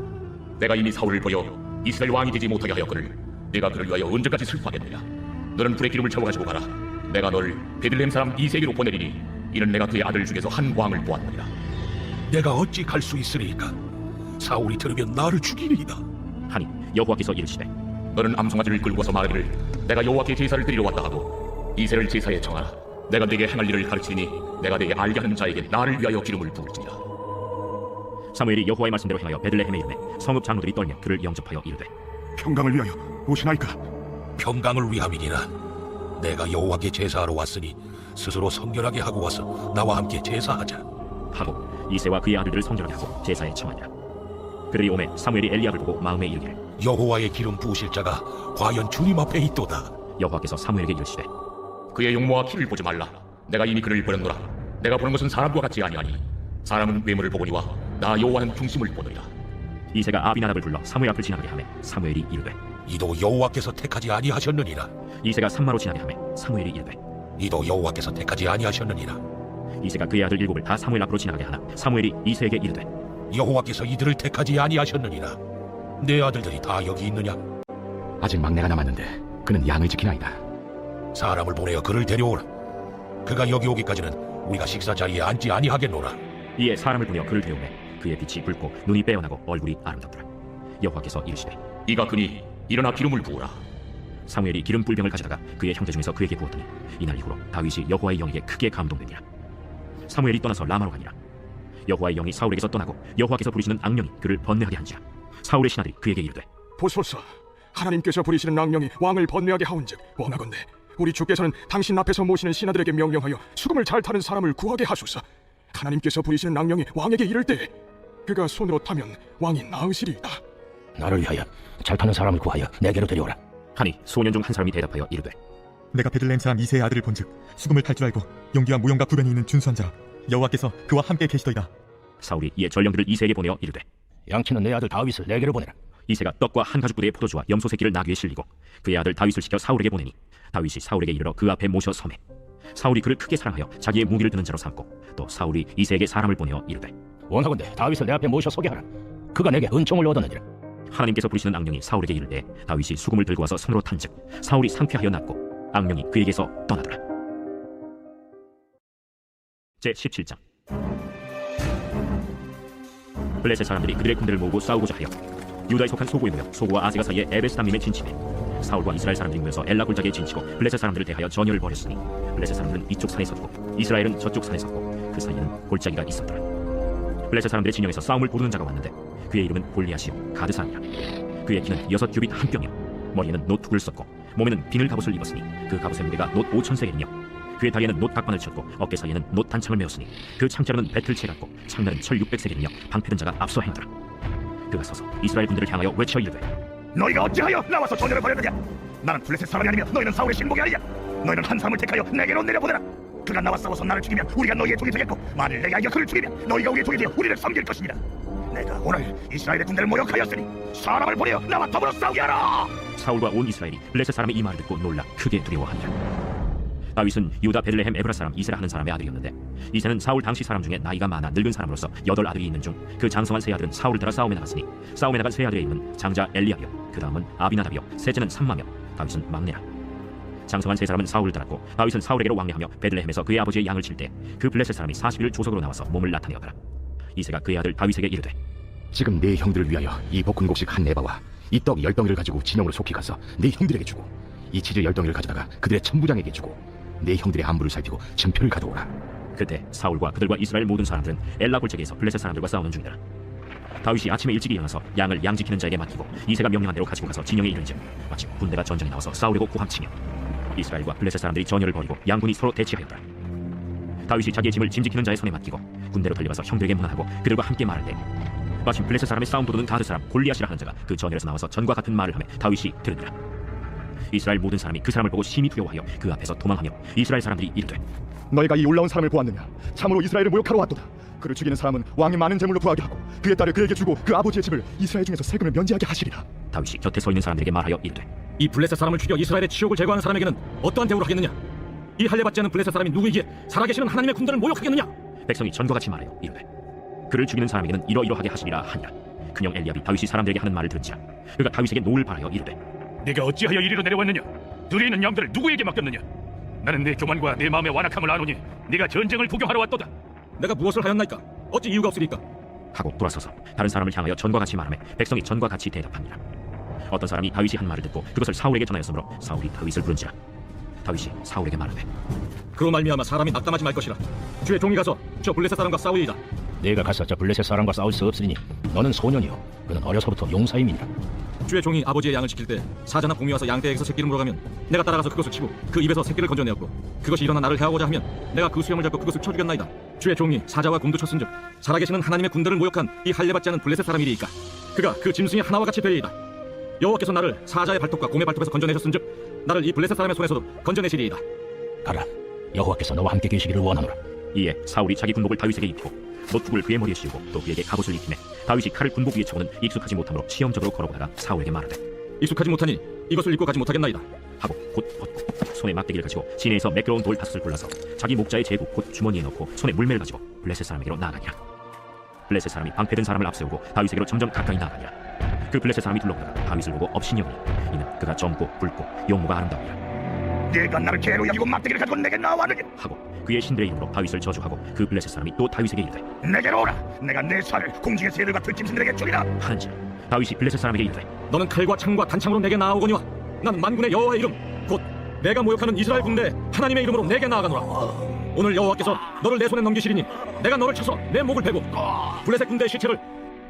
내가 이미 사울을 버려 이스라엘 왕이 되지 못하게 하였거늘 내가 그를 위하여 언제까지 슬퍼하겠느냐. 너는 불의 기름을 채워 가지고 가라. 내가 너를 베들레헴 사람 이세게로 보내리니 이는 내가 그의 아들 중에서 한 왕을 보았느니라. 내가 어찌 갈 수 있으리까? 사울이 들으면 나를 죽이리이다. 하니 여호와께서 이르시되 너는 암송아지를 끌고서 말하기를 내가 여호와께 제사를 드리러 왔다 하고 이세를 제사에 정하라. 내가 네게 행할 일을 가르치니 내가 네게 알게 하는 자에게 나를 위하여 기름을 부을지니라. 사무엘이 여호와의 말씀대로 행하여 베들레헴에 이르매 성읍 장로들이 떨며 그를 영접하여 이르되 평강을 위하여 오시나이까? 평강을 위함이니라. 내가 여호와께 제사하러 왔으니 스스로 성결하게 하고 와서 나와 함께 제사하자. 하고 이새와 그의 아들들을 성결하게 하고 제사에 청하니라. 그들이 오매 사무엘이 엘리압을 보고 마음에 이르기를 여호와의 기름 부으실 자가 과연 주님 앞에 있도다. 여호와께서 사무엘에게 이르시되 그의 용모와 키를 보지 말라. 내가 이미 그를 버렸노라. 내가 보는 것은 사람과 같지 아니하니 사람은 외모를 보거니와 나 여호와는 중심을 보느니라. 이새가 아비나답을 불러 사무엘 앞을 지나가게 하매 사무엘이 이르되 이도 여호와께서 택하지 아니하셨느니라. 이새가 산마로 지나게 하매 사무엘이 이르되 이도 여호와께서 택하지 아니하셨느니라. 이새가 그의 아들 일곱을 다 사무엘 앞으로 지나가게 하나 사무엘이 이새에게 이르되 여호와께서 이들을 택하지 아니하셨느니라. 내 아들들이 다 여기 있느냐? 아직 막내가 남았는데 그는 양을 지키나이다. 사람을 보내어 그를 데려오라. 그가 여기 오기까지는 우리가 식사 자리에 앉지 아니하겠노라. 이에 사람을 보내어 그를 데려오매 그의 빛이 붉고 눈이 빼어나고 얼굴이 아름답더라. 여호와께서 이르시되 이가 그니 일어나 기름을 부으라. 사무엘이 기름 뿔병을 가져다가 그의 형제 중에서 그에게 부었더니 이날 이후로 다윗이 여호와의 영에게 크게 감동되니라. 사무엘이 떠나서 라마로 가니라. 여호와의 영이 사울에게서 떠나고 여호와께서 부리시는 악령이 그를 번뇌하게 한지라. 사울의 신하들이 그에게 이르되 보소서, 하나님께서 부리시는 악령이 왕을 번뇌하게 하온즉 원하건대 우리 주께서는 당신 앞에서 모시는 신하들에게 명령하여 수금을 잘 타는 사람을 구하게 하소서. 하나님께서 부리시는 악령이 왕에게 이를 때 그가 손으로 타면 왕이 나으시리이다. 나를 위하여 잘 타는 사람을 구하여 내게로 데려오라. 하니 소년 중 한 사람이 대답하여 이르되 내가 베들레헴 사람 이새의 아들을 본즉 수금을 탈 줄 알고 용기와 무용과 구변이 있는 준수한 자라. 여호와께서 그와 함께 계시더이다. 사울이 이에 전령들을 이새에게 보내어 이르되 양치는 내 아들 다윗을 내게로 보내라. 이새가 떡과 한 가죽 부대의 포도주와 염소 새끼를 나귀에 실리고 그의 아들 다윗을 시켜 사울에게 보내니 다윗이 사울에게 이르러 그 앞에 모셔 섬에 사울이 그를 크게 사랑하여 자기의 무기를 드는 자로 삼고 또 사울이 이새에게 사람을 보내어 이르되 원하건대 다윗을 내 앞에 모셔 서게 하라. 그가 내게 은총을 얻었느니라. 하나님께서 부리시는 악령이 사울에게 이르되 다윗이 수금을 들고 와서 손으로 탄즉 사울이 상쾌하여 낫고 악령이 그에게서 떠나더라. 제 17장. 블레셋 사람들이 그들의 군대를 모으고 싸우고자 하여 유다에 속한 소고에 모여 소고와 아세가 사이에 에베스담림에 진침해 사울과 이스라엘 사람들이 모여서 엘라 골짜기에 진치고 블레셋 사람들을 대하여 전열을 벌였으니 블레셋 사람들은 이쪽 산에 섰고 이스라엘은 저쪽 산에 섰고 그 사이에는 골짜기가 있었더라. 블레셋 사람들의 진영에서 싸움을 보르는 자가 왔는데 그의 이름은 골리앗이요 가드사니라. 그의 키는 6규빗 한 뼘이요 머리에는 놋 두을 썼고 몸에는 비늘 갑옷을 입었으니 그 갑옷의 무게가 놋 5,000세겔이며 그의 다리에는 놋 각관을 쳤고 어깨 사이에는 놋 단창을 메었으니 그 창자루는 배틀채 같고 창날은 철 600세겔이며 방패든 자가 앞서 행하더라. 그가 서서 이스라엘 군대를 향하여 외쳐 이르되 너희가 어찌하여 나와서 전열을 벌였느냐? 나는 블레셋 사람이 아니며 너희는 사울의 신복이 아니냐? 너희는 한 사람을 택하여 내게로 내려보내라. 그가 나와 싸워서 나를 죽이면 우리가 너희의 종이 되겠고 만일 내가 이겨 그를 죽이면 너희가 우리의 종이 되어 우리를 섬길 것이니라. 내가 오늘 이스라엘의 군대를 모욕하였으니 사람을 보내어 나와 더불어 싸우게 하라. 사울과 온 이스라엘이 블레셋 사람의 이 말을 듣고 놀라 크게 두려워하니라. 다윗은 유다 베들레헴 에브라 사람 이세라 하는 사람의 아들이었는데 이세는 사울 당시 사람 중에 나이가 많아 늙은 사람으로서 8아들이 있는 중 그 장성한 세 아들은 사울을 따라 싸움에 나갔으니 싸움에 나간 세 아들의 이름은 장자 엘리압이요 그 다음은 아비나답이요 셋째는 삼마며 다윗은 막내라. 장성한 세 사람은 사울을 따랐고 다윗은 사울에게로 왕래하며 베들레헴에서 그의 아버지의 양을 칠 때 그 블레셋 사람이 40일 조석으로 나와서 몸을 나타내었더라. 이세가 그의 아들 다윗에게 이르되 지금 네 형들을 위하여 이 볶음곡식 한 에바와 이 떡 10덩이를 가지고 진영으로 속히 가서 네 형들에게 주고 이 치즈 10덩이를 가져다가 그들의 천부장에게 주고 네 형들의 안부를 살피고 증표를 가져오라. 그때 사울과 그들과 이스라엘 모든 사람들은 엘라 골짜기에서 블레셋 사람들과 싸우는 중이더라. 다윗이 아침에 일찍 일어나서 양을 양지키는 자에게 맡기고 이새가 명령한 대로 가지고 가서 진영에 이른즉 마침 군대가 전장에 나와서 싸우려고 고함치며 이스라엘과 블레셋 사람들이 전열을 벌이고 양군이 서로 대치하였더라. 다윗이 자기의 짐을 짐지키는 자의 손에 맡기고 군대로 달려가서 형들에게 문안하고 그들과 함께 말할 때 마침 블레셋 사람의 싸움 도두는 가드 사람 골리앗이라 하는 자가 그 전열에서 나와서 전과 같은 말을 하며 다윗이 들으니라. 이스라엘 모든 사람이 그 사람을 보고 심히 두려워하여 그 앞에서 도망하며 이스라엘 사람들이 이르되 너희가 이 올라온 사람을 보았느냐? 참으로 이스라엘을 모욕하러 왔도다. 그를 죽이는 사람은 왕이 많은 재물로 구하게 하고 그의 딸을 그에게 주고 그 아버지의 집을 이스라엘 중에서 세금을 면제하게 하시리라. 다윗이 곁에 서 있는 사람들에게 말하여 이르되 이 블레셋 사람을 죽여 이스라엘의 치욕을 제거하는 사람에게는 어떠한 대우를 하겠느냐? 이 할례받지 않은 블레셋 사람이 누구이기에 살아계시는 하나님의 군대를 모욕하겠느냐? 백성이 전과 같이 말하여 이르되 그를 죽이는 사람에게는 이러이러하게 하시리라 하니라. 그냥 엘리압이 다윗이 사람들에게 하는 말을 들은지라 그가 다윗에게 노를 바라여 이르되 네가 어찌하여 이리로 내려왔느냐? 들에 있는 양들을 누구에게 맡겼느냐? 나는 내 교만과 내 마음의 완악함을 아노니 네가 전쟁을 구경하러 왔도다. 내가 무엇을 하였나이까? 어찌 이유가 없으리까? 하고 돌아서서 다른 사람을 향하여 전과 같이 말하며 백성이 전과 같이 대답합니다. 어떤 사람이 다윗이 한 말을 듣고 그것을 사울에게 전하였으므로 사울이 다윗을 부른지라. 다윗이 사울에게 말하되 그로 말미암아 사람이 낙담하지 말 것이라. 주의 종이 가서 저 블레셋 사람과 싸우리이다. 내가 가서 저 블레셋 사람과 싸울 수 없으리니 너는 소년이요 그는 어려서부터 용사임이니라. 주의 종이 아버지의 양을 지킬 때 사자나 곰이 와서 양떼에게서 새끼를 물어가면 내가 따라가서 그것을 치고 그 입에서 새끼를 건져내었고 그것이 일어나 나를 해하고자 하면 내가 그 수염을 잡고 그것을 쳐 죽였나이다. 주의 종이 사자와 곰도 쳤은즉 살아계시는 하나님의 군대를 모욕한 이 할례받지 않은 블레셋 사람이리이까 그가 그 짐승이 하나와 같이 되리이다. 여호와께서 나를 사자의 발톱과 곰의 발톱에서 건져내셨은즉 나를 이 블레셋 사람의 손에서도 건져내시리이다. 가라, 여호와께서 너와 함께 계시기를 원하노라. 이에 사울이 자기 군복을 다윗에게 입히고 노툭을 그의 머리에 씌우고 또 그에게 갑옷을 입히매 다윗이 칼을 군복 위에 쳐고는 익숙하지 못함으로 시험적으로 걸어보다가 사울에게 말하되 익숙하지 못하니 이것을 입고 가지 못하겠나이다 하고 곧 벗고 손에 막대기를 가지고 시내에서 매끄러운 돌 5을 골라서 자기 목자의 제구 곧 주머니에 넣고 손에 물매를 가지고 블레셋 사람에게로 나아가니라. 블레셋 사람이 방패든 사람을 앞세우고 다윗에게로 점점 가까이 나아가니라. 그 블레셋 사람이 둘러보다가 다윗을 보고 업신여기니 이는 그가 젊고 붉고 용모가 아름다우니라. 네가 나를 개로 여기고 막대기를 가지고 내게 나왔느냐? 하고 그의 신들의 이름으로 다윗을 저주하고 그 블레셋 사람이 또 다윗에게 이르되 내게로 오라. 내가 내 살을 공중의 새들과 들짐승들에게 주리라 하는지라. 다윗이 블레셋 사람에게 이르되 너는 칼과 창과 단창으로 내게 나아오거니와 나는 만군의 여호와의 이름 곧 내가 모욕하는 이스라엘 군대 하나님의 이름으로 내게 나아가노라. 오늘 여호와께서 너를 내 손에 넘기시리니 내가 너를 쳐서 내 목을 베고 블레셋 군대의 시체를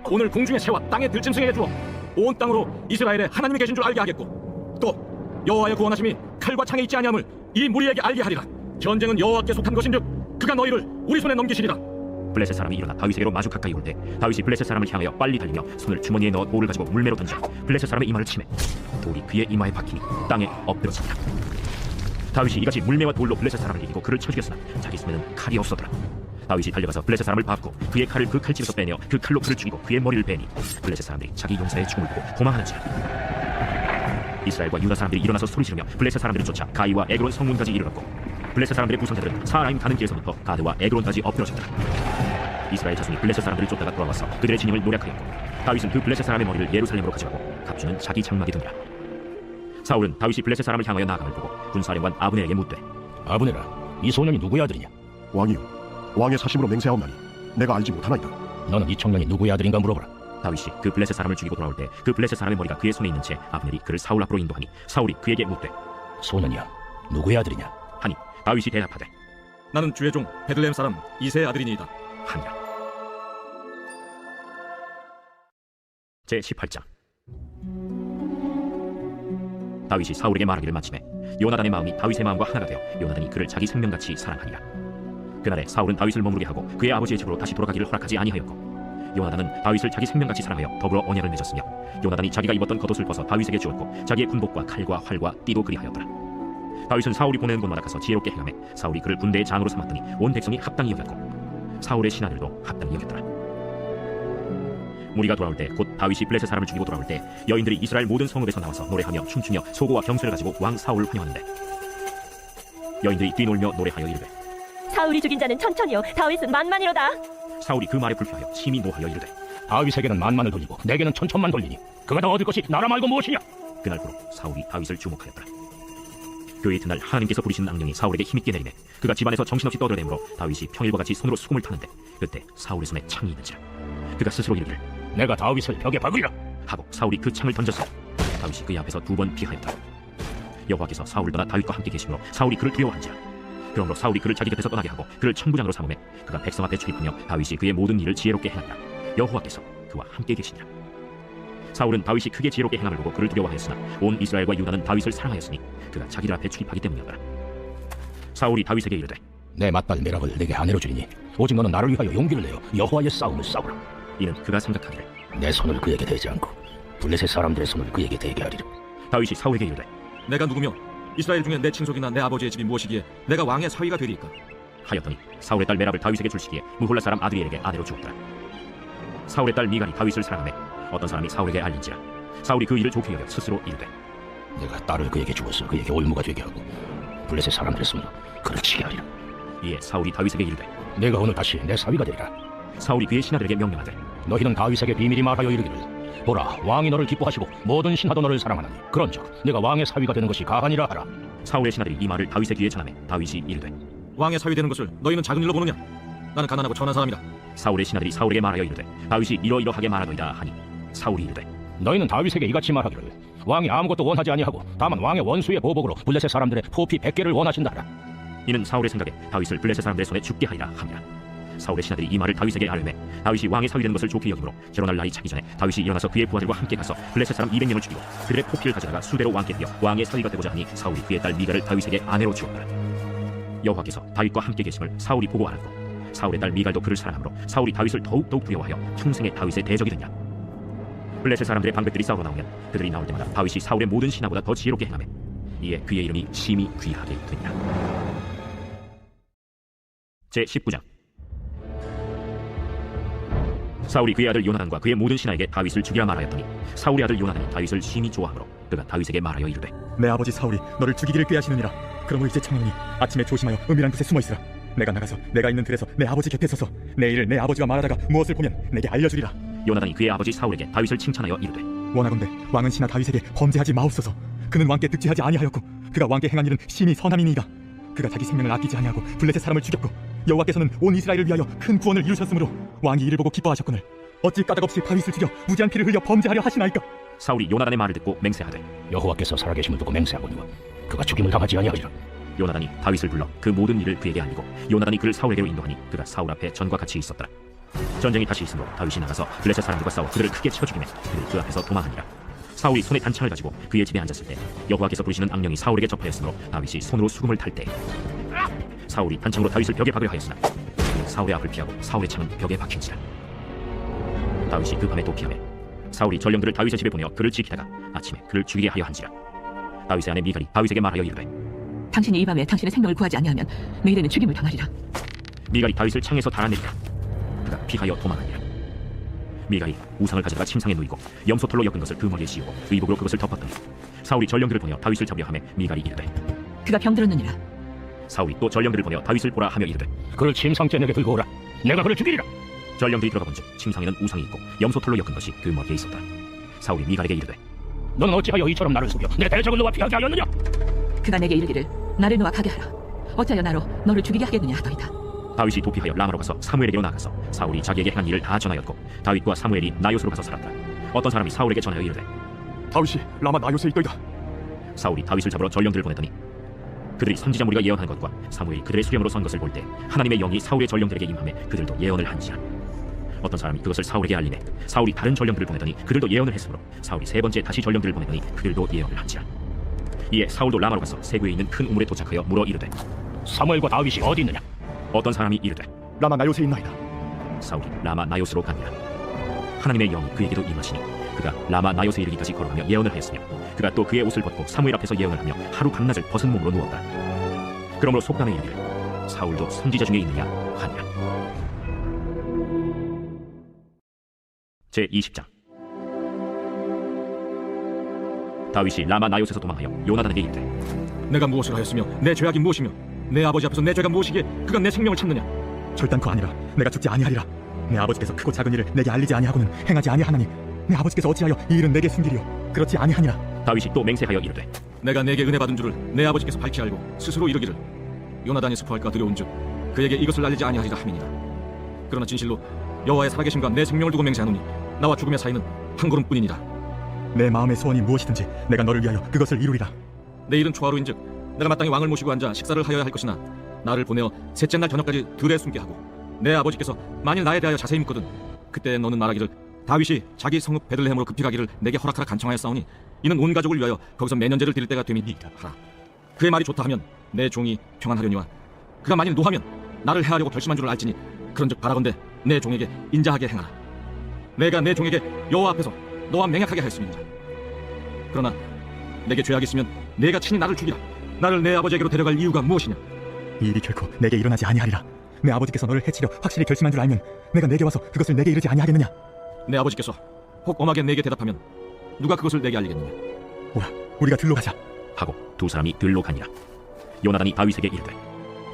오늘 공중의 새와 땅의 들짐승에게 주어 온 땅으로 이스라엘에 하나님이 계신 줄 알게 하겠고 또 여호와의 구원하심이 칼과 창에 있지 아니함을 이 무리에게 알게 하리라. 전쟁은 여호와께 속한 것인즉 그가 너희를 우리 손에 넘기시리라. 블레셋 사람이 일어나 다윗에게로 마주 가까이 올 때 다윗이 블레셋 사람을 향하여 빨리 달리며 손을 주머니에 넣어 돌을 가지고 물매로 던져 블레셋 사람의 이마를 치매 돌이 그의 이마에 박히니 땅에 엎드러집니다. 다윗이 이같이 물매와 돌로 블레셋 사람을 이기고 그를 쳐 죽였으나 자기 손에는 칼이 없었더라. 다윗이 달려가서 블레셋 사람을 밟고 그의 칼을 그 칼집에서 빼내어 그 칼로 그를 죽이고 그의 머리를 베니 블레셋 사람들이 자기 용사의 죽음을 보고 도망하는지라. 이스라엘과 유다 사람들이 일어나서 소리 지르며 블레셋 사람들을 쫓아 가이와 에그론 성문까지 이르렀고 블레셋 사람들의 부상자들은 사라임 가는 길에서부터 가드와 에그론까지 엎드러졌더라. 이스라엘 자손이 블레셋 사람들을 쫓다가 돌아와서 그들의 진영을 노략하였고 다윗은 그 블레셋 사람의 머리를 예루살렘으로 가져가고 갑주는 자기 장막에 두니라. 사울은 다윗이 블레셋 사람을 향하여 나아감을 보고 군사령관 아브넬에게 묻되 아브넬아, 이 소년이 누구의 아들이냐? 왕이요, 왕의 사심으로 맹세하옵나니 내가 알지 못하나이다. 너는 이 청년이 누구의 아들인가 물어보라. 다윗이 그 블레셋 사람을 죽이고 돌아올 때 그 블레셋 사람의 머리가 그의 손에 있는 채 아브넬이 그를 사울 앞으로 인도하니 사울이 그에게 묻되 소년이야, 누구의 아들이냐? 하니 다윗이 대답하되 나는 주의 종 베들레헴 사람 이새의 아들이니이다 하니라. 제18장. 다윗이 사울에게 말하기를 마침에 요나단의 마음이 다윗의 마음과 하나가 되어 요나단이 그를 자기 생명같이 사랑하니라. 그날에 사울은 다윗을 머무르게 하고 그의 아버지의 집으로 다시 돌아가기를 허락하지 아니하였고 요나단은 다윗을 자기 생명같이 사랑하여 더불어 언약을 맺었으며 요나단이 자기가 입었던 겉옷을 벗어 다윗에게 주었고 자기의 군복과 칼과 활과 띠도 그리하였더라. 다윗은 사울이 보내는 곳마다 가서 지혜롭게 행하며 사울이 그를 군대의 장으로 삼았더니 온 백성이 합당히 여겼고 사울의 신하들도 합당히 여겼더라. 무리가 돌아올 때 곧 다윗이 블레셋 사람을 죽이고 돌아올 때 여인들이 이스라엘 모든 성읍에서 나와서 노래하며 춤추며 소고와 병수를 가지고 왕 사울을 환영하는데 여인들이 뛰놀며 노래하여 이르되 사울이 죽인 자는 천천히요 다윗은 만만이로다. 사울이 그 말에 불쾌하여 심히 노하여 이르되 다윗에게는 만만을 돌리고 내게는 천천만 돌리니 그가 더 얻을 것이 나라 말고 무엇이냐? 그날부로 사울이 다윗을 주목하였더라. 그 이튿날 하나님께서 부리신 악령이 사울에게 힘있게 내리매 그가 집안에서 정신없이 떠들어대므로 다윗이 평일과 같이 손으로 수금을 타는데 그때 사울의 손에 창이 있는지라 그가 스스로 이르기를 내가 다윗을 벽에 박으리라 하고 사울이 그 창을 던졌으니 다윗이 그의 앞에서 2번 피하였더라. 여호와께서 사울을 떠나 다윗과 함께 계심으로 사울이 그를 두려워한지라. 그러므로 사울이 그를 자기 곁에서 떠나게 하고 그를 천부장으로 삼음에 그가 백성 앞에 출입하며 다윗이 그의 모든 일을 지혜롭게 행하니라. 여호와께서 그와 함께 계시니라. 사울은 다윗이 크게 지혜롭게 행함을 보고 그를 두려워하였으나 온 이스라엘과 유다는 다윗을 사랑하였으니 그가 자기들 앞에 출입하기 때문이었더라. 사울이 다윗에게 이르되 내 맏딸 메랍을 내게 아내로 주리니 오직 너는 나를 위하여 용기를 내어 여호와의 싸움을 싸우라. 이는 그가 생각하기를 내 손을 그에게 대지 않고 블레셋 사람들의 손을 그에게 대게 하리라. 다윗이 사울에게 이르되 내가 누구며 이스라엘 중에 내 친속이나 내 아버지의 집이 무엇이기에 내가 왕의 사위가 되리이까? 하였더니 사울의 딸 메랍을 다윗에게 줄 시기에 무홀라 사람 아드리엘에게 아내로 주었더라. 사울의 딸 미갈이 다윗을 사랑하며 어떤 사람이 사울에게 알린지라 사울이 그 일을 좋게 여겨 스스로 이르되 내가 딸을 그에게 주어서 그에게 올무가 되게 하고 블레셋 사람들의 손으로 그를 치게 하리라. 이에 사울이 다윗에게 이르되 내가 오늘 다시 내 사위가 되리라. 사울이 그의 신하들에게 명령하되 너희는 다윗에게 비밀히 말하여 이르기를 보라 왕이 너를 기뻐하시고 모든 신하도 너를 사랑하나니 그런즉 내가 왕의 사위가 되는 것이 가하니라 하라. 사울의 신하들이 이 말을 다윗의 귀에 전하매 다윗이 이르되 왕의 사위 되는 것을 너희는 작은 일로 보느냐? 나는 가난하고 천한 사람이다. 사울의 신하들이 사울에게 말하여 이르되 다윗이 이러이러하게 말하더이다 하니 사울이 이르되 너희는 다윗에게 이같이 말하기를 왕이 아무것도 원하지 아니하고 다만 왕의 원수의 보복으로 블레셋 사람들의 포피 100개를 원하신다 하라. 이는 사울의 생각에 다윗을 블레셋 사람들의 손에 죽게 하리라 함이라. 사울의 신하들이 이 말을 다윗에게 아뢰매 다윗이 왕의 사위 되는 것을 좋게 여기므로 결혼할 날이 차기 전에 다윗이 일어나서 그의 부하들과 함께 가서 블레셋 사람 200명을 죽이고 그들의 포피를 가져다가 수대로 왕께 드려 왕의 사위가 되고자 하니 사울이 그의 딸 미갈을 다윗에게 아내로 주었더라. 여호와께서 다윗과 함께 계심을 사울이 보고 알았고 사울의 딸 미갈도 그를 사랑하므로 사울이 다윗을 더욱 두려워하여 평생에 다윗의 대적이 되냐. 블레셋 사람들의 방백들이 싸우러 나오면 그들이 나올 때마다 다윗이 사울의 모든 신하보다 더 지혜롭게 행하매 이에 그의 이름이 심히 귀하게 되니라. 제19장. 사울이 그의 아들 요나단과 그의 모든 신하에게 다윗을 죽이라 말하였더니 사울의 아들 요나단이 다윗을 심히 좋아하므로 그가 다윗에게 말하여 이르되 내 아버지 사울이 너를 죽이기를 꾀하시느니라. 그러므로 이제 청하노니 아침에 조심하여 은밀한 곳에 숨어 있으라. 내가 나가서 내가 있는 들에서 내 아버지 곁에 서서 내 일을 내 아버지가 말하다가 무엇을 보면 내게 알려주리라. 요나단이 그의 아버지 사울에게 다윗을 칭찬하여 이르되 원하건대 왕은 신하 다윗에게 범죄하지 마옵소서. 그는 왕께 득지하지 아니하였고 그가 왕께 행한 일은 심히 선함이니이다. 그가 자기 생명을 아끼지 아니하고 블레셋 사람을 죽였고 여호와께서는 온 이스라엘을 위하여 큰 구원을 이루셨으므로 왕이 이를 보고 기뻐하셨거늘 어찌 까닭없이 다윗을 죽여 무지한 피를 흘려 범죄하려 하시나이까. 사울이 요나단의 말을 듣고 맹세하되 여호와께서 살아계심을 두고 맹세하거니와 그가 죽임을 당하지 아니하리라. 요나단이 다윗을 불러 그 모든 일을 그에게 알리고 요나단이 그를 사울에게로 인도하니 그가 사울 앞에 전과 같이 있었더라. 전쟁이 다시 있으므로 다윗이 나가서 블레셋 사람들과 싸워 그들을 크게 쳐 죽이매 그들이 그 앞에서 도망하니라. 사울이 손에 단창을 가지고 그의 집에 앉았을 때 여호와께서 부르시는 악령이 사울에게 접하였으므로 다윗이 손으로 수금을 탈 때 사울이 단창으로 다윗을 벽에 박으려 하였으나 사울의 앞을 피하고 사울의 창은 벽에 박힌지라. 다윗이 그 밤에 도피하매 사울이 전령들을 다윗의 집에 보내어 그를 지키다가 아침에 그를 죽이게 하여 한지라. 다윗의 아내 미갈이 다윗에게 말하여 이르되 당신이 이 밤에 당신의 생명을 구하지 아니하면 내일에는 죽임을 당하리라. 미갈이 다윗을 창에서 달아내리라. 그가 피하여 도망하니라. 미갈이 우상을 가져다가 침상에 누이고 염소털로 엮은 것을 그 머리에 씌우고 의복으로 그것을 덮었더니 사울이 전령들을 보내어 다윗을 잡으려 하매 미갈이 이르되 그가 병들었느니라. 사울이 또 전령들을 보내어 다윗을 보라 하며 이르되 그를 침상째 내게 들고 오라. 내가 그를 죽이리라. 전령들이 들어가본즉 침상에는 우상이 있고 염소털로 엮은 것이 그 머리에 있었다. 사울이 미갈에게 이르되 너는 어찌하여 이처럼 나를 속여 내 대적을 너와 피하게 하였느냐? 그가 내게 이르기를 나를 놓아 가게 하라. 어찌하여 나로 너를 죽이게 하겠느냐 하더이다. 다윗이 도피하여 라마로 가서 사무엘에게로 나가서 사울이 자기에게 행한 일을 다 전하였고 다윗과 사무엘이 나요스로 가서 살았다. 어떤 사람이 사울에게 전하여 이르되 다윗이 라마 나요스에 있더이다. 사울이 다윗을 잡으러 전령들을 보냈더니 그들이 선지자 무리가 예언한 것과 사무엘이 그들의 수령으로 선 것을 볼 때 하나님의 영이 사울의 전령들에게 임함에 그들도 예언을 한지라. 어떤 사람이 그것을 사울에게 알리매 사울이 다른 전령들을 보내더니 그들도 예언을 했으므로 사울이 세 번째 다시 전령들을 보내더니 그들도 예언을 한지라. 이에 사울도 라마로 가서 세구에 있는 큰 우물에 도착하여 물어 이르되 사무엘과 다윗이 어디 있느냐? 어떤 사람이 이르되 라마 나요스에 있나이다. 사울이 라마 나요스로 가니라. 하나님의 영이 그에게도 임하시니 그가 라마 나요스에 이르기까지 걸어가며 예언을 하였으며 그가 또 그의 옷을 벗고 사무엘 앞에서 예언을 하며 하루 밤낮을 벗은 몸으로 누웠다. 그러므로 속담에 이르기를 사울도 선지자 중에 있느냐 하니라. 제20장. 다윗이 라마 나요스에서 도망하여 요나단에게 이르되 내가 무엇을 하였으며 내 죄악이 무엇이며 내 아버지 앞에서 내 죄가 무엇이기에 그가 내 생명을 찾느냐? 결단코 아니라 내가 죽지 아니하리라. 내 아버지께서 크고 작은 일을 내게 알리지 아니하고는 행하지 아니하나니 내 아버지께서 어찌하여 이 일은 내게 숨기리요? 그렇지 아니하니라. 다윗이 또 맹세하여 이르되 내가 내게 은혜 받은 줄을 내 아버지께서 밝히 알고 스스로 이르기를 요나단이 스포할까 두려운즉 그에게 이것을 알리지 아니하리라 함이니라. 그러나 진실로 여호와의 살아계심과 내 생명을 두고 맹세하노니 나와 죽음의 사이는 한 걸음뿐이니라. 내 마음의 소원이 무엇이든지 내가 너를 위하여 그것을 이루리라. 내일은 초하루인즉 내가 마땅히 왕을 모시고 앉아 식사를 하여야 할 것이나 나를 보내어 셋째 날 저녁까지 들에 숨게 하고 내 아버지께서 만일 나에 대하여 자세히 묻거든 그때 너는 말하기를 다윗이 자기 성읍 베들레헴으로 급히 가기를 내게 허락하라 간청하였사오니 이는 온 가족을 위하여 거기서 매년제를 드릴 때가 됨이니이다 하라. 그의 말이 좋다 하면 내 종이 평안하려니와 그가 만일 노하면 나를 해하려고 결심한 줄을 알지니 그런즉 바라건대 내 종에게 인자하게 행하라. 내가 내 종에게 여호와 앞에서 너와 맹약하게 하였음이니라. 그러나 내게 죄악이 있으면 내가 친히 나를 죽이라. 나를 내 아버지에게로 데려갈 이유가 무엇이냐? 이 일이 결코 내게 일어나지 아니하리라. 내 아버지께서 너를 해치려 확실히 결심한 줄 알면 내가 내게 와서 그것을 내게 이르지 아니하겠느냐? 내 아버지께서 혹 엄하게 내게 대답하면 누가 그것을 내게 알리겠느냐? 오라, 우리가 들로 가자 하고 두 사람이 들로 가니라. 요나단이 다윗에게 이르되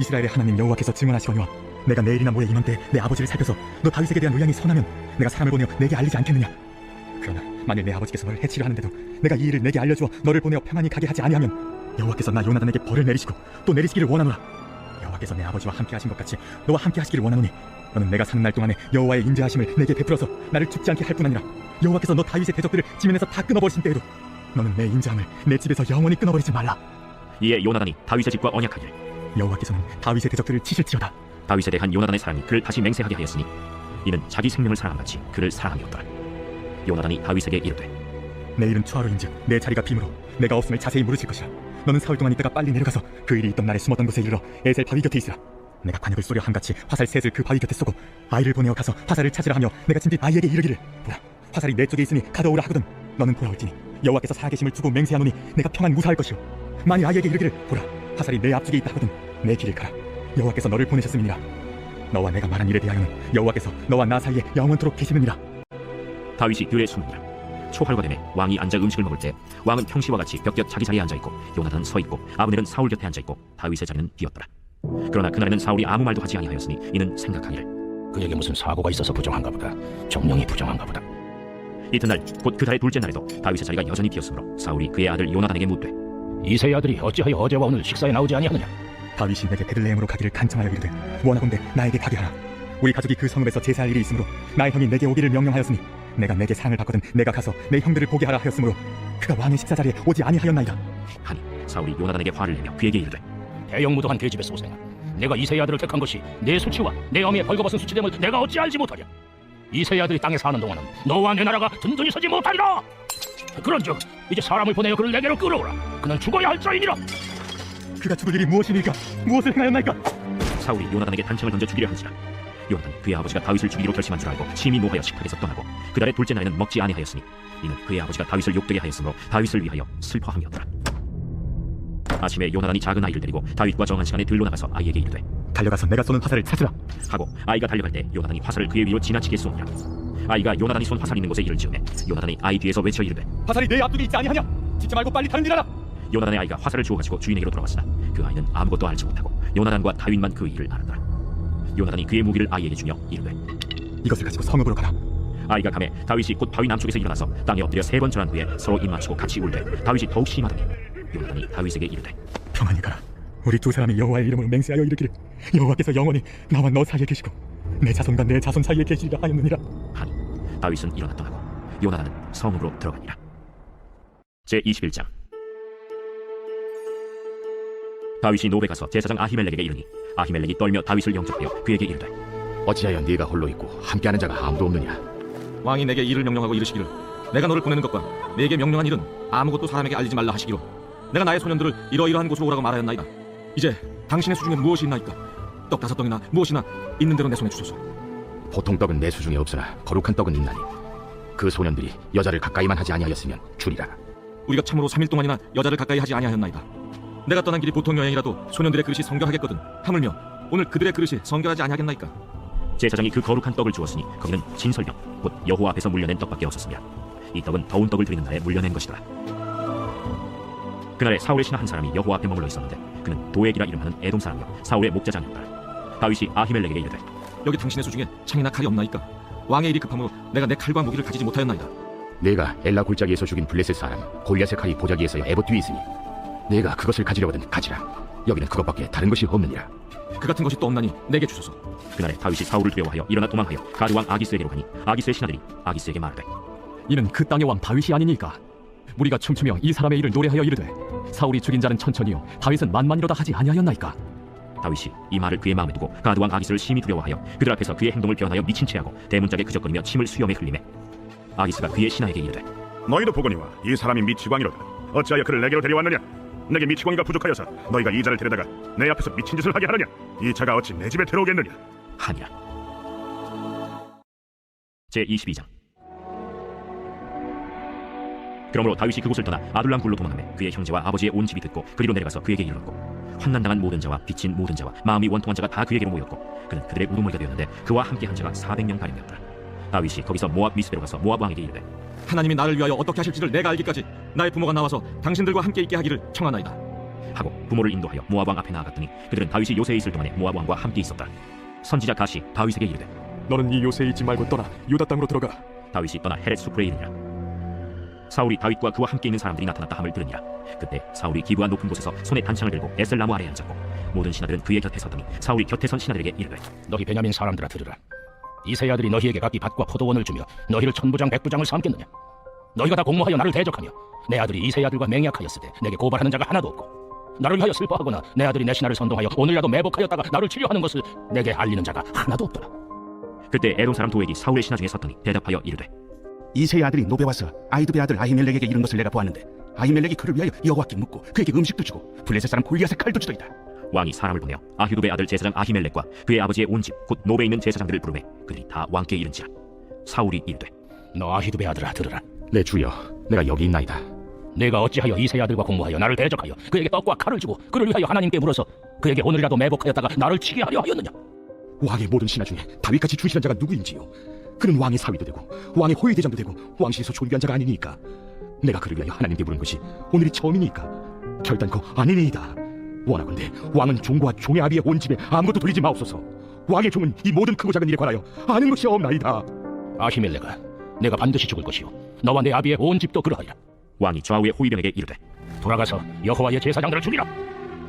이스라엘의 하나님 여호와께서 증언하시거니와 내가 내일이나 모레 이맘때 내 아버지를 살펴서 너 다윗에게 대한 의향이 선하면 내가 사람을 보내어 내게 알리지 않겠느냐? 그러나 만일 내 아버지께서 너를 해치려 하는데도 내가 이 일을 내게 알려주어 너를 보내어 평안히 가게 하지 아니하면 여호와께서 나 요나단에게 벌을 내리시고 또 내리시기를 원하노라. 여호와께서 내 아버지와 함께 하신 것 같이 너와 함께 하시기를 원하노니 너는 내가 사는 날 동안에 여호와의 인자하심을 내게 베풀어서 나를 죽지 않게 할 뿐 아니라 여호와께서 너 다윗의 대적들을 지면에서 다 끊어버리신 때에도 너는 내 인자함을 내 집에서 영원히 끊어버리지 말라. 이에 요나단이 다윗의 집과 언약하기를 여호와께서는 다윗의 대적들을 치실지어다. 다윗에 대한 요나단의 사랑이 그를 다시 맹세하게 하였으니 이는 자기 생명을 사랑함같이 그를 사랑함이었더라. 요나단이 다윗에게 이르되 내일은 초하루인즉 내 자리가 빔으로 내가 없음을 자세히 물으실 것이라. 너는 사흘 동안 있다가 빨리 내려가서 그 일이 있던 날에 숨었던 곳에 이르러 에셀 바위 곁에 있으라. 내가 관역을 쏘려 함같이 화살 셋을 그 바위 곁에 쏘고 아이를 보내어 가서 화살을 찾으라 하며 내가 진짓 아이에게 이르기를 보라 화살이 내 쪽에 있으니 가져오라 하거든 너는 돌아올지니 여호와께서 살아계심을 두고 맹세하노니 내가 평안 무사할 것이요 만일 아이에게 이르기를 보라 화살이 내 앞쪽에 있다 하거든 내 길을 가라 여호와께서 너를 보내셨음이니라. 너와 내가 말한 일에 대하여는 여호와께서 너와 나 사이에 영원토록 계시느니라. 다윗이 들에 숨으니라. 초할과 되매 왕이 앉아 음식을 먹을 때 왕은 평시와 같이 벽곁 자기 자리에 앉아있고 요나단은 서있고 아브넬은 사울 곁에 앉아있고 다윗의 자리는 비었더라. 그러나 그날에는 사울이 아무 말도 하지 아니하였으니 이는 생각하기를 그에게 무슨 사고가 있어서 부정한가 보다. 정령이 부정한가 보다. 이튿날 곧 그 달의 둘째 날에도 다윗의 자리가 여전히 비었으므로 사울이 그의 아들 요나단에게 묻되 이세의 아들이 어찌하여 어제와 오늘 식사에 나오지 아니하느냐? 다윗이 내게 베들레헴으로 가기를 간청하여 이르되 원하건대 나에게 가게 하라. 우리 가족이 그 성읍에서 제사할 일이 있으므로 나의 형이 내게 오기를 명령하였으니 내가 내게 상을 받거든 내가 가서 내 형들을 보게 하라 하였으므로 그가 왕의 식사 자리에 오지 아니하였나이다. 하니 사울이 요나단에게 화를 내며 그에게 이르되 대영무도한 계집의 소생아, 내가 이세의 아들을 택한 것이 내 수치와 내 어미의 벌거벗은 수치됨을 내가 어찌 알지 못하랴? 이세의 아들이 땅에 사는 동안은 너와 내 나라가 든든히 서지 못하리라. 그런즉 이제 사람을 보내어 그를 내게로 끌어오라. 그는 죽어야 할 자이니라. 그가 죽을 일이 무엇이니까? 무엇을 행하였나이까? 사울이 요나단에게 단창을 던져 죽이려 한지라. 요나단이 그의 아버지가 다윗을 죽이기로 결심한 줄 알고 심히 노하여 식탁에서 떠나고 그 달의 둘째 날에는 먹지 아니하였으니 이는 그의 아버지가 다윗을 욕되게 하였으므로 다윗을 위하여 슬퍼함이었더라. 아침에 요나단이 작은 아이를 데리고 다윗과 정한 시간에 들로 나가서 아이에게 이르되 달려가서 내가 쏘는 화살을 찾으라 하고 아이가 달려갈 때 요나단이 화살을 그의 위로 지나치게 쏘니라. 아이가 요나단이 쏜 화살이 있는 곳에 이를 즈음에 요나단이 아이 뒤에서 외쳐 이르되 화살이 내 앞쪽에 있지 아니하냐? 짖지 말고 빨리 다른 일 하라. 요나단의 아이가 화살을 주워 가지고 주인에게로 돌아왔으나 그 아이는 아무것도 알지 못하고 요나단과 다윗만 그 일을 알았더라. 요나단이 그의 무기를 아이에게 주며 이르되 이것을 가지고 성읍으로 가라. 아이가 감에 다윗이 곧 바위 남쪽에서 일어나서 땅에 엎드려 3번 절한 후에 서로 입맞추고 같이 울되 다윗이 더욱 심하더니 요나단이 다윗에게 이르되 평안히 가라. 우리 두 사람이 여호와의 이름으로 맹세하여 이르기를 여호와께서 영원히 나와 너 사이에 계시고 내 자손과 내 자손 사이에 계시리라 하였느니라 하니 다윗은 일어나 떠나고 요나단은 성읍으로 들어가니라. 제21장. 다윗이 노베 가서 제사장 아히멜렉에게 이르니 아히멜렉이 떨며 다윗을 영접하여 그에게 이르되 어찌하여 네가 홀로 있고 함께하는 자가 아무도 없느냐? 왕이 내게 일을 명령하고 이르시기를 내가 너를 보내는 것과 내게 명령한 일은 아무것도 사람에게 알리지 말라 하시기로 내가 나의 소년들을 이러이러한 곳으로 오라고 말하였나이다. 이제 당신의 수중에 무엇이 있나이까? 떡 5덩이나 무엇이나 있는 대로 내 손에 주소서. 보통 떡은 내 수중에 없으나 거룩한 떡은 있나니 그 소년들이 여자를 가까이만 하지 아니하였으면 주리라. 우리가 참으로 3일 동안이나 여자를 가까이 하지 아니하였나이다. 내가 떠난 길이 보통 여행이라도 소년들의 그릇이 성결하겠거든 하물며 오늘 그들의 그릇이 성결하지 아니하겠나이까? 제사장이 그 거룩한 떡을 주었으니 거기는 진설병 곧 여호와 앞에서 물려낸 떡밖에 없었으며 이 떡은 더운 떡을 드리는 날에 물려낸 것이더라. 그날에 사울의 신하 한 사람이 여호와 앞에 머물러 있었는데 그는 도액이라 이름하는 에돔 사람이요 사울의 목자장이었더라. 다윗이 아히멜렉에게 이르되 여기 당신의 수중에 창이나 칼이 없나이까? 왕의 일이 급함으로 내가 내 칼과 무기를 가지지 못하였나이다. 내가 엘라 골짜기에서 죽인 블레셋 사람 골리앗의 칼이 보자기에서 에봇 뒤에 있으니 내가 그것을 가지려거든 가지라. 여기는 그것밖에 다른 것이 없느니라. 그 같은 것이 또 없나니 내게 주소서. 그날에 다윗이 사울을 두려워하여 일어나 도망하여 가드 왕 아기스에게로 가니 아기스의 신하들이 아기스에게 말하되 이는 그 땅의 왕 다윗이 아니니까 우리가 춤추며 이 사람의 일을 노래하여 이르되 사울이 죽인 자는 천천히요 다윗은 만만이로다 하지 아니하였나이까. 다윗이 이 말을 그의 마음에 두고 가드 왕 아기스를 심히 두려워하여 그들 앞에서 그의 행동을 변하여 미친 채하고 대문짝에 그적거리며 침을 수염에 흘리매 아기스가 그의 신하에게 이르되 너희도 보거니와 이 사람이 미치광이로다. 어찌하여 그를 내게로 데려왔느냐? 내게 미치광이가 부족하여서 너희가 이 자를 데려다가 내 앞에서 미친 짓을 하게 하느냐? 이 자가 어찌 내 집에 들어오겠느냐? 하니라. 제22장. 그러므로 다윗이 그곳을 떠나 아둘람 굴로 도망하며 그의 형제와 아버지의 온 집이 듣고 그리로 내려가서 그에게 이르렀고 환난당한 모든 자와 빚진 모든 자와 마음이 원통한 자가 다 그에게로 모였고 그는 그들의 우두머리가 되었는데 그와 함께 한 자가 400명 가량이었더라. 다윗이 거기서 모압 미스베로 가서 모압 왕에게 이르되 하나님이 나를 위하여 어떻게 하실지를 내가 알기까지 나의 부모가 나와서 당신들과 함께 있게 하기를 청하나이다 하고 부모를 인도하여 모압 왕 앞에 나아갔더니 그들은 다윗이 요새에 있을 동안에 모압 왕과 함께 있었다. 선지자 가시 다윗에게 이르되 너는 이 요새에 있지 말고 떠나 유다 땅으로 들어가. 다윗이 떠나 헤렛 수프에 이르니라. 사울이 다윗과 그와 함께 있는 사람들이 나타났다 함을 들으니라. 그때 사울이 기브아 높은 곳에서 손에 단창을 들고 에셀 나무 아래에 앉았고 모든 신하들은 그의 곁에 섰더니 사울이 곁에 선 신하들에게 이르되 너희 베냐민 사람들아 들으라. 이세 아들이 너희에게 각기 밭과 포도원을 주며 너희를 천부장 백부장을 삼겠느냐? 너희가 다 공모하여 나를 대적하며 내 아들이 이세 아들과 맹약하였을 때 내게 고발하는 자가 하나도 없고 나를 위하여 슬퍼하거나 내 아들이 내 신하를 선동하여 오늘이라도 매복하였다가 나를 치료하는 것을 내게 알리는 자가 하나도 없더라. 그때 에돔 사람 도액이 사울의 신하 중에 섰더니 대답하여 이르되 이세의 아들이 노베 와서 아이두베 아들 아히멜렉에게 이른 것을 내가 보았는데 아히멜렉이 그를 위하여 여호와께 묻고 그에게 음식도 주고 블레셋 사람 골리앗의 칼도 주더이다. 왕이 사람을 보내어 아히두베 아들 제사장 아히멜렉과 그의 아버지의 온 집 곧 노베에 있는 제사장들을 부르매 그들이 다 왕께 이른지라. 사울이 이르되 너 아히두베 아들아 들으라. 내 주여 내가 여기 있나이다. 내가 어찌하여 이세 아들과 공모하여 나를 대적하여 그에게 떡과 칼을 주고 그를 위하여 하나님께 물어서 그에게 오늘이라도 매복하였다가 나를 치게 하려 하였느냐? 왕의 모든 신하 중에 다윗같이 주시는 자가 누구인지요? 그는 왕의 사위도 되고 왕의 호위대장도 되고 왕실에서 존귀한 자가 아니니까 내가 그를 위하여 하나님께 부른 것이 오늘이 처음이니까 결단코 아니니이다. 원하건대 왕은 종과 종의 아비의 온 집에 아무것도 돌리지 마옵소서. 왕의 종은 이 모든 크고 작은 일에 관하여 아는 것이 없나이다. 아히멜렉아 내가 반드시 죽을 것이요 너와 내 아비의 온 집도 그러하리라. 왕이 좌우의 호위병에게 이르되 돌아가서 여호와의 제사장들을 죽이라.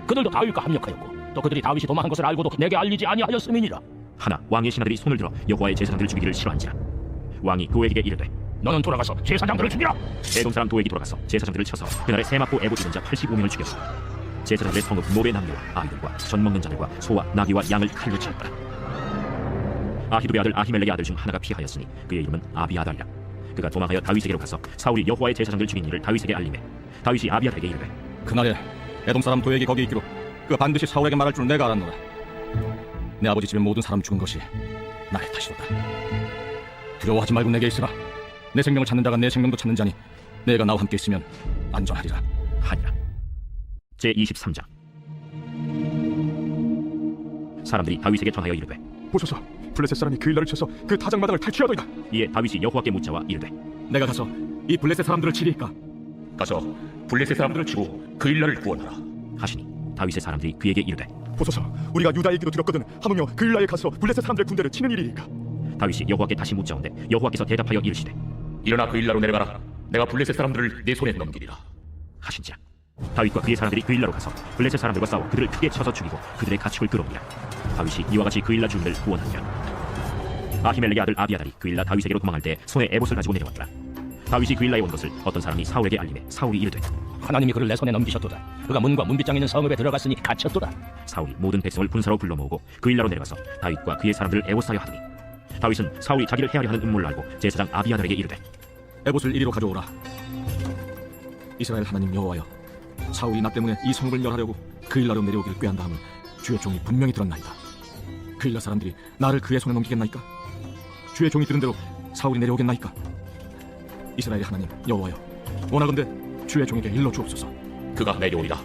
그들도 다윗과 합력하였고 또 그들이 다윗이 도망한 것을 알고도 내게 알리지 아니하였음이니라. 하나 왕의 신하들이 손을 들어 여호와의 제사장들을 죽이기를 싫어한지라. 왕이 도액에게 이르되 너는 돌아가서 제사장들을 죽이라. 에돔 사람 도액이 돌아가서 제사장들을 쳐서 그날에 세마포 에봇 입은 자 85명을 죽였고 제사장들의 성읍 노베 남녀와 아이들과 젖 먹는 자들과 소와 나귀와 양을 칼로 치었더라. 아히두베 아들 아히멜렉의 아들 중 하나가 피하였으니 그의 이름은 아비아달이라. 그가 도망하여 다윗에게로 가서 사울이 여호와의 제사장들 죽인 일을 다윗에게 알리매 다윗이 아비아달에게 이르되 그날에 에돔 사람 도액이 거기 있기로 그가 반드시 사울에게 말할 줄 내가 알았노라. 내 아버지 집의 모든 사람 죽은 것이 나의 탓이로다. 두려워하지 말고 내게 있으라. 내 생명을 찾는 자가 내 생명도 찾는 자니 내가 나와 함께 있으면 안전하리라 하니라. 제23장. 사람들이 다윗에게 전하여 이르되 보소서 블레셋 사람이 그 일날을 쳐서 그 타작마당을 탈취하더이다. 이에 다윗이 여호와께 묻자와 이르되 내가 가서 이 블레셋 사람들을 치리이까? 가서 블레셋 사람들을 치고 그 일날을 구원하라 하시니 다윗의 사람들이 그에게 이르되 보소서 우리가 유다에 기도 드렸거든 하물며 그 일날에 가서 블레셋 사람들의 군대를 치는 일이니까. 다윗이 여호와께 다시 묻자온데 여호와께서 대답하여 이르시되 일어나 그 일라로 내려가라. 내가 블레셋 사람들을 내 손에 넘기리라 하신지라. 다윗과 그의 사람들이 그 일라로 가서 블레셋 사람들과 싸워 그들을 크게 쳐서 죽이고 그들의 가축을 끌어오니라. 다윗이 이와 같이 그 일라 주민을 구원하니라. 아히멜렉의 아들 아비아달이 그 일라 다윗에게로 도망할 때 손에 에봇을 가지고 내려왔더라. 다윗이 그 일라에 온 것을 어떤 사람이 사울에게 알림해 사울이 이르되 하나님이 그를 내 손에 넘기셨도다. 그가 문과 문빗장에 있는 성읍에 들어갔으니 갇혔도다. 사울이 모든 백성을 군사로 불러 모으고 그 일라로 내려가서 다윗과 그의 사람들을 에봇사려 하더니 다윗은 사울이 자기를 해하려 하는 음모를 알고 제사장 아비아달에게 이르되 에봇을 이리로 가져오라. 이스라엘 하나님 여호와여, 사울이 나 때문에 이 성읍을 멸하려고 그 일라로 내려오기를 꾀한다 함을 주의 종이 분명히 들었나이다. 그 일라 사람들이 나를 그의 손에 넘기겠나이까? 주의 종이 들은 대로 사울이 내려오겠나이까? 이스라엘의 하나님 여호와여, 원하건대 주의 종에게 일러 주옵소서. 그가 내려오리라.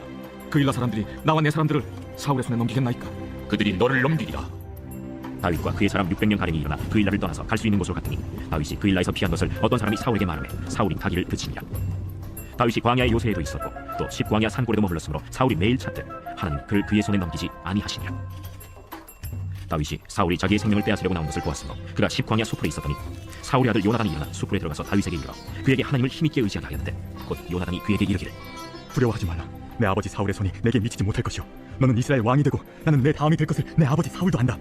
그 일라 사람들이 나와 내 사람들을 사울의 손에 넘기겠나이까? 그들이 너를 넘기리라. 다윗과 그의 사람 600명 가량이 일어나 그 일라를 떠나서 갈 수 있는 곳으로 갔더니 다윗이 그 일라에서 피한 것을 어떤 사람이 사울에게 말하매 사울이 가기를 그치니라. 다윗이 광야의 요새에도 있었고 또 십광야 산골에도 머물렀으므로 사울이 매일 찾되 하나님 그를 그의 손에 넘기지 아니하시니라. 다윗이 사울이 자기의 생명을 빼앗으려고 나온 것을 보았으므로 그가 십광야 수풀에 있었더니 사울의 아들 요나단이 일어나 수풀에 들어가서 다윗에게 이르러 그에게 하나님을 힘있게 의지하게 하였는데 곧 요나단이 그에게 이르기를 두려워하지 말라. 내 아버지 사울의 손이 내게 미치지 못할 것이요 너는 이스라엘 왕이 되고 나는 내 다음이 될 것을 내 아버지 사울도 안다.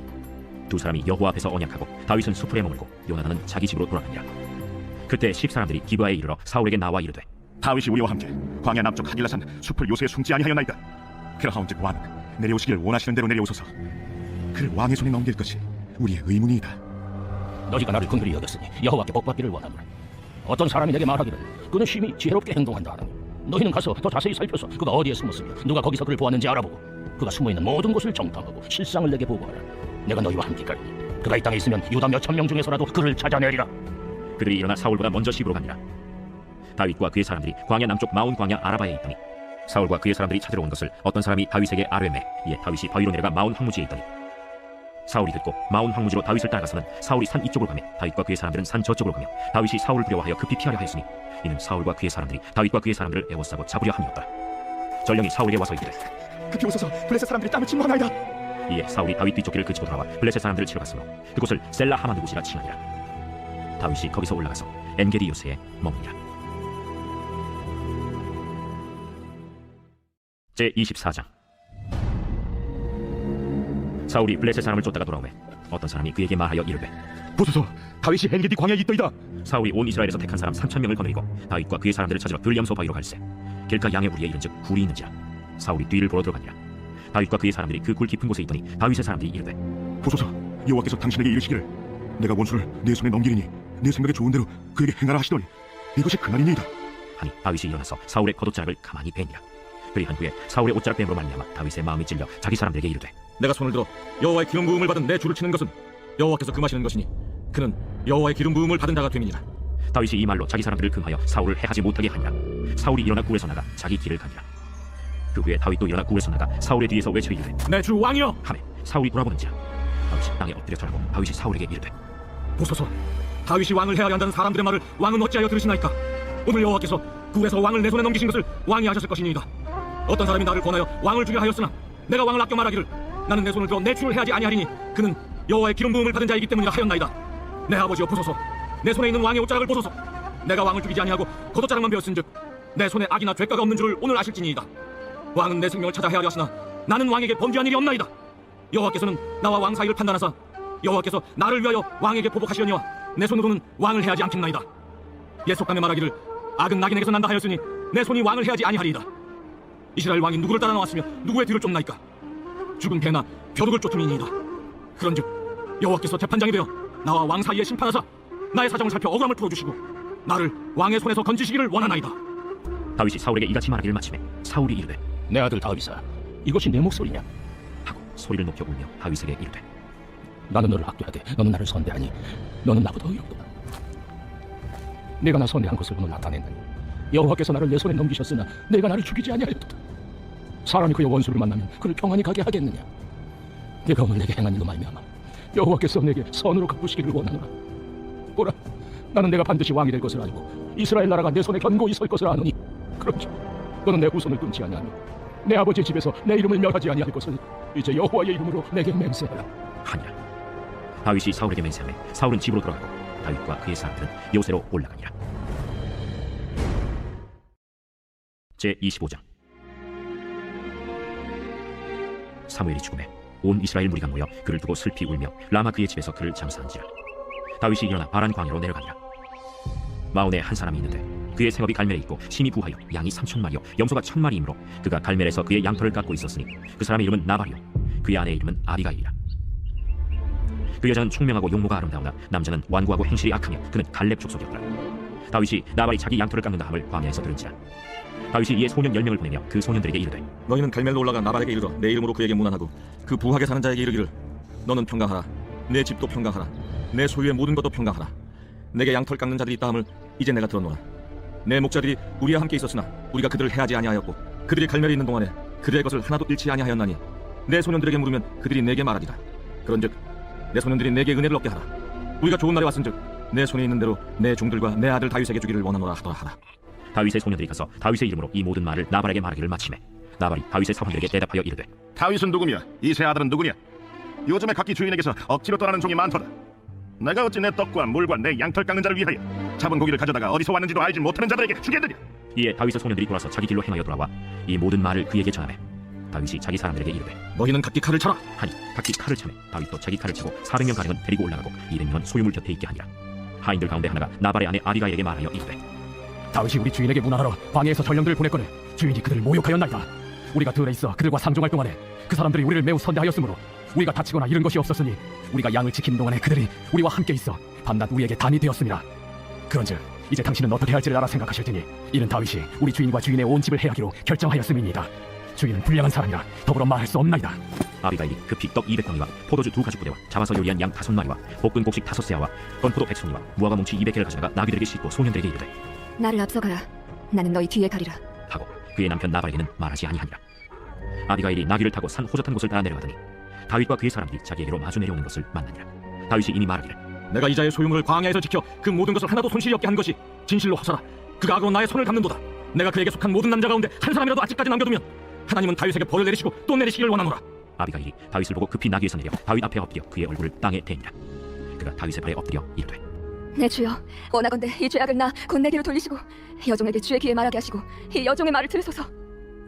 두 사람이 여호와 앞에서 언약하고 다윗은 수풀에 머물고 요나단은 자기 집으로 돌아가니라. 그때 십 사람들이 기브아에 이르러 사울에게 나와 이르되 다윗이 우리와 함께 광야 남쪽 하길라산 숲을 요새에 숨지 아니하였나이다. 그러하온즉 왕은 내려오시기를 원하시는 대로 내려오소서. 그를 왕의 손에 넘길 것이 우리의 의문이다. 너희가 나를 긍휼히 여겼으니 여호와께 복받기를 원하노라. 어떤 사람이 내게 말하기를 그는 심히 지혜롭게 행동한다 하니 너희는 가서 더 자세히 살펴서 그가 어디에 숨었으며 누가 거기서 그를 보았는지 알아보고 그가 숨어있는 모든 곳을 정탐하고 실상을 내게 보고하라. 내가 너희와 함께 가리니 그가 이 땅에 있으면 유다 몇천 명 중에서라도 그를 찾아내리라. 그들이 일어나 사울보다 먼저 시부로 갑니다. 다윗과 그의 사람들이 광야 남쪽 마온 광야 아라바에 있더니 사울과 그의 사람들이 찾으러 온 것을 어떤 사람이 다윗에게 아뢰매 이에 다윗이 바위로 내려가 마온 황무지에 있더니 사울이 듣고 마온 황무지로 다윗을 따라가서는 사울이 산 이쪽으로 가며 다윗과 그의 사람들은 산 저쪽으로 가며 다윗이 사울을 두려워하여 급히 피하려 하였으니 이는 사울과 그의 사람들이 다윗과 그의 사람들을 애워싸고 잡으려 함이었다. 전령이 사울에게 와서 이르되 급히 오소서. 블레셋 사람들이 땀을 침망하나이다. 이에 사울이 다윗 뒤쫓기를 그치고 돌아와 블레셋 사람들을 치러 갔으므로 그곳을 셀라 하마느 곳이라 칭하니라. 다윗이 거기서 올라가서 엔게디 요새에 머무니라. 제24장. 사울이 블레셋 사람을 쫓다가 돌아오매 어떤 사람이 그에게 말하여 이르되 보소서, 다윗이 엔게디 광야에 있더이다. 사울이 온 이스라엘에서 택한 사람 3,000명을 거느리고 다윗과 그의 사람들을 찾으러 들염소 바위로 갈새 길가 양의 우리에 이른즉 굴이 있는지라. 사울이 뒤를 보러 들어가니라. 다윗과 그의 사람들이 그 굴 깊은 곳에 있더니 다윗의 사람들이 이르되 보소서, 여호와께서 당신에게 이르시기를 내가 원수를 내 손에 넘기리니 내 생각에 좋은 대로 그에게 행하라 하시더니 이것이 그날이니이다 하니 다윗이 일어나서 사울의 겉옷자락을 가만히 베니라. 그리한 후에 사울의 옷자락 뱀으로 말미암아 다윗의 마음이 찔려 자기 사람들에게 이르되 내가 손을 들어 여호와의 기름 부음을 받은 내 주를 치는 것은 여호와께서 금하시는 것이니 그는 여호와의 기름 부음을 받은 자가 됨이니라. 다윗이 이 말로 자기 사람들을 금하여 사울을 해하지 못하게 하니라. 사울이 일어나 굴에서 나가 자기 길을 가니라. 그 후에 다윗도 일어나 굴에서 나가 사울의 뒤에서 외쳐 이르되 내 주 왕이여 하매 사울이 돌아보는지라. 다윗이 땅에 엎드려 절하고 다윗이 사울에게 이르되 보소서, 다윗이 왕을 해하려 한다는 사람들의 말을 왕은 어찌하여 들으시나이까? 오늘 여호와께서 굴에서 왕을 내 손에 넘기신 것을 왕이 하셨을 것이니이다. 어떤 사람이 나를 권하여 왕을 죽이려 하였으나 내가 왕을 아껴 말하기를 나는 내 손을 들어 내 주를 해하지 아니하리니 그는 여호와의 기름 부음을 받은 자이기 때문이라 하였나이다. 내 아버지여 보소서, 내 손에 있는 왕의 옷자락을 보소서. 내가 왕을 죽이지 아니하고 겉옷자락만 베었은즉 내 손에 악이나 죄가가 없는 줄을 오늘 아실지니이다. 왕은 내 생명을 찾아 헤아려 하시나 나는 왕에게 범죄한 일이 없나이다. 여호와께서는 나와 왕 사이를 판단하사 여호와께서 나를 위하여 왕에게 보복하시려니와 내 손으로는 왕을 해하지 않겠나이다. 옛 속담에 말하기를 악은 낙인에게서 난다 하였으니 내 손이 왕을 해하지 아니하리이다. 이스라엘 왕이 누구를 따라 나왔으며 누구의 뒤를 쫓나이까? 죽은 개나 벼룩을 쫓음이니이다. 그런즉 여호와께서 재판장이 되어 나와 왕 사이에 심판하사 나의 사정을 살펴 억울함을 풀어주시고 나를 왕의 손에서 건지시기를 원하나이다. 다윗이 사울에게 이같이 말하기를 마치매 사울이 이르되 내 아들 다윗아, 이것이 내 목소리냐? 하고 소리를 높여 울며 다윗에게 이르되 나는 너를 아껴하되 너는 나를 선대하니 너는 나보다 의롭도다. 내가 나 선대한 것을 오늘 나타낸다니 여호와께서 나를 내 손에 넘기셨으나 내가 나를 죽이지 아니하였도다. 사람이 그의 원수를 만나면 그를 평안히 가게 하겠느냐? 내가 오늘 내게 행한 일로 말미암아 여호와께서 내게 선으로 갚으시기를 원하노라. 보라, 나는 내가 반드시 왕이 될 것을 알고 이스라엘 나라가 내 손에 견고히 설 것을 아노니 그런즉 너는 내 후손을 끊지 아니하며 내 아버지 집에서 내 이름을 멸하지 아니할 것을 이제 여호와의 이름으로 내게 맹세하라 하니라. 다윗이 사울에게 맹세하매 사울은 집으로 돌아가고 다윗과 그의 사람들은 요새로 올라가니라. 제 25장. 사무엘이 죽음에 온 이스라엘 무리가 모여 그를 두고 슬피 울며 라마 그의 집에서 그를 장사한지라. 다윗이 일어나 바란 광야로 내려가니라. 마온에 한 사람이 있는데 그의 생업이 갈멜에 있고 심이 부하여 양이 3,000마리요 염소가 1,000마리이므로 그가 갈멜에서 그의 양털을 깎고 있었으니 그 사람의 이름은 나발이요 그의 아내의 이름은 아비가일이라. 그 여자는 총명하고 용모가 아름다우나 남자는 완고하고 행실이 악하며 그는 갈렙 족속이었더라. 다윗이 나발이 자기 양털을 깎는다 함을 광야에서 들은지라. 다윗이 이에 소년 10명을 보내며 그 소년들에게 이르되 너희는 갈멜로 올라가 나발에게 이르러 내 이름으로 그에게 문안하고 그 부하게 사는 자에게 이르기를 너는 평강하라. 내 집도 평강하라. 내 소유의 모든 것도 평강하라. 내게 양털 깎는 자들이 있다 함을 이제 내가 들었노라. 내 목자들이 우리와 함께 있었으나 우리가 그들을 해하지 아니하였고 그들이 갈멜에 있는 동안에 그들의 것을 하나도 잃지 아니하였나니 내 소년들에게 물으면 그들이 내게 말하리라. 그런즉 내 소년들이 내게 은혜를 얻게 하라. 우리가 좋은 날에 왔은즉 내 손에 있는 대로 내 종들과 내 아들 다윗에게 주기를 원하노라 하더라 하라. 다윗의 소년들이 가서 다윗의 이름으로 이 모든 말을 나발에게 말하기를 마치매 나발이 다윗의 사람들에게 대답하여 이르되 다윗은 누구냐? 이 세 아들은 누구냐? 요즘에 각기 주인에게서 억지로 떠나는 종이 많도다. 내가 어찌 내 떡과 물과 내 양털 깎는 자를 위하여 잡은 고기를 가져다가 어디서 왔는지도 알지 못하는 자들에게 주겠느냐? 이에 다윗의 소년들이 돌아서 자기 길로 행하여 돌아와 이 모든 말을 그에게 전하매 다윗이 자기 사람들에게 이르되 너희는 각기 칼을 차라 하니 각기 칼을 차매 다윗도 자기 칼을 차고 400명 가량은 데리고 올라가고 200명은 소유물 곁에 있게 하니라. 하인들 가운데 하나가 나발의 아내 아비가일에게 말하여 이르되 다윗이 우리 주인에게 문안하러 광야에서 전령들을 보냈거늘 주인이 그들을 모욕하였나이다. 우리가 들에 있어 그들과 상종할 동안에 그 사람들이 우리를 매우 선대하였으므로 우리가 다치거나 잃은 것이 없었으니 우리가 양을 지키는 동안에 그들이 우리와 함께 있어 밤낮 우리에게 담이 되었습니다. 그런즉 이제 당신은 어떻게 할지를 알아 생각하실 테니 이는 다윗이 우리 주인과 주인의 온 집을 해하기로 결정하였음이니이다. 주인은 불량한 사람이라 더불어 말할 수 없나이다. 아비가일이 급히 떡 200덩이와 포도주 2가죽부대와 잡아서 요리한 양 5마리와 볶은 곡식 5세아와 건포도 100송이와 무화과 뭉치 200개를 가져다가 나귀들에게 싣고 소년들에게 이르되 나를 앞서가라. 나는 너희 뒤에 가리라. 하고 그의 남편 나발에게는 말하지 아니하니라. 아비가일이 나귀를 타고 산 호젓한 곳을 따라 내려가더니 다윗과 그의 사람들이 자기에게로 마주 내려오는 것을 만나니라. 다윗이 이미 말하기를 내가 이자의 소유물을 광야에서 지켜 그 모든 것을 하나도 손실이 없게 한 것이 진실로 허사라. 그가 악으로 나의 손을 갚는도다. 내가 그에게 속한 모든 남자 가운데 한 사람이라도 아직까지 남겨두면 하나님은 다윗에게 벌을 내리시고 또 내리시기를 원하노라. 아비가일이 다윗을 보고 급히 나귀에서 내려 다윗 앞에 엎드려 그의 얼굴을 땅에 대니라. 그가 다윗의 발에 엎드려 이르되 내 주여, 원하건대 이 죄악을 나 곧 내게로 돌리시고 여종에게 주의 귀에 말하게 하시고 이 여종의 말을 들으소서.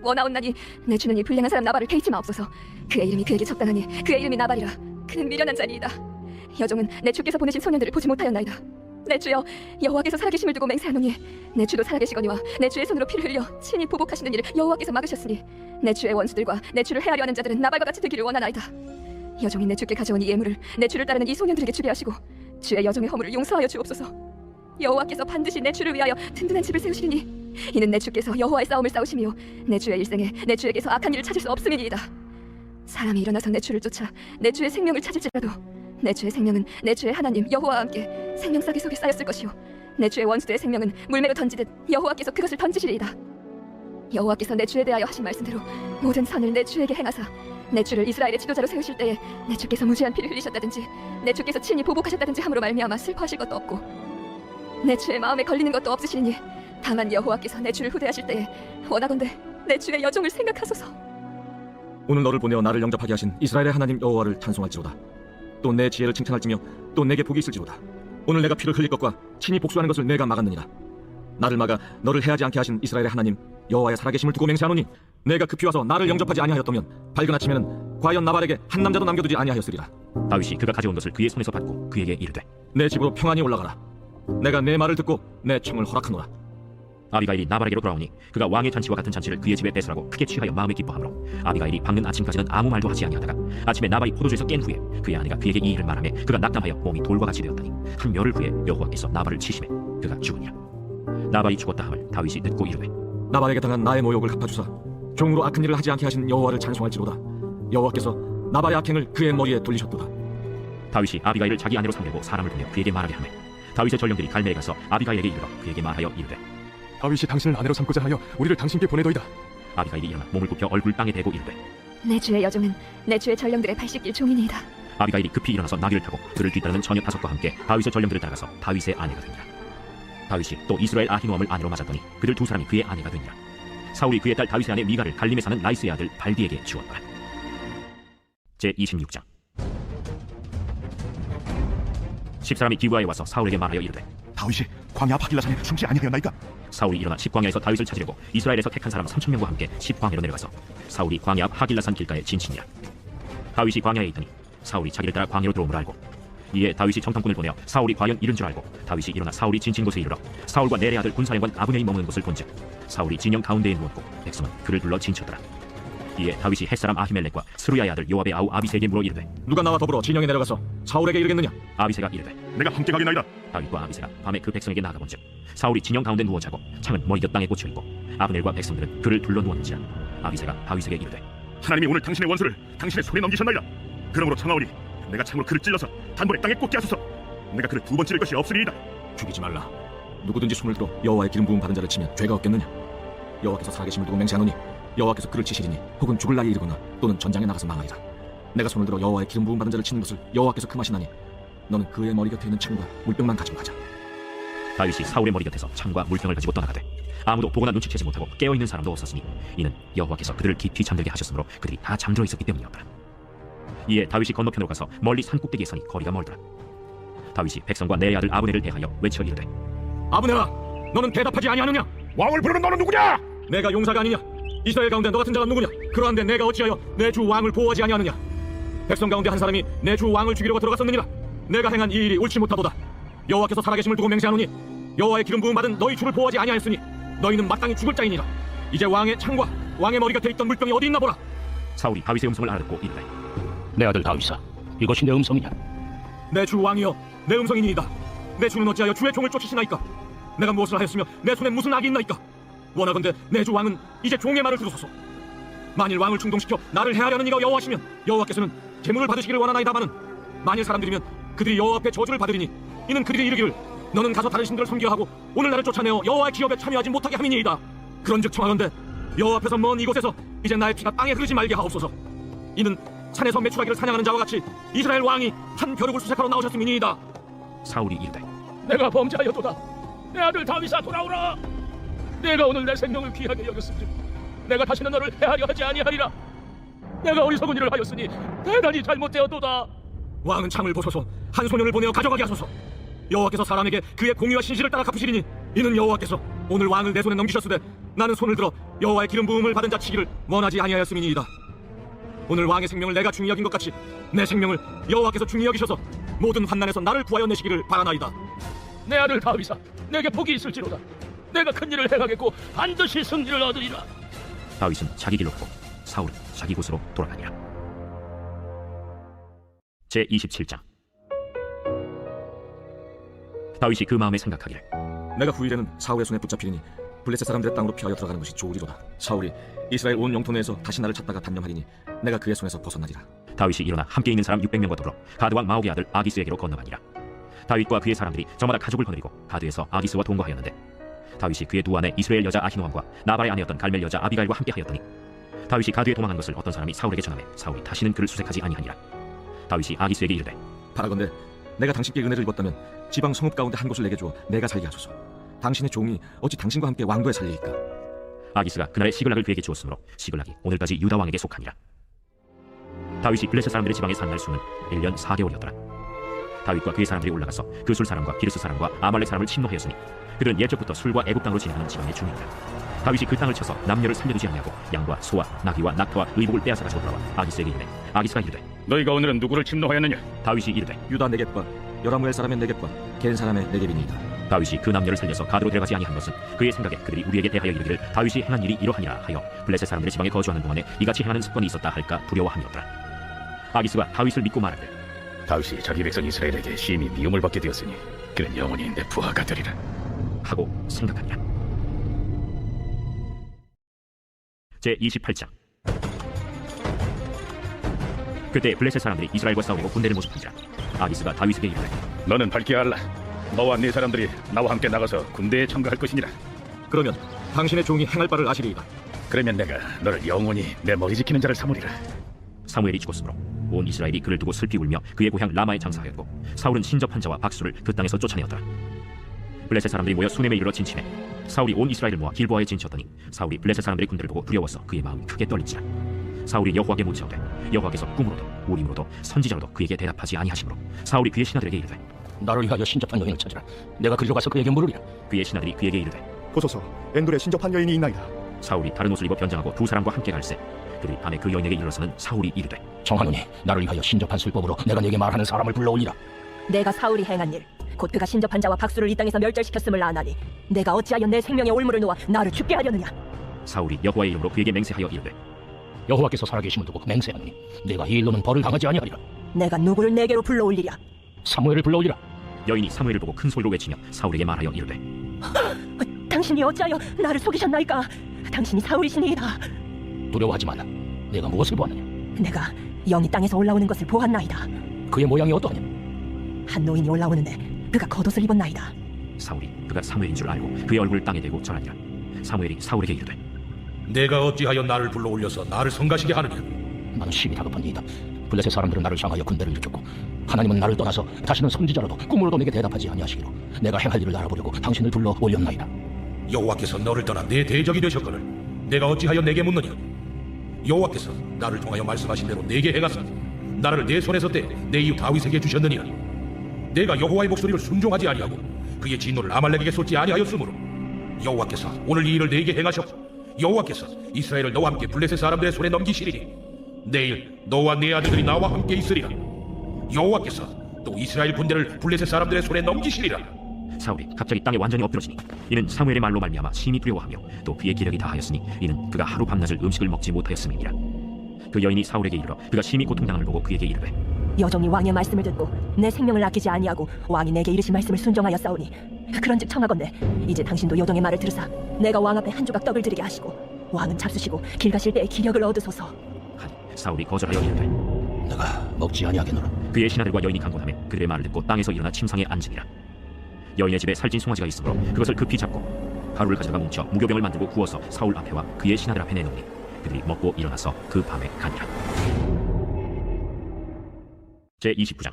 원하옵나니 내 주는 이 불량한 사람 나발을 개의치 마옵소서. 그의 이름이 그에게 적당하니 그의 이름이 나발이라. 그는 미련한 자니이다. 여종은 내 주께서 보내신 소년들을 보지 못하였나이다. 내 주여, 여호와께서 살아계심을 두고 맹세하노니 내 주도 살아계시거니와 내 주의 손으로 피를 흘려 친히 보복하시는 일을 여호와께서 막으셨으니 내 주의 원수들과 내 주를 해하려 하는 자들은 나발과 같이 되기를 원하나이다. 여종이 내 주께 가져온 이 예물을 내 주를 따르는 이 소년들에게 주게 하시고 주의 여종의 허물을 용서하여 주옵소서. 여호와께서 반드시 내 주를 위하여 든든한 집을 세우시리니 이는 내 주께서 여호와의 싸움을 싸우시며 내 주의 일생에 내 주에게서 악한 일을 찾을 수 없음이니이다. 사람이 일어나서 내 주를 쫓아 내 주의 생명을 찾을지라도 내 주의 생명은 내 주의 하나님 여호와와 함께 생명싸개 속에 쌓였을 것이요 내 주의 원수들의 생명은 물매로 던지듯 여호와께서 그것을 던지시리이다. 여호와께서 내 주에 대하여 하신 말씀대로 모든 선을 내 주에게 행하사 내 주를 이스라엘의 지도자로 세우실 때에 내 주께서 무지한 피를 흘리셨다든지 내 주께서 친히 보복하셨다든지 함으로 말미암아 슬퍼하실 것도 없고 내 주의 마음에 걸리는 것도 없으시니 다만 여호와께서 내 주를 후대하실 때에 원하건대 내 주의 여종을 생각하소서. 오늘 너를 보내어 나를 영접하게 하신 이스라엘의 하나님 여호와를 찬송할지로다. 또 내 지혜를 칭찬할지며 또 내게 복이 있을지로다. 오늘 내가 피를 흘릴 것과 친히 복수하는 것을 내가 막았느니라. 나를 막아 너를 해하지 않게 하신 이스라엘의 하나님 여호와의 살아계심을 두고 맹세하노니 내가 급히 와서 나를 영접하지 아니하였다면 밝은 아침에는 과연 나발에게 한 남자도 남겨두지 아니하였으리라. 다윗이 그가 가져온 것을 그의 손에서 받고 그에게 이르되 내 집으로 평안히 올라가라. 내가 내 말을 듣고 내 청을 허락하노라. 아비가일이 나발에게로 돌아오니 그가 왕의 잔치와 같은 잔치를 그의 집에 뺏으라고 크게 취하여 마음에 기뻐하므로 아비가일이 밝는 아침까지는 아무 말도 하지 아니하다가 아침에 나발이 포도주에서 깬 후에 그의 아내가 그에게 이 일을 말하며 그가 낙담하여 몸이 돌과 같이 되었더니 한 열흘 후에 여호와께서 나발을 치심해 그가 죽으니라. 나발이 죽었다 함을 다윗이 듣고 이르되 나발에게 당한 나의 모욕을 갚아주사 종으로 악한 일을 하지 않게 하신 여호와를 찬송할지로다. 여호와께서 나발의 악행을 그의 머리에 돌리셨도다. 다윗이 아비가일을 자기 아내로 삼려고 사람을 보내 그에게 말하게 하매 다윗의 전령들이 갈멜에 가서 아비가일에게 이르러 그에게 말하여 이르되 다윗이 당신을 아내로 삼고자 하여 우리를 당신께 보내더이다. 아비가일이 일어나 몸을 굽혀 얼굴 땅에 대고 이르되 내 주의 여종은 내 주의 전령들의 발 씻길 종이니이다. 아비가일이 급히 일어나서 나귀를 타고 그를 뒤따르는 처녀 5과 함께 다윗의 전령들을 따라가서 다윗의 아내가 되니라. 다윗이 또 이스라엘 아히노암을 아내로 맞았더니 그들 두 사람이 그의 아내가 되니라. 사울이 그의 딸 다윗의 아내 미가를 갈림에 사는 나이스의 아들 발디에게 주었더라. 제 26장. 10사람이 기브아에 와서 사울에게 말하여 이르되 다윗이 광야 바길라산에 숨지 아니하였나이까? 사울이 일어나 십광야에서 다윗을 찾으려고 이스라엘에서 택한 사람 3,000명과 함께 십광야로 내려가서 사울이 광야 하길라산 길가에 진치니라. 다윗이 광야에 있더니 사울이 자기를 따라 광야로 들어옴을 알고 이에 다윗이 정탐꾼을 보내어 사울이 과연 이른 줄 알고 다윗이 일어나 사울이 진친 곳에 이르러 사울과 넬의 아들 군사령관 아브넬이 머무는 곳을 본즉 사울이 진영 가운데에 누웠고 백성은 그를 둘러 진쳤더라. 이에 다윗이 햇사람 아히멜렉과 스루야의 아들 요압의 아우 아비새에게 물어 이르되 누가 나와 더불어 진영에 내려가서 사울에게 이르겠느냐? 아비새가 이르되 내가 함께 가겠나이다. 다윗과 아비새가 밤에 그 백성에게 나아가본즉 사울이 진영 가운데 누워 자고 창은 머리곁 땅에 꽂혀 있고 아브넬과 백성들은 그를 둘러 누웠는지라. 아비새가 다윗에게 이르되 하나님이 오늘 당신의 원수를 당신의 손에 넘기셨나이다. 그러므로 청하오니 내가 창으로 그를 찔러서 단번에 땅에 꽂게 하소서. 내가 그를 두 번 찌를 것이 없으리이다. 죽이지 말라. 누구든지 손을 들어 여호와의 기름 부음 받은 자를 치면 죄가 없겠느냐? 여호와께서 살아계심을 두고 맹세하노니 여호와께서 그를 치시리니 혹은 죽을 날에 이르거나 또는 전장에 나가서 망하리라. 내가 손을 들어 여호와의 기름 부음 받은 자를 치는 것을 여호와께서 금하시나니 너는 그의 머리 곁에 있는 창과 물병만 가지고 가자. 다윗이 사울의 머리 곁에서 창과 물병을 가지고 떠나가되 아무도 보거나 눈치채지 못하고 깨어있는 사람도 없었으니 이는 여호와께서 그들을 깊이 잠들게 하셨으므로 그들이 다 잠들어 있었기 때문이었더라. 이에 다윗이 건너편으로 가서 멀리 산 꼭대기에 서니 거리가 멀더라. 다윗이 백성과 넬의 아들 아브넬을 대하여 외쳐 이르되 아브넬아, 너는 대답하지 아니하느냐? 왕을 부르는 너는 누구냐? 내가 용사가 아니냐? 이스라엘 가운데 너 같은 자가 누구냐? 그러한데 내가 어찌하여 내 주 왕을 보호하지 아니하느냐? 백성 가운데 한 사람이 내 주 왕을 죽이려고 들어갔었느니라. 내가 행한 이 일이 옳지 못하도다. 여호와께서 살아계심을 두고 맹세하노니 여호와의 기름 부음 받은 너희 주를 보호하지 아니하였으니 너희는 마땅히 죽을 자이니라. 이제 왕의 창과 왕의 머리 곁에 있던 물병이 어디 있나 보라. 사울이 다윗의 음성을 알아듣고 이르되 내 아들 다윗아, 이것이 내 음성이냐? 내 주 왕이여, 내 음성이니이다. 내 주는 어찌하여 주의 종을 쫓으시나이까? 내가 무엇을 하였으며 내 손에 무슨 악이 있나이까? 원하건대 내 주 왕은 이제 종의 말을 들으소서. 만일 왕을 충동시켜 나를 해하려는 이가 여호와시면 여호와께서는 재물을 받으시기를 원하나이다마는 만일 사람들이면 그들이 여호와 앞에 저주를 받으리니 이는 그들이 이르기를 너는 가서 다른 신들을 섬기려 하고 오늘 나를 쫓아내어 여호와의 기업에 참여하지 못하게 함이니이다. 그런즉 청하건대 여호와 앞에서 먼 이곳에서 이제 나의 피가 땅에 흐르지 말게 하옵소서. 이는 산에서 메추라기를 사냥하는 자와 같이 이스라엘 왕이 한 벼룩을 수색하러 나오셨음이니이다. 사울이 이르되 내가 범죄하였도다. 내 아들 다윗아, 돌아오라. 내가 오늘 내 생명을 귀하게 여겼으니 내가 다시는 너를 해하려 하지 아니하리라. 내가 어리석은 일을 하였으니 대단히 잘못되었도다. 왕은 창을 보소서. 한 소년을 보내어 가져가게 하소서. 여호와께서 사람에게 그의 공의와 신실을 따라 갚으시리니 이는 여호와께서 오늘 왕을 내 손에 넘기셨으되 나는 손을 들어 여호와의 기름 부음을 받은 자 치기를 원하지 아니하였음이니이다. 오늘 왕의 생명을 내가 중히 여긴 것 같이 내 생명을 여호와께서 중히 여기셔서 모든 환난에서 나를 구하여 내시기를 바라나이다. 내 아들 다윗아, 내게 복이 있을지로다. 내가 큰 일을 행하겠고 반드시 승리를 얻으리라. 다윗은 자기 길로 가고 사울은 자기 곳으로 돌아가니라. 제27장. 다윗이 그 마음에 생각하기를 내가 후일에는 사울의 손에 붙잡히리니 블레셋 사람들의 땅으로 피하여 들어가는 것이 좋으리로다. 사울이 이스라엘 온 영토 내에서 다시 나를 찾다가 단념하리니 내가 그의 손에서 벗어나리라. 다윗이 일어나 함께 있는 사람 600명과 더불어 가드 왕 마옥의 아들 아기스에게로 건너가니라. 다윗과 그의 사람들이 저마다 가족을 거느리고 가드에서 아기스와 동거하였는데 다윗이 그의 두 아내 이스라엘 여자 아히노함과 나발의 아내였던 갈멜 여자 아비가일과 함께 하였더니 다윗이 가드에 도망한 것을 어떤 사람이 사울에게 전하매 사울이 다시는 그를 수색하지 아니하니라. 다윗이 아기스에게 이르되 바라건대 내가 당신께 은혜를 입었다면 지방 성읍 가운데 한 곳을 내게 주어 내가 살게 하소서. 당신의 종이 어찌 당신과 함께 왕도에 살리이까? 아기스가 그날에 시글락을 그에게 주었으므로 시글락이 오늘까지 유다 왕에게 속하니라. 다윗이 블레셋 사람들의 지방에 산 날 수는 1년 4개월이었더라. 다윗과 그의 사람들이 올라가서 그술 사람과 기르스 사람과 아말렉 사람을 침노하였으니 그들은 옛적부터 술과 애굽 땅으로 지나가는 지방의 주민이라. 다윗이 그 땅을 쳐서 남녀를 살려두지 아니하고 양과 소와 나귀와 낙타와 의복을 빼앗아 가지고 돌아와 아기스에게 이르되 아기스가 이르되 너희가 오늘은 누구를 침노하였느냐? 다윗이 이르되 유다 네겝과 여라무엘 사람의 네겝과 겐 사람의 네겝이니이다. 다윗이 그 남녀를 살려서 가드로 데려가지 아니한 것은 그의 생각에 그들이 우리에게 대하여 이르기를 다윗이 행한 일이 이러하니라 하여 블레셋 사람들의 지방에 거주하는 동안에 이같이 행하는 습관이 있었다 할까 두려워함이었더라. 아기스가 다윗을 믿고 말하되 다윗이 자기 백성 이스라엘에게 심히 미움을 받게 되었으니 그는 영원히 내 부하가 되리라 하고 생각하니라. 제28장. 그때 블레셋 사람들이 이스라엘과 싸우려고 군대를 모집한지라. 아기스가 다윗에게 이르되 너는 밝게 알라. 너와 네 사람들이 나와 함께 나가서 군대에 참가할 것이니라. 그러면 당신의 종이 행할 바를 아시리이다. 그러면 내가 너를 영원히 내 머리 지키는 자를 삼으리라. 사무엘이 죽었으므로 온 이스라엘이 그를 두고 슬피 울며 그의 고향 라마에 장사하였고 사울은 신접한 자와 박수를 그 땅에서 쫓아내었더라. 블레셋 사람들이 모여 수넴에 이르러 진침해 사울이 온 이스라엘을 모아 길보아에 진쳤더니 사울이 블레셋 사람들의 군대를 보고 두려워서 그의 마음이 크게 떨린지라. 사울이 여호와께 묻자오되 여호와께서 꿈으로도 우림으로도 선지자로도 그에게 대답하지 아니하시므로 사울이 그의 신하들에게 이르되 나를 위하여 신접한 여인을 찾으라. 내가 그리로 가서 그에게 물으리라. 그의 신하들이 그에게 이르되 보소서, 엔돌에 신접한 여인이 있나이다. 사울이 다른 옷을 입어 변장하고 두 사람과 함께 갈새 그들이 밤에 그 여인에게 이르러서는 사울이 이르되 정하노니 나를 위하여 신접한 술법으로 내가 네게 말하는 사람을 불러올리라. 내가 사울이 행한 일, 곧 그가 신접한 자와 박수를 이 땅에서 멸절시켰음을 아나니 내가 어찌하여 내 생명의 올무를 놓아 나를 죽게 하려느냐. 사울이 여호와의 이름으로 그에게 맹세하여 이르되 여호와께서 살아계심을 두고 맹세하노니 내가 이 일로는 벌을 당하지 아니하리라. 내가 누구를 내게로 불러올리랴. 사무엘을 불러올리라. 여인이 사무엘을 보고 큰 소리로 외치며 사울에게 말하여 이르되 당신이 어찌하여 나를 속이셨나이까. 당신이 사울이시니이다. 두려워하지 말라. 내가 무엇을 보았느냐? 내가 영이 땅에서 올라오는 것을 보았나이다. 그의 모양이 어떠하냐? 한 노인이 올라오는데 그가 겉옷을 입었나이다. 사울이 그가 사무엘인 줄 알고 그의 얼굴을 땅에 대고 절하니라. 사무엘이 사울에게 이르되 내가 어찌하여 나를 불러올려서 나를 성가시게 하느냐? 나는 심히 다급하니이다. 블레셋 사람들은 나를 향하여 군대를 일으켰고 하나님은 나를 떠나서 다시는 선지자라도 꿈으로도 내게 대답하지 아니하시기로 내가 행할 일을 알아보려고 당신을 불러 올렸나이다. 여호와께서 너를 떠나 내 대적이 되셨거늘 내가 어찌하여 내게 묻느냐? 여호와께서 나를 통하여 말씀하신 대로 내게 행하사 나를 내 손에서 떼 내 이웃 다윗에게 주셨느니라. 내가 여호와의 목소리를 순종하지 아니하고 그의 진노를 아말렉에게 쏟지 아니하였으므로 여호와께서 오늘 이 일을 내게 행하셨고 여호와께서 이스라엘을 너와 함께 블레셋 사람들의 손에 넘기시리니 내일 너와 네 아들들이 나와 함께 있으리라. 여호와께서 또 이스라엘 군대를 블레셋 사람들의 손에 넘기시리라. 사울이 갑자기 땅에 완전히 엎드러지니 이는 사무엘의 말로 말미암아 심히 두려워하며 또 그의 기력이 다하였으니 이는 그가 하루 밤낮을 음식을 먹지 못하였음이니라. 그 여인이 사울에게 이르러 그가 심히 고통당함을 보고 그에게 이르되 여종이 왕의 말씀을 듣고 내 생명을 아끼지 아니하고 왕이 내게 이르신 말씀을 순종하여 싸우니 그런즉 청하건대 이제 당신도 여종의 말을 들으사 내가 왕 앞에 한 조각 떡을 드리게 하시고 왕은 잡수시고 길 가실 때에 기력을 얻으소서. 사울이 거절하여 이르되 내가 먹지 아니하겠노라. 그의 신하들과 여인이 강권하며 그들의 말을 듣고 땅에서 일어나 침상에 앉으니라. 여인의 집에 살찐 송아지가 있으므로 그것을 급히 잡고 하루를 가져가 뭉쳐 무교병을 만들고 구워서 사울 앞에와 그의 신하들 앞에 내놓으니 그들이 먹고 일어나서 그 밤에 가니라. 제29장.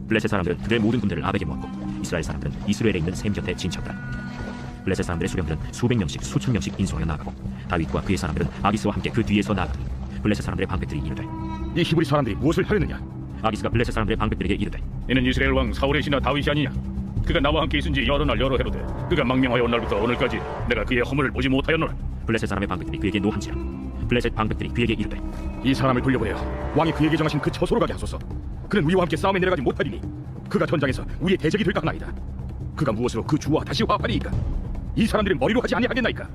블레셋 사람들은 그들의 모든 군대를 아벡에 모았고 이스라엘 사람들은 이스라엘에 있는 셈 곁에 진쳤더라. 블레셋 사람들의 수령들은 수백 명씩 수천 명씩 인수하여 나가고 다윗과 그의 사람들은 아기스와 함께 그 뒤에서 나가더니 블레셋 사람들의 방백들이 이르되 이 히브리 사람들이 무엇을 하였느냐? 아기스가 블레셋 사람들의 방백들에게 이르되 이는 이스라엘 왕 사울의 신하 다윗이 아니냐? 그가 나와 함께 있은 지 여러 날 여러 해로되 그가 망명하여 온 날부터 오늘까지 내가 그의 허물을 보지 못하였노라. 블레셋 사람의 방백들이 그에게 노한지라. 블레셋 방백들이 그에게 이르되 이 사람을 돌려보내어 왕이 그에게 정하신 그 처소로 가게 하소서. 그는 우리와 함께 싸움에 내려가지 못하리니 그가 전장에서 우리의 대적이 될까 하나이다. 그가 무엇으로 그 주와 다시 화합하리이까? 이 사람들은 머리로 하지 아니하겠나이까?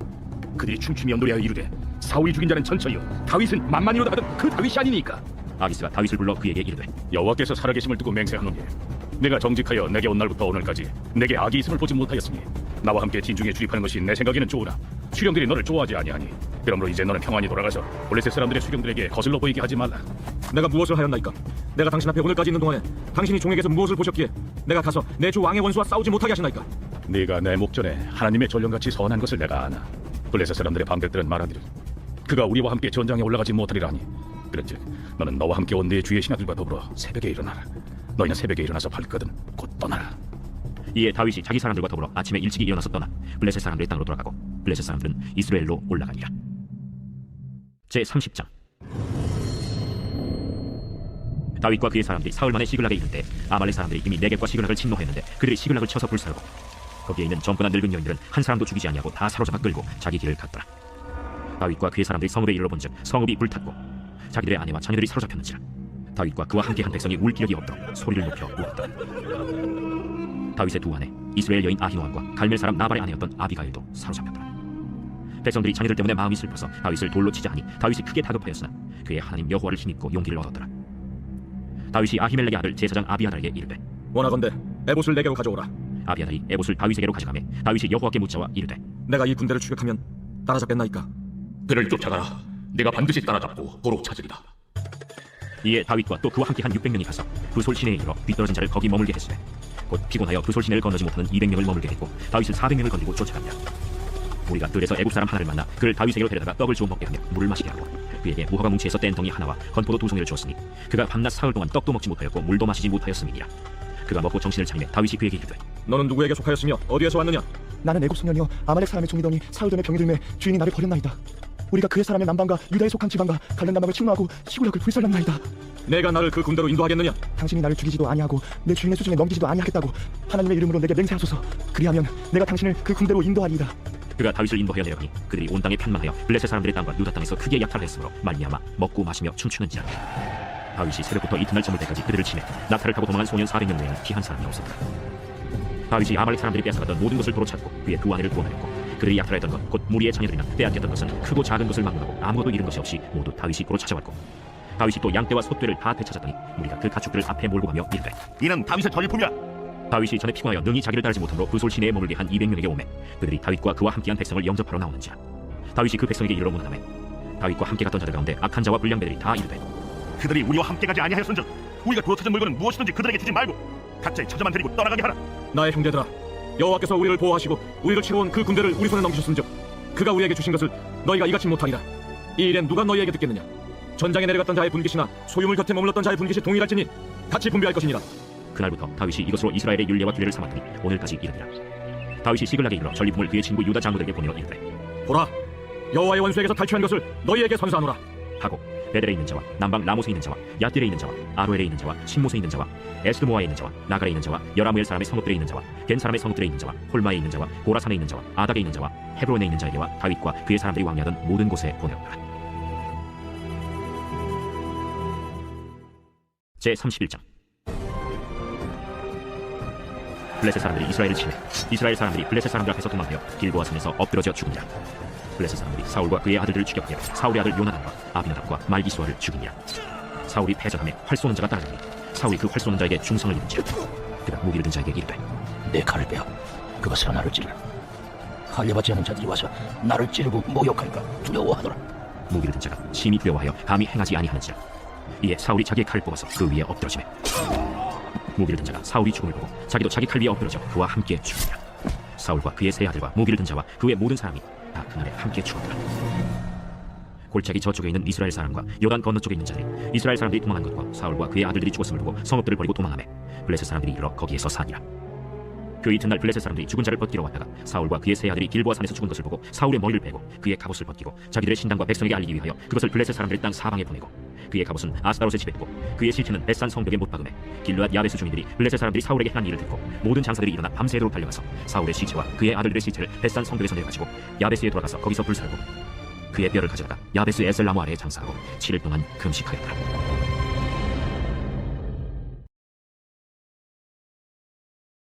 그들이 춤추며 노래하여 이르되 사울이 죽인 자는 천천히요 다윗은 만만이로다 하던 그 다윗이 아니니까. 아기스가 다윗을 불러 그에게 이르되 여호와께서 살아계심을 두고 맹세하노니 내가 정직하여 내게 온 날부터 오늘까지 내게 악이 있음을 보지 못하였으니 나와 함께 진중에 출입하는 것이 내 생각에는 좋으나 수령들이 너를 좋아하지 아니하니 그러므로 이제 너는 평안히 돌아가서 블레셋 사람들의 수령들에게 거슬러 보이게 하지 말라. 내가 무엇을 하였나이까? 내가 당신 앞에 오늘까지 있는 동안에 당신이 종에게서 무엇을 보셨기에 내가 가서 내 주 왕의 원수와 싸우지 못하게 하시나이까? 네가 내 목전에 하나님의 전령같이 선한 것을 내가 아나. 블레셋 사람들의 방백들은 말하기를 그가 우리와 함께 전장에 올라가지 못하리라 하니 그런즉 너는 너와 함께 온 네 주의 신하들과 더불어 새벽에 일어나라. 너희는 새벽에 일어나서 밝거든 곧 떠나라. 이에 다윗이 자기 사람들과 더불어 아침에 일찍이 일어나서 떠나 블레셋 사람들의 땅으로 돌아가고 블레셋 사람들은 이스라엘로 올라가니라. 제30장. 다윗과 그의 사람들이 사흘 만에 시글락에 이를 때 아말렉 사람들이 이미 네겝과 시글락을 침노하였는데 그들이 시글락을 쳐서 불살고 거기에 있는 젊거나 늙은 여인들은 한 사람도 죽이지 아니하고 다 사로잡아 끌고 자기 길을 갔더라. 다윗과 그의 사람들이 성읍에 이르러 본즉 성읍이 불탔고 자기들의 아내와 자녀들이 사로잡혔는지라. 다윗과 그와 함께한 백성이 울 기력이 없도록 소리를 높여 울었더라. 다윗의 두 아내 이스라엘 여인 아히노함과 갈멜 사람 나발의 아내였던 아비가일도 사로잡혔더라. 백성들이 자녀들 때문에 마음이 슬퍼서 다윗을 돌로 치자 하니 다윗이 크게 다급하였으나 그의 하나님 여호와를 힘입고 용기를 얻었더라. 다윗이 아히멜렉의 아들 제사장 아비아달에게 이르되 원하건대 에봇을 내게로 가져오라. 아비아달이 에봇을 다윗에게로 가져가매 다윗이 여호와께 묻자와 이르되 내가 이 군대를 추격하면 따라잡겠나이까? 그를 쫓아가라. 내가 반드시 따라잡고 도로 찾으리라. 이에 다윗과 또 그와 함께한 600명이 가서 부솔 시내에 이르러 뒤떨어진 자를 거기 머물게 했으되 곧 피곤하여 부솔 시내를 건너지 못하는 200명을 머물게 했고 다윗을 400명을 건드리고 쫓아갑니다. 우리가 뜰에서 애굽 사람 하나를 만나 그를 다윗에게로 데려다가 떡을 주워 먹게 하며 물을 마시게 하고 그에게 무화과 뭉치에서 뗀 덩이 하나와 건포도 2송이를 주었으니 그가 밤낮 사흘 동안 떡도 먹지 못하였고 물도 마시지 못하였음이니라. 그가 먹고 정신을 차리매 다윗이 그에게 이르되 너는 누구에게 속하였으며 어디에서 왔느냐? 나는 애굽 소년이요 아말렉 사람의 종이더니 사흘 전에 병이 들매 주인이 나를 버렸나이다. 우리가 그의 사람의 남방과 유다에 속한 지방과 갈른 남방을 침노하고 시골락을 불살랐나이다. 내가 나를 그 군대로 인도하겠느냐? 당신이 나를 죽이지도 아니하고 내 주인의 수중에 넘기지도 아니하겠다고 하나님의 이름으로 내게 맹세하소서. 그리하면 내가 당신을 그 군대로 인도하리이다. 그가 다윗을 인도하여 내려가니 그들이 온 땅에 편만하여 블레셋 사람들의 땅과 유다 땅에서 크게 약탈했으므로 말미암아 먹고 마시며 춤추는지라. 다윗이 새벽부터 이튿날 저물 때까지 그들을 치매 낙타를 타고 도망한 소년 400명 외에는 피한 사람이 없었다. 다윗이 아말렉 사람들이 뺏어갔던 모든 것을 도로 찾고 그의 두 아내를 구원하였고 그들이 약탈했던 것 곧 무리의 자녀들이나 빼앗겼던 것은 크고 작은 것을 막론하고 아무것도 잃은 것이 없이 모두 다윗이 고로 찾아왔고 다윗이 또 양떼와 소떼를 다 되찾았더니 무리가 그 가축들을 앞에 몰고 가며 이르되 이는 다윗의 전리품이라. 다윗이 전에 피곤하여 능히 자기를 따르지 못함으로 그 솔 시내에 머물게 한 200명에게 오매 그들이 다윗과 그와 함께한 백성을 영접하러 나오는지라. 다윗이 그 백성에게 이르러 문하매 다윗과 함께 갔던 자들 가운데 악한 자와 불량배들이 다 이르되 그들이 우리와 함께 가지 아니하였은즉 우리가 도로 찾은 물건은 무엇이든지 그들에게 주지 말고 각자의 처자만 데리고 떠나가게 하라. 나의 형제들아, 여호와께서 우리를 보호하시고 우리를 치러 온 그 군대를 우리 손에 넘기셨은즉 그가 우리에게 주신 것을 너희가 이같이 못하리라. 이 일엔 누가 너희에게 듣겠느냐? 전장에 내려갔던 자의 분깃이나 소유물 곁에 머물렀던 자의 분깃이 동일할지니 같이 분배할 것이니라. 그날부터 다윗이 이것으로 이스라엘의 율례와 규례를 삼았더니 오늘까지 이르니라. 다윗이 시글락에 이르러 전리품을 그의 친구 유다 장로들에게 보내어 이르되 보라, 여호와의 원수에게서 탈취한 것을 너희에게 선사하노라 하고 베델에 있는 자와 남방 라못에 있는 자와 야딜에 있는 자와 아로엘에 있는 자와 신못에 있는 자와 에스드모아에 있는 자와 나갈에 있는 자와 여라무엘 사람의 성읍들에 있는 자와 겐 사람의 성읍들에 있는 자와 홀마에 있는 자와 고라산에 있는 자와 아닥에 있는 자와 헤브론에 있는 자에게와 다윗과 그의 사람들이 왕래하던 모든 곳에 보내었더라. 제31장. 블레셋 사람들이 이스라엘을 치매 이스라엘 사람들이 블레셋 사람들 앞에서 도망하여 길보아 산에서 엎드러져 죽으니라. 블레셋 사람들이 사울과 그의 아들들을 죽였고 사울의 아들 요나단과 아비나답과 말기수아를 죽이니라. 사울이 패전하며 활 쏘는 자가 따라잡니 사울이 그 활 쏘는 자에게 중성을 입은지라. 그가 무기를 든 자에게 이르되 내 칼을 베어 그것으로 나를 찌르라. 할례받지 않은 자들이 와서 나를 찌르고 모욕할까 두려워하노라. 무기를 든 자가 심히 두려워하여 감히 행하지 아니하는지라. 이에 사울이 자기의 칼을 뽑아서 그 위에 엎드러지매 무기를 든 자가 사울이 죽음을 보고 자기도 자기 칼 위에 엎드러져 그와 함께 죽으니라. 사울과 그의 세 아들과 무기를 든 자와 그의 모든 사람이 다 그날에 함께 죽었더라. 골짜기 저쪽에 있는 이스라엘 사람과 요단 건너쪽에 있는 자들이 이스라엘 사람들이 도망한 것과 사울과 그의 아들들이 죽었음을 보고 성읍들을 버리고 도망하매 블레셋 사람들이 이르러 거기에서 사니라. 그 이튿날 블레셋 사람들이 죽은 자를 벗기러 왔다가 사울과 그의 세 아들이 길보아 산에서 죽은 것을 보고 사울의 머리를 베고 그의 갑옷을 벗기고 자기들의 신당과 백성에게 알리기 위하여 그것을 블레셋 사람들의 땅 사방에 보내고 그의 갑옷은 아스타롯에 집했고 그의 시체는 벳산 성벽에 못 박음에 길르앗 야베스 주민들이 블레셋 사람들이 사울에게 행한 일을 듣고 모든 장사들이 일어나 밤새도록 달려가서 사울의 시체와 그의 아들들의 시체를 벳산 성벽에서 내려가지고 야베스에 돌아가서 거기서 불살고 그의 뼈를 가져다가 야베스 에셀 나무 아래에 장사하고 7일 동안 금식하였더라.